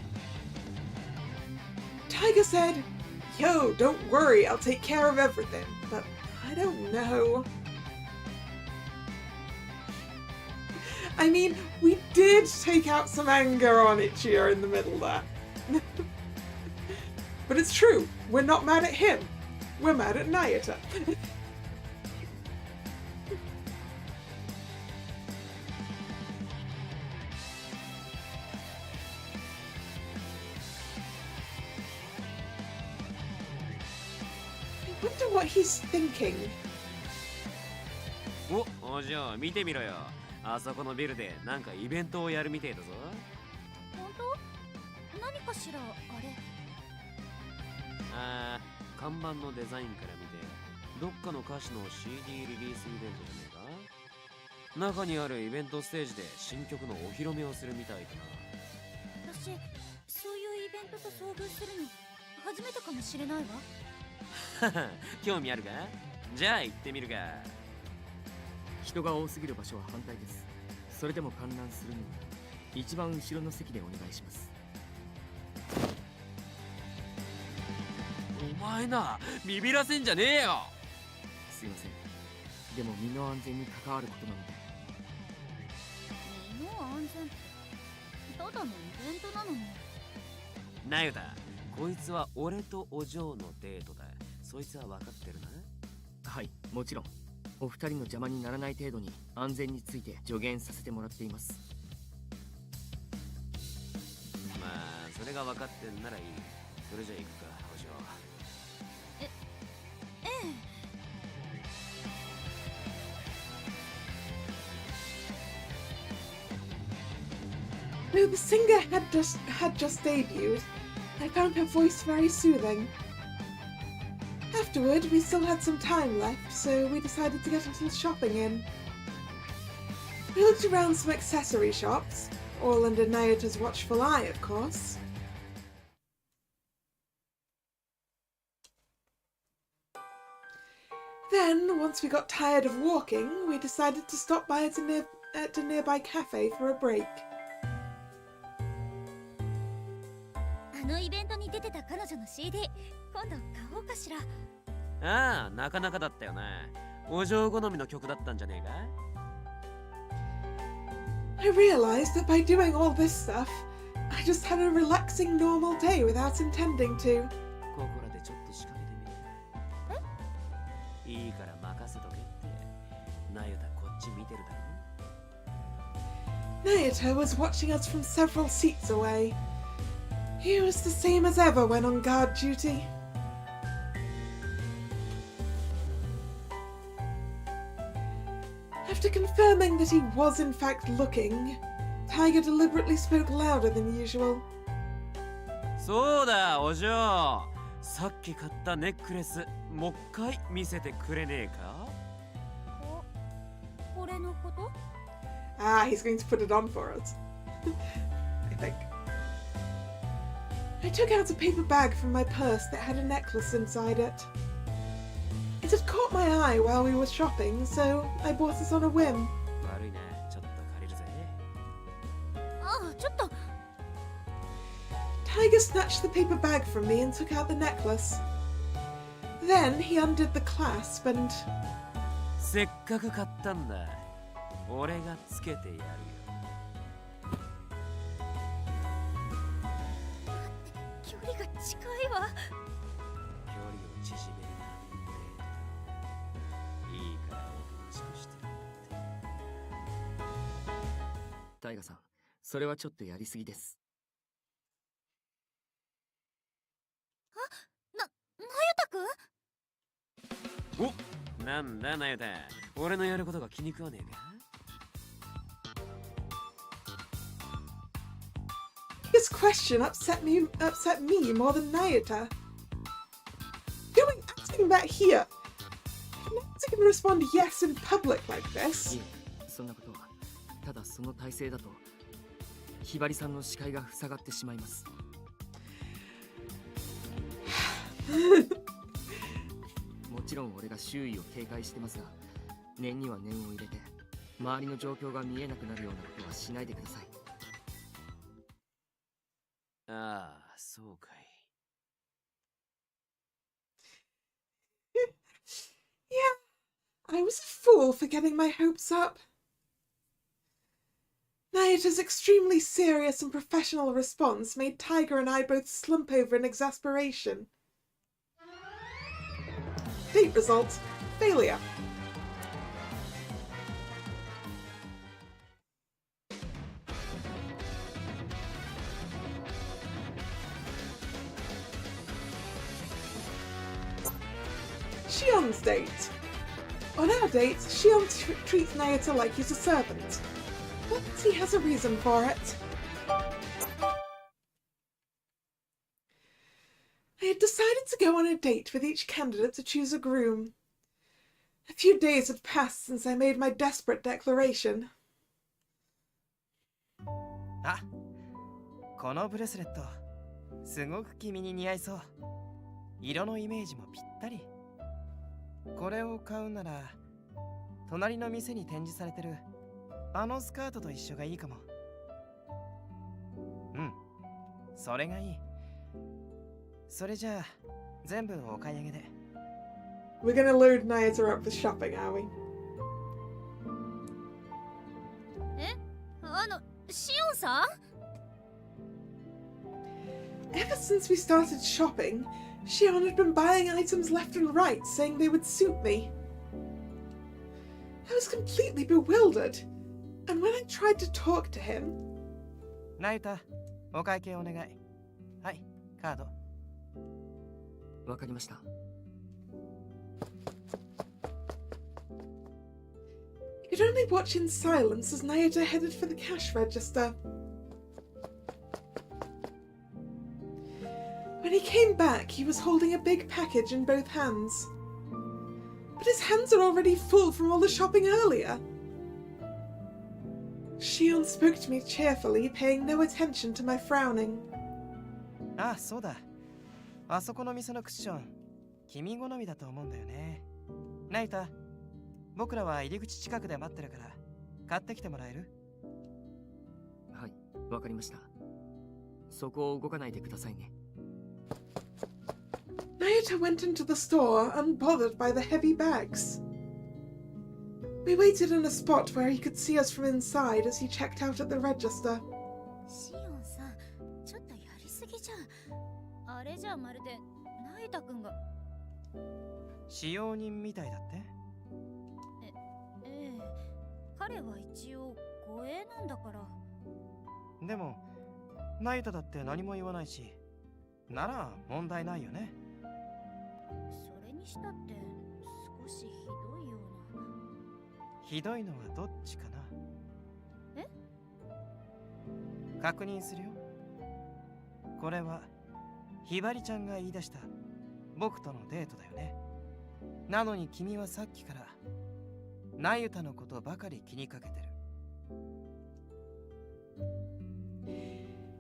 Tiger said, "Yo, don't worry, I'll take care of everything," but I don't know. I mean, we did take out some anger on Ichiro in the middle there. But it's true, we're not mad at him. We're mad at Nayuta. I wonder what he's thinking. お嬢見てみろよ。あそこのビルでなんかイベントをやるみてえだぞ。本当？何かしらあれ。ああ、看板のデザインから見て、どっかの歌手の CD リリースイベントじゃねえか。中にあるイベントステージで新曲のお披露目をするみたいだな。私、そういうイベントと遭遇するの初めてかもしれないわ。興味あるか？じゃあ行ってみるか。人が多すぎる場所は反対です。それでも観覧するには一番後ろの席でお願いします。お前な、ビビらせんじゃねえよ。すいません。でも身の安全に関わることなので。身の安全ってただのイベントなのに。なゆた、こいつは俺とお嬢のデートだ。そいつは分かってるな。はい、もちろん。お二人の邪魔にならない程度に安全について助言させてもらっています。まあそれが分かってんならいい。それじゃ行くか、お嬢。ええ。Though the singer had just debuted, I found her voice very soothing. Afterward, we still had some time left, so we decided to get a little shopping in. We looked around some accessory shops, all under Nayuta's watchful eye, of course. Then, once we got tired of walking, we decided to stop by at a nearby cafe for a break. あのイベントに出てた彼女の CD、今度買おうかしら。ああ、なかなかだったよな。お嬢好みの曲だったんじゃねえか。 I realised that by doing all this stuff, I just had a relaxing normal day without intending to. ここらでちょっと仕掛けてみる。いいから任せとけって。なゆたこっち見てるだろ。 Nayuta was watching us from several seats away. He was the same as ever when on guard duty. After confirming that he was in fact looking, Tiger deliberately spoke louder than usual. そうだ、お嬢。さっき買ったネックレス、もう一回見せてくれねえか？これのこと？ Ah, he's going to put it on for us. I think. I took out a paper bag from my purse that had a necklace inside it. It had caught my eye while we were shopping, so I bought it on a whim. 悪いな、ちょっと借りるぜ。ああ、ちょっと。Tiger snatched the paper bag from me and took out the necklace. Then he undid the clasp and... せっかく買ったんだ。俺がつけてやるよ。距離が近いわ。距離を縮めるなんて。いいからおとなしくしてるって。タイガさん、それはちょっとやりすぎです。なゆたくん？お、なんだなゆた。俺のやることが気に食わねえか？ This question upset me more than Nayuta. Asking that here. Nayuta can respond yes in public like this. いえ、そんなことは。ただその体勢だと、ひばりさんの視界が塞がってしまいます。ちろん俺が周囲を警戒してますが、念には念を入れて周りの状況が見えなくなるようなことはしないでください。ああ、そうかい。Yeah, I was a fool for getting my hopes up. Nayata's extremely serious and professional response made Tiger and I both slump over in exasperation. Date result: failure. Shion's date. On our date, Shion treats Nayata like he's a servant. But he has a reason for it. I had decided to go on a date with each candidate to choose a groom. A few days had passed since I made my desperate declaration. あ、このブレスレットすごく君に似合いそう。色のイメージもぴったり。これを買うなら隣の店に展示されてるあのスカートと一緒がいいかも。うん、それがいい。それじゃあ全部お買い上げで。We're gonna load Nayata up with shopping, are we? シオンさん Ever since we started shopping, Shion had been buying items left and right, saying they would suit me. I was completely bewildered, and when I tried to talk to him... ナユタ、お会計お願い。はい、カード。わかりました。I could only watch in silence as Nayata headed for the cash register. When he came back, he was holding a big package in both hands. But his hands are already full from all the shopping earlier. Shion spoke to me cheerfully, paying no attention to my frowning. あ、そうだ。あそこの店のクッション、君好みだと思うんだよね。ナユタ、僕らは入り口近くで待ってるから、買ってきてもらえる？はい、わかりました。そこを動かないでくださいね。Nayata went into the store, unbothered by the heavy bags. We waited in a spot where he could see us from inside as he checked out at the register. シオンさん、ちょっとやりすぎじゃん。あれじゃまるでナイタ君が。使用人みたいだって？ええ、彼は一応護衛なんだから。でもナユタだって何も言わないし、なら問題ないよね。それにしたって少しひどいような。ひどいのはどっちかな？え？確認するよ。これはひばりちゃんが言い出した僕とのデートだよね。なのに君はさっきからナユタのことばかり気にかけてる。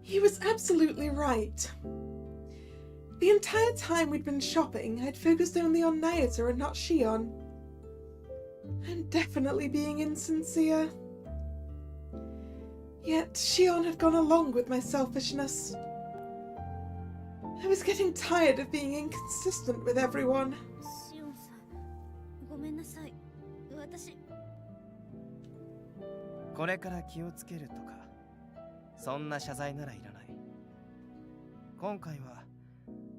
He was absolutely right. The entire time we'd been shopping, I'd focused only on Nayata and not Shion. I'm definitely being insincere. Yet Shion had gone along with my selfishness. I was getting tired of being inconsistent with everyone. シオンさん、ごめんなさい。私。これから気をつけるとか、そんな謝罪ならいらない。今回は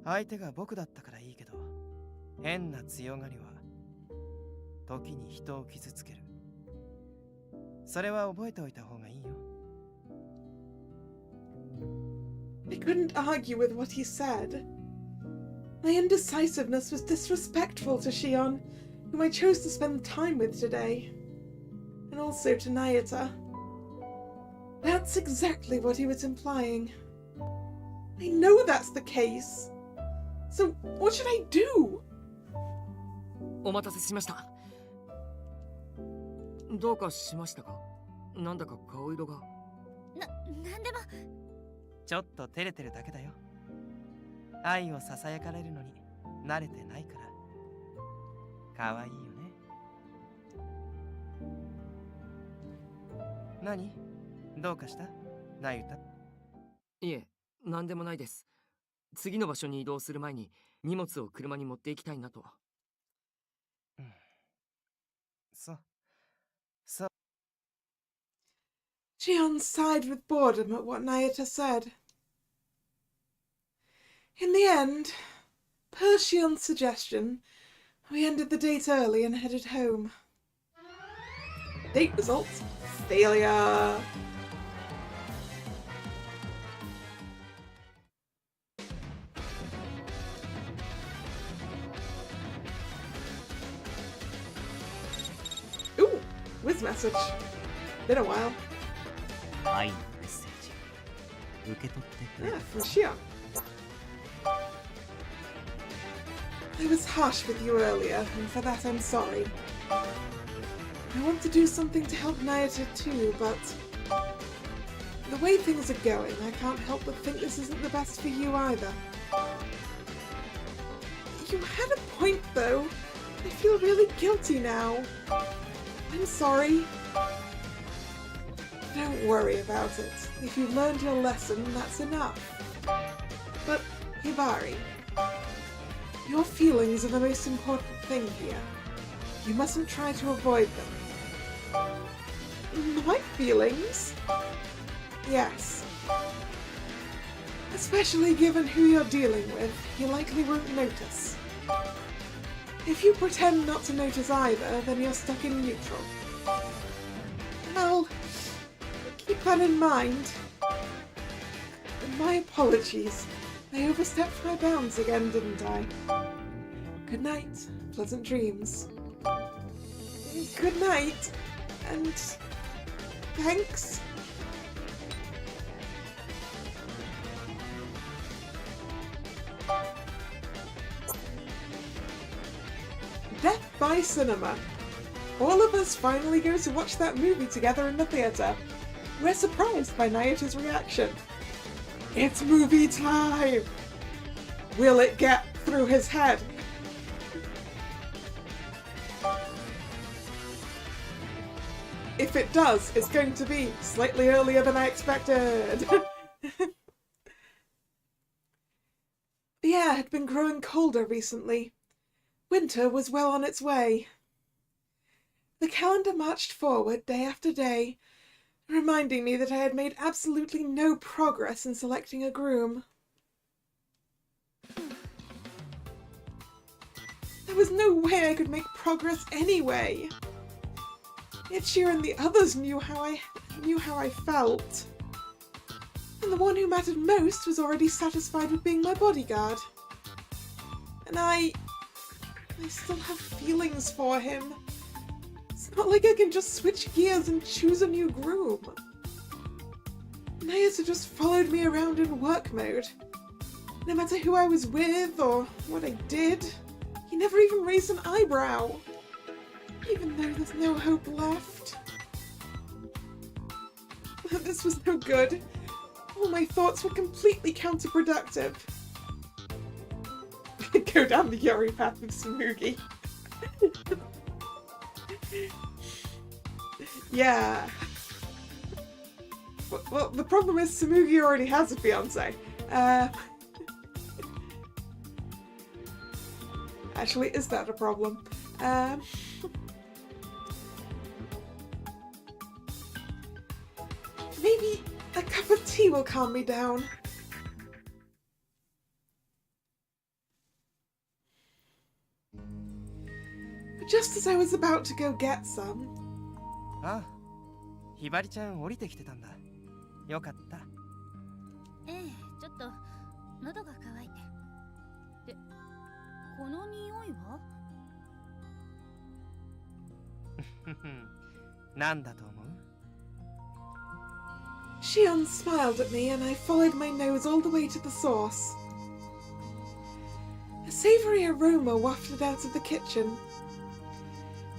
相手が僕だったからいいけど、変な強がりは時に人を傷つける。それは覚えておいた方がいいよ。I couldn't argue with what he said. My indecisiveness was disrespectful to Shion, whom I chose to spend time with today, and also to Nayata. That's exactly what he was implying. I know that's the case. So what should I do? お待たせしました。どうかしましたか？なんだか顔色が。なんでも。ちょっと照れてるだけだよ。愛をささやかれるのに慣れてないから。かわいいよね。何？どうかした？なゆた？いえ、なんでもないです。次の場所に移動する前に荷物を車に持っていきたいなと。そう。そう。Shion sighed with boredom at what Nayata said. In the end, per Shion's suggestion, we ended the date early and headed home. Date results: failure. Ooh, whiz message. Been a while. 愛のメッセージ受け取ってくれ Yeah, from Shion. I was harsh with you earlier, and for that I'm sorry. I want to do something to help Nayata too, but the way things are going, I can't help but think this isn't the best for you either. You had a point though. I feel really guilty now. I'm sorry. Don't worry about it. If you've learned your lesson, that's enough. But, Hibari, your feelings are the most important thing here. You mustn't try to avoid them. My feelings? Yes. Especially given who you're dealing with, you likely won't notice. If you pretend not to notice either, then you're stuck in neutral. Well, keep that in mind. My apologies. I overstepped my bounds again, didn't I? Good night. Pleasant dreams. Good night. And thanks. Death by Cinema. All of us finally go to watch that movie together in the theatre. We're surprised by Nayata's reaction. It's movie time! Will it get through his head? If it does, it's going to be slightly earlier than I expected. The air had been growing colder recently. Winter was well on its way. The calendar marched forward day after day, reminding me that I had made absolutely no progress in selecting a groom. There was no way I could make progress anyway. Ichiro and the others knew how I felt. And the one who mattered most was already satisfied with being my bodyguard. And I still have feelings for him. It's not like I can just switch gears and choose a new groom. Nayata just followed me around in work mode. No matter who I was with or what I did, he never even raised an eyebrow. Even though there's no hope left. This was no good. All my thoughts were completely counterproductive. Go down the Yori path of Tsumugi. Yeah. Well, the problem is Tsumugi already has a fiancé. Actually, is that a problem? Maybe a cup of tea will calm me down. But just as I was about to go get some... ああ、ひばりちゃん降りてきてたんだ。よかった。ええ、ちょっと喉が渇いて。で、この匂いは？なんだと思う？ Shion smiled at me and I followed my nose all the way to the source. A savoury aroma wafted out of the kitchen.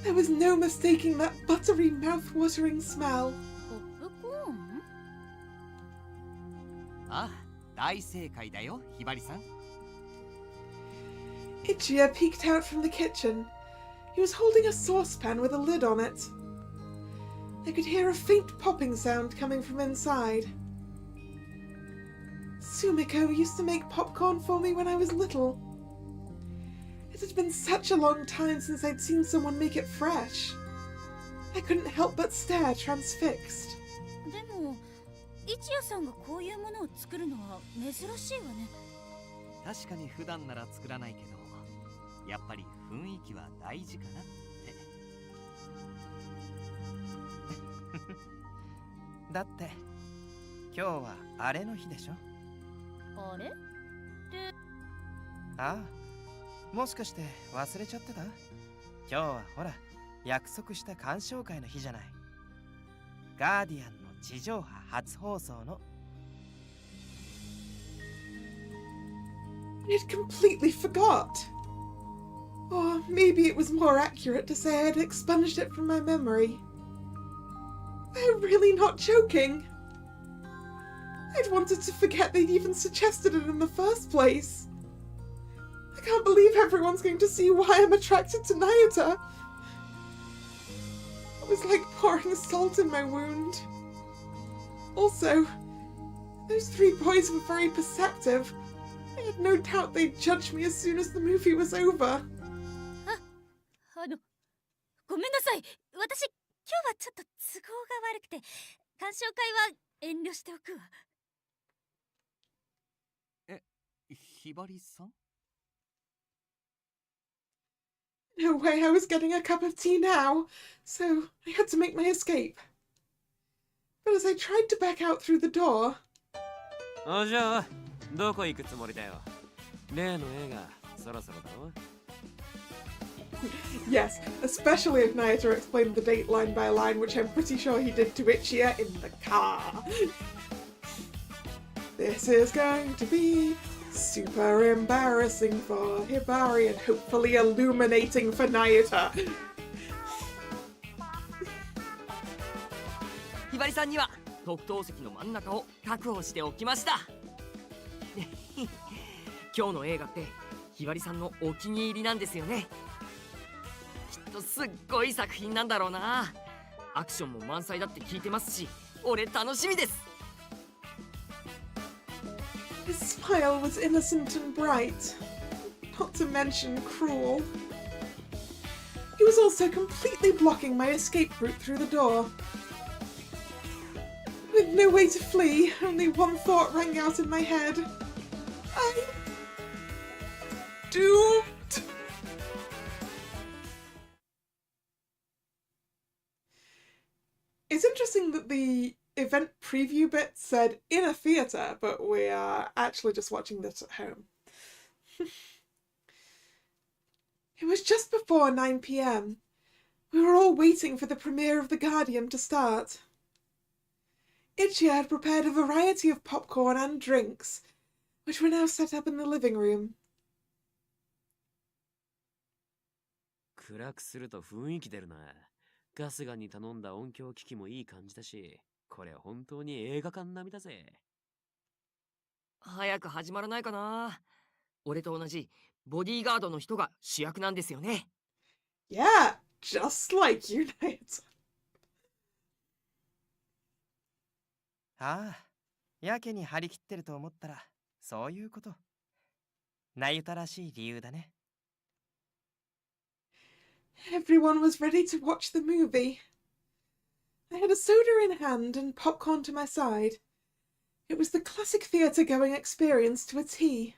There was no mistaking that buttery, mouth-watering smell. ポップコーン？ああ、大正解だよ、ひばりさん。 Ichia peeked out from the kitchen. He was holding a saucepan with a lid on it. I could hear a faint popping sound coming from inside. Sumiko used to make popcorn for me when I was little. It had been such a long time since I'd seen someone make it fresh. I couldn't help but stare, transfixed. でも一夜さんがこういうものを作るのは珍しいわね。確かに普段なら作らないけど、やっぱり雰囲気は大事かなって。だって今日はあれの日でしょ。あれ？ああ、もしかして忘れちゃってた？今日はほら約束した鑑賞会の日じゃない。ガーディアンの地上波初放送の。I'd completely forgot. Or maybe it was more accurate to say I'd expunged it from my memory. I'm really not joking. I'd wanted to forget they'd even suggested it in the first place. I can't believe everyone's going to see why I'm attracted to Nayuta. It was like pouring salt in my wound. Also, those three boys were very perceptive. I had no doubt they'd judge me as soon as the movie was over. ごめんなさい。私、今日はちょっと都合が悪くて、鑑賞会は遠慮しておくわ。ひばりさん？ No way I was getting a cup of tea now, so I had to make my escape. But as I tried to back out through the door... あ、じゃあ、どこ行くつもりだよ。例の映画、そろそろだろ。Yes, especially if Nayuta explained the date line by line, which I'm pretty sure he did to Ichiya in the car. This is going to be super embarrassing for Hibari and hopefully illuminating for Nayuta. ひばりさんには特等席の真ん中を確保しておきました。今日の映画ってひばりさんのお気に入りなんですよね。きっとすっごい作品なんだろうな。アクションも満載だって聞いてますし、俺楽しみです。 His smile was innocent and bright, not to mention cruel. He was also completely blocking my escape route through the door. With no way to flee, only one thought rang out in my head. I'm doomed! It's interesting that the event preview bit said in a theatre, but we are actually just watching this at home. It was just before 9 p.m. We were all waiting for the premiere of The Guardian to start. Ichiya had prepared a variety of popcorn and drinks, which were now set up in the living room. 暗くすると雰囲気出るな。ガスガに頼んだ音響機器もいい感じだし、これ本当に映画館並みだぜ。早く始まらないかな。俺と同じボディーガードの人が主役なんですよね。Yeah, just like you, Nate. ああ、やけに張り切ってると思ったら、そういうこと。なゆたらしい理由だね。Everyone was ready to watch the movie. I had a soda in hand and popcorn to my side. It was the classic theatre-going experience to a T.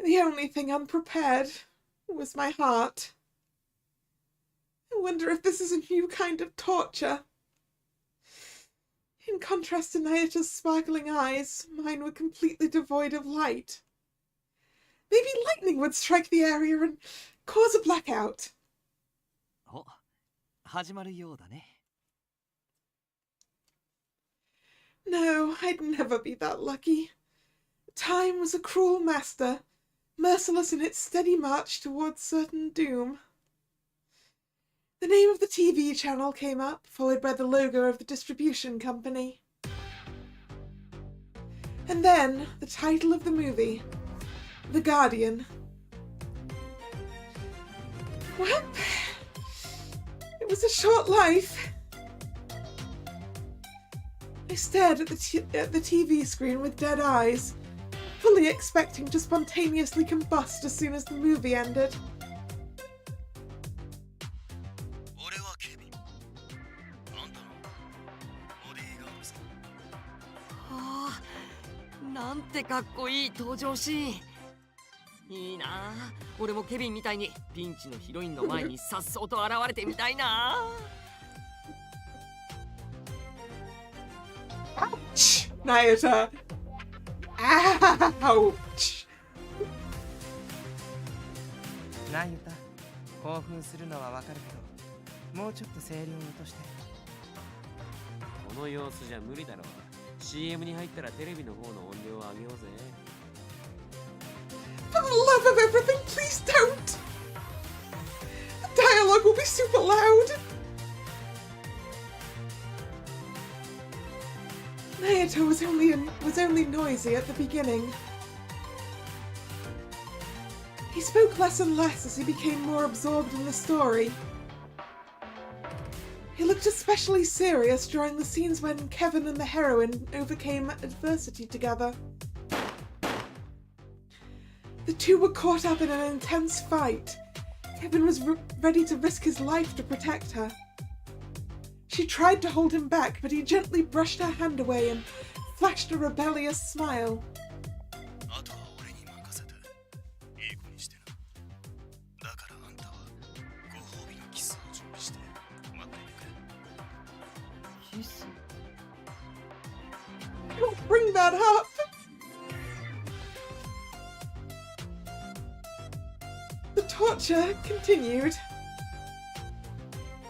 The only thing unprepared was my heart. I wonder if this is a new kind of torture. In contrast to Nayuta's sparkling eyes, mine were completely devoid of light. Maybe lightning would strike the area and cause a blackout. お、始まるようだね。No, I'd never be that lucky. Time was a cruel master, merciless in its steady march towards certain doom. The name of the TV channel came up, followed by the logo of the distribution company. And then the title of the movie, The Guardian. Well, it was a short life. I stared at the TV screen with dead eyes, fully expecting to spontaneously combust as soon as the movie ended. 俺はケビン。あんたのボディーガードさ。はあ、なんてかっこいい登場シーン。いいなあ、俺もケビンみたいにピンチのヒロインの前にさっそうと現れてみたいな。Ouch! Nayata! Ouch! なゆた、興奮するのはわかるけど、もうちょっと声量を落として。この様子じゃ無理だろう。CM に入ったらテレビの方の音量を上げようぜ。For the love of everything, please don't! The dialogue will be super loud! Naoto was only noisy at the beginning. He spoke less and less as he became more absorbed in the story. He looked especially serious during the scenes when Kevin and the heroine overcame adversity together. The two were caught up in an intense fight. Kevin was ready to risk his life to protect her. She tried to hold him back, but he gently brushed her hand away and flashed a rebellious smile. あとは俺に任せていい子にしてな。だからあんたはご褒美のキスを準備して待っていてくれ。キス？ Don't bring that up! The torture continued.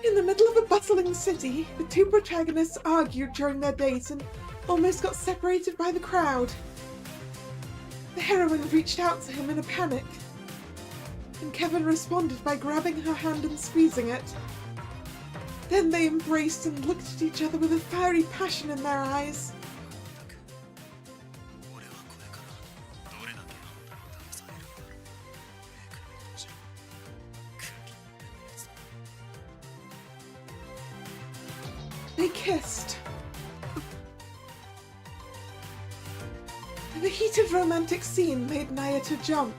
In the middle of a bustling city, the two protagonists argued during their date and almost got separated by the crowd. The heroine reached out to him in a panic, and Kevin responded by grabbing her hand and squeezing it. Then they embraced and looked at each other with a fiery passion in their eyes. 俺はこれからどれだけあんたに騙されるんだろう。メイクの途中空気に触れないやつだ。 They kissed. The heated romantic scene made Naoto jump.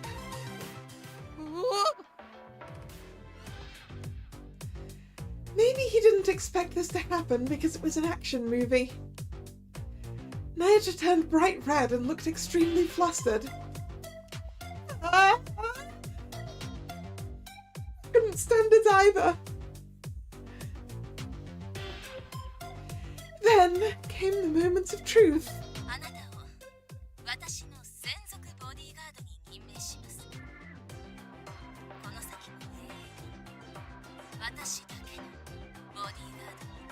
Maybe he didn't expect this to happen because it was an action movie. Naoto turned bright red and looked extremely flustered. Couldn't stand it either. Then came the moments of truth. あなたを私の専属ボディーガードに任命します。この先も永遠に私だけのボディーガードに。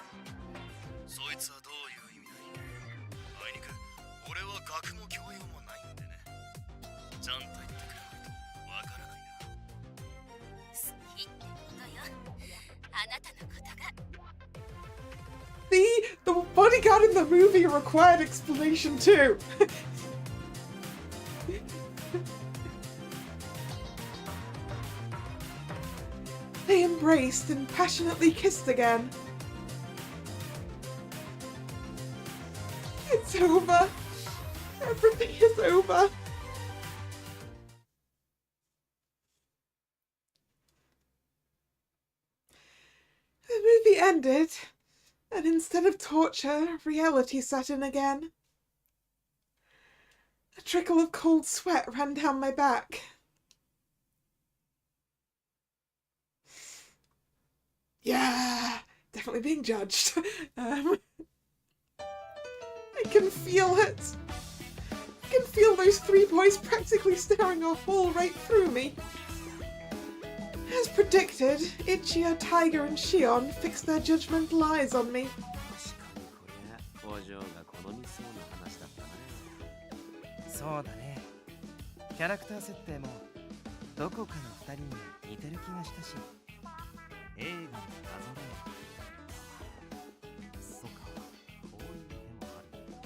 そいつはどういう意味だい？あいにく俺は学も教養もないんでね。ちゃんと言ってくれないとわからないな。好きってことよ。あなたのことが。The bodyguard in the movie required explanation too. They embraced and passionately kissed again. It's over. Everything is over. The movie ended. And instead of torture, reality set in again. A trickle of cold sweat ran down my back. Yeah, definitely being judged. I can feel it. I can feel those three boys practically staring a hole right through me. As predicted, Ichia, Tiger, and Shion fixed their judgmental eyes on me. 確かにこれ、お嬢が好みそうな話だったね。そうだね。キャラクター設定もどこかの二人に似てる気がしたし。映画の謎だよ。そうか、こういう手もあるんだ。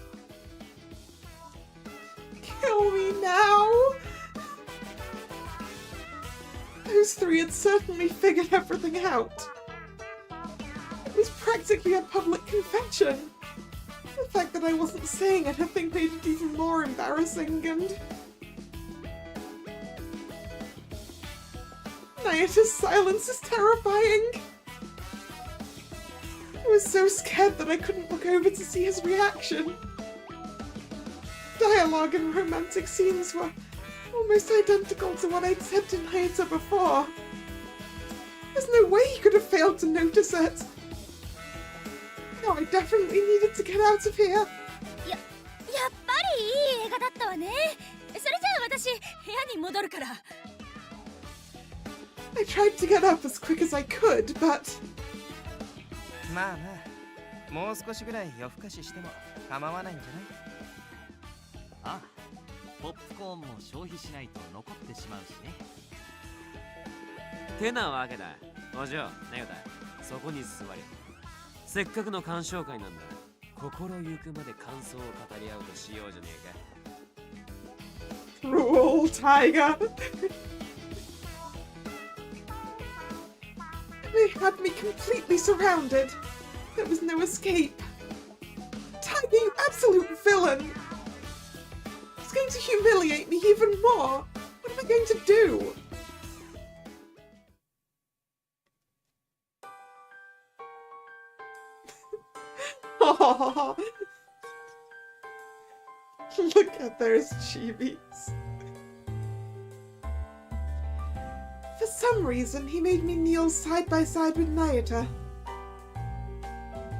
Kill me now! Those three had certainly figured everything out. It was practically a public confession. The fact that I wasn't saying it, I think, made it even more embarrassing, and... Nayata's silence is terrifying. I was so scared that I couldn't look over to see his reaction. Dialogue and romantic scenes were almost identical to what I'd said to Nayata before. There's no way he could have failed to notice it. No, I definitely needed to get out of here. やっぱりいい映画だったわね。それじゃあ私部屋に戻るから。I tried to get up as quick as I could, but... まあまあ、もう少しぐらい夜更かししても構わないんじゃない？ああ、ポップコーンも消費しないと残ってしまうしね。てなわけだ。お嬢、なよだ。そこに座り。せっかくの鑑賞会なんだ。心ゆくまで感想を語り合うとしようじゃねえか。Cruel tiger! They had me completely surrounded. There was no escape. Tiger, you absolute villain! It's going to humiliate me even more. What am I going to do? Look at those chibis. For some reason, he made me kneel side by side with Nayata.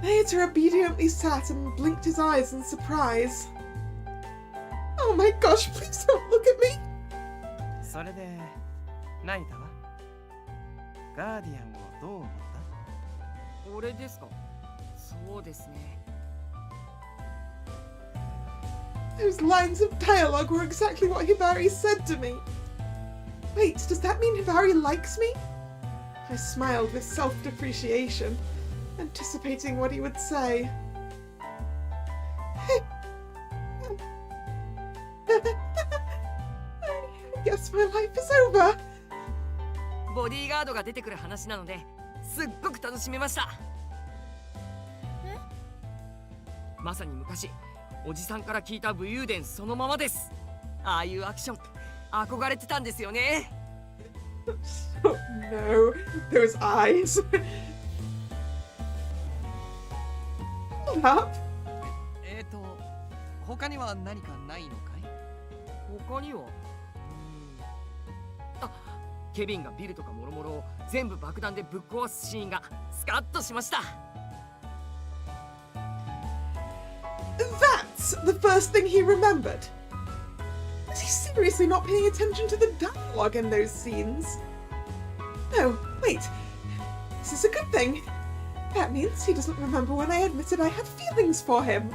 Nayata obediently sat and blinked his eyes in surprise. Oh my gosh, please don't look at me! それで、ナイタはガーディアンをどう思った？俺ですか？そうですね。Those lines of dialogue were exactly what Hibari said to me. Wait, does that mean Hibari likes me? I smiled with self-depreciation, anticipating what he would say. I guess my life is over. ボディーガードが出てくる話なので、すっごく楽しめました。まさに昔、おじさんから聞いた武勇伝そのままです。ああいうアクション、憧れてたんですよね。Oh no, those eyes. Hold up. 他には何かないのかい？他にはあ、ケビンがビルとかもろもろを全部爆弾でぶっ壊すシーンがスカッとしました。That's the first thing he remembered. Was he seriously not paying attention to the dialogue in those scenes? No, wait. This is a good thing. That means he doesn't remember when I admitted I had feelings for him.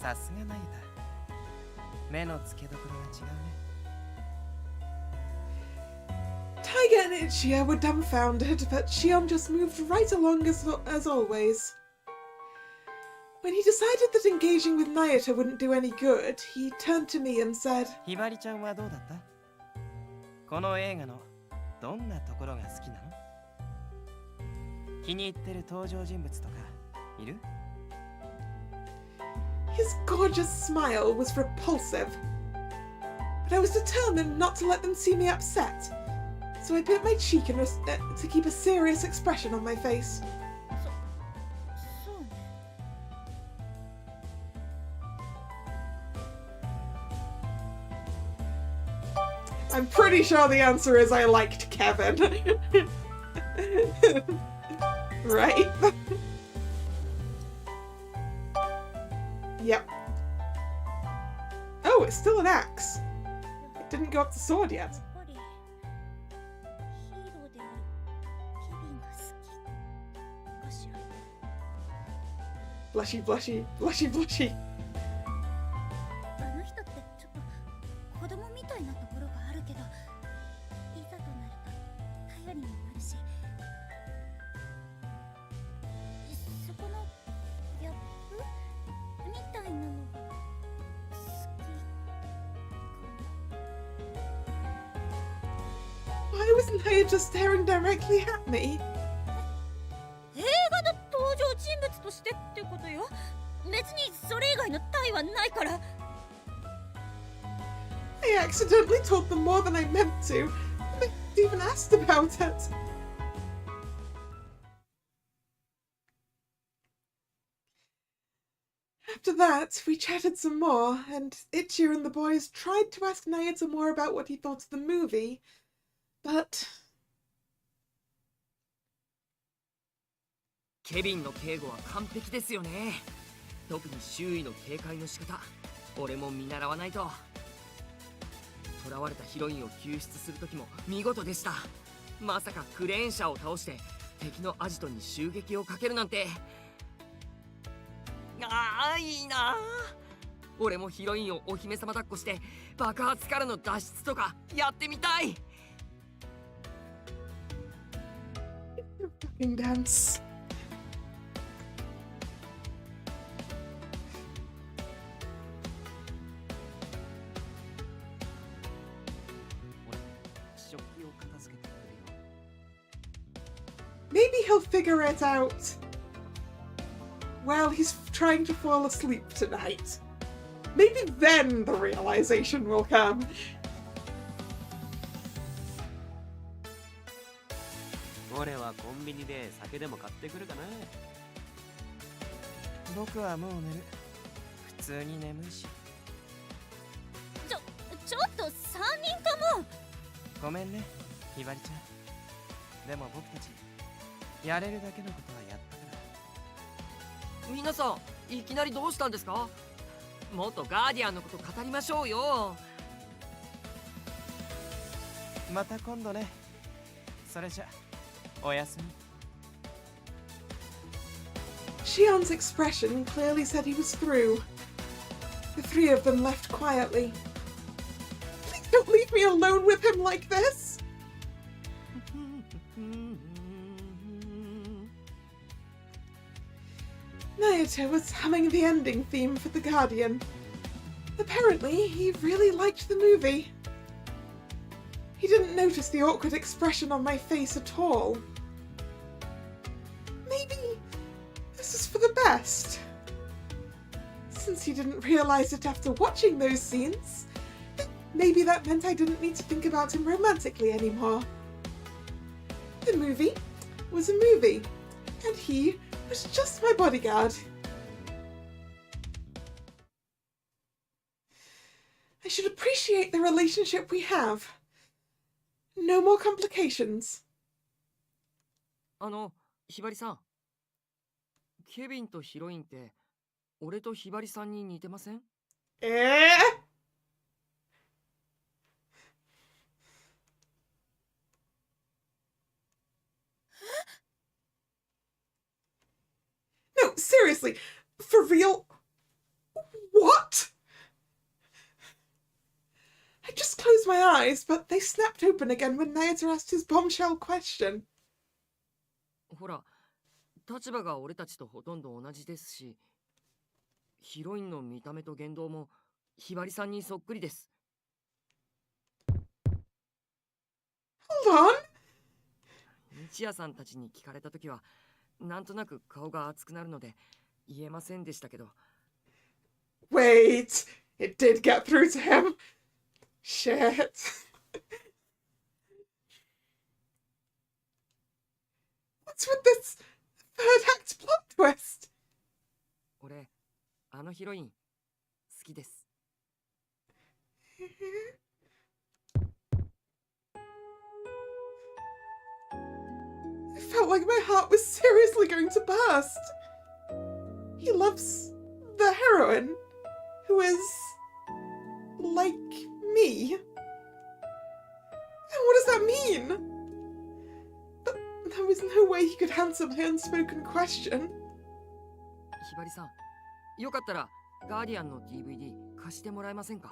さすがナイタ。目の付けどころが違うね。Tiger and Ichia were dumbfounded, but Shion just moved right along as always. When he decided that engaging with Nayata wouldn't do any good, he turned to me and said, ひばりちゃんはどうだった？この映画のどんなところが好きなの？気に入ってる登場人物とかいる？ His gorgeous smile was repulsive, but I was determined not to let them see me upset, so I bit my cheek to keep a serious expression on my face. I'm pretty sure the answer is I liked Kevin. Right? Yep. Oh, it's still an axe. It didn't go up the sword yet. Blushy, blushy, blushy, blushy. あの人ってちょっと子供みたいなところがあるけど、いざとなると頼りになるし、そこのギャップみたいなのが好きかな。Why was Naya just staring directly at me? 映画の登場人物としてってことよ。別にそれ以外の体はないから。I accidentally told them more than I meant to. They even asked about it. After that, we chatted some more, and Ichiro and the boys tried to ask Naito more about what he thought of the movie, but... ケビンの警護は完璧ですよね。特に周囲の警戒の仕方、俺も見習わないと。囚われたヒロインを救出する時も見事でした。まさかクレーン車を倒して敵のアジトに襲撃をかけるなんて。ああ、いいな。俺もヒロインをお姫様抱っこして爆発からの脱出とかやってみたい。Fucking dance. Maybe he'll figure it out while he's trying to fall asleep tonight. Maybe then the realization will come. 俺はコンビニで酒でも買ってくるかな。僕はもう寝る。普通に眠いし。ちょっと3人とも。ごめんね、ひばりちゃん。でも僕たちやれるだけのことはやったから。皆さん、いきなりどうしたんですか？もっとガーディアンのこと語りましょうよ。また今度ね。それじゃ、おやすみ。Shion's expression clearly said he was through. The three of them left quietly. Please don't leave me alone with him like this! Naito was humming the ending theme for The Guardian. Apparently, he really liked the movie. He didn't notice the awkward expression on my face at all. Maybe this is for the best. Since he didn't realize it after watching those scenes, maybe that meant I didn't need to think about him romantically anymore. The movie was a movie, and he was just my bodyguard. I should appreciate the relationship we have. No more complications. ひばりさん。ケビンとヒロインって、俺とひばりさんに似てません？No, seriously, for real? What? I just closed my eyes, but they snapped open again when Naito asked his bombshell question. ほら、立場が俺たちとほとんど同じですし、ヒロインの見た目と言動もひばりさんにそっくりです。Hold on. 日夜さんたちに聞かれたときは、なんとなく顔が熱くなるので言えませんでしたけど。Wait, it did get through to him. Shit. What's with this third act plot twist? 俺、あのヒロイン、好きです。I felt like my heart was seriously going to burst. He loves the heroine, who is like me. And what does that mean? But there was no way he could answer my unspoken question. ひばりさん、よかったらガーディアンの DVD 貸してもらえませんか？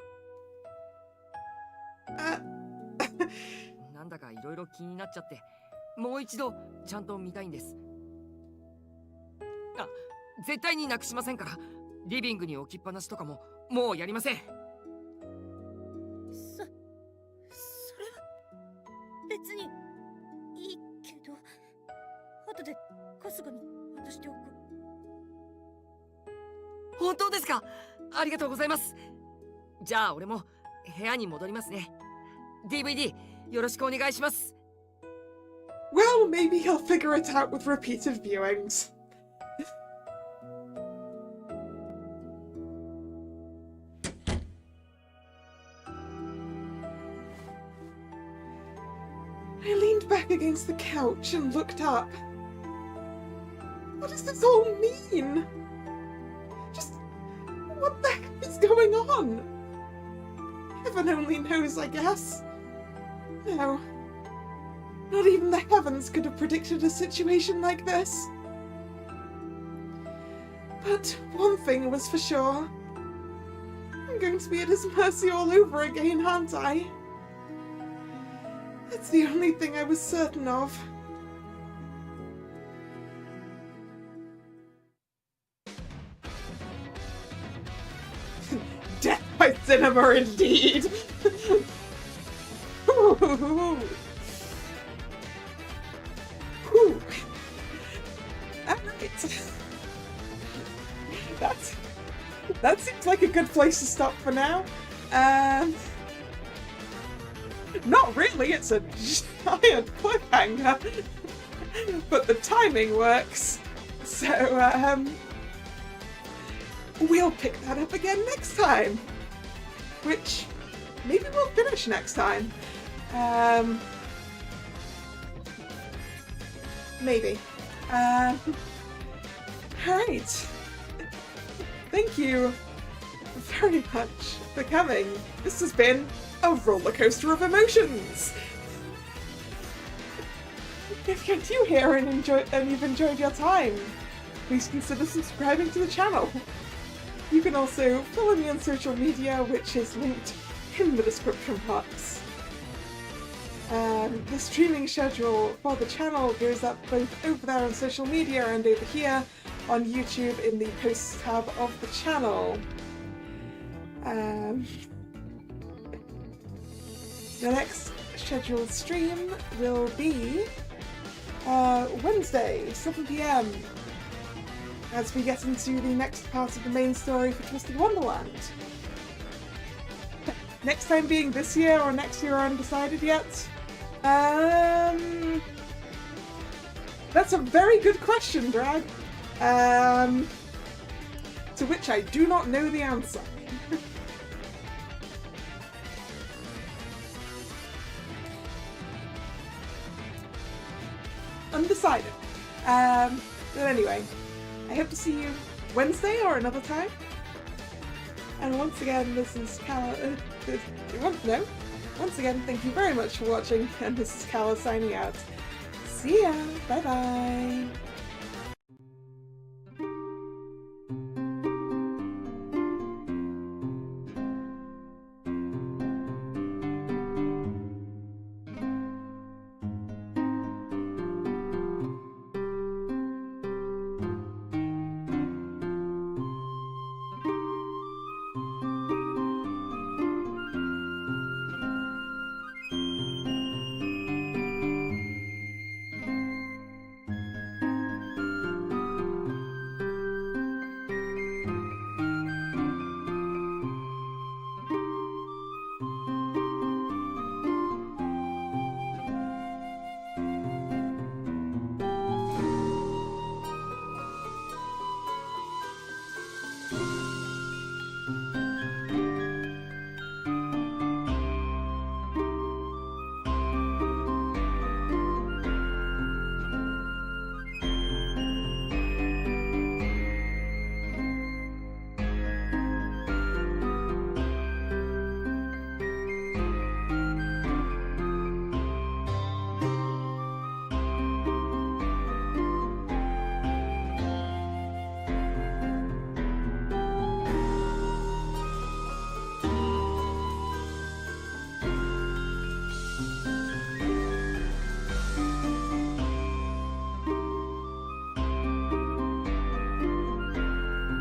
なんだかいろいろ気になっちゃって、もう一度ちゃんと見たいんです。あ、絶対になくしませんから。リビングに置きっぱなしとかももうやりません。それは別に。春日に渡しておく。本当ですか？ありがとうございます。じゃあ俺も部屋に戻りますね。DVD よろしくお願いします。 Well, maybe he'll figure it out with repeated viewings. I leaned back against the couch and looked up. What does this all mean? Just what the heck is going on? Heaven only knows, I guess. No. Not even the heavens could have predicted a situation like this. But one thing was for sure. I'm going to be at his mercy all over again, aren't I? That's the only thing I was certain of. Death by cinema, indeed! Ooh. Whew. Alright. That seems like a good place to stop for now. Not really, it's a giant cliffhanger. But the timing works. So, we'll pick that up again next time. Which, maybe we'll finish next time. Maybe. Alright. Thank you very much for coming. This has been a roller coaster of emotions. If you're new here and you've enjoyed your time, please consider subscribing to the channel. You can also follow me on social media, which is linked in the description box. The streaming schedule for the channel goes up both over there on social media and over here on YouTube in the posts tab of the channel. The next scheduled stream will be Wednesday, 7 PM, as we get into the next part of the main story for Twisted Wonderland. Next time being this year or next year, undecided yet. That's a very good question, Drag. To which I do not know the answer. Undecided. But anyway, I hope to see you Wednesday or another time. And once again, this is Kalla. Once again, thank you very much for watching, and this is Kalla signing out. See ya! Bye bye!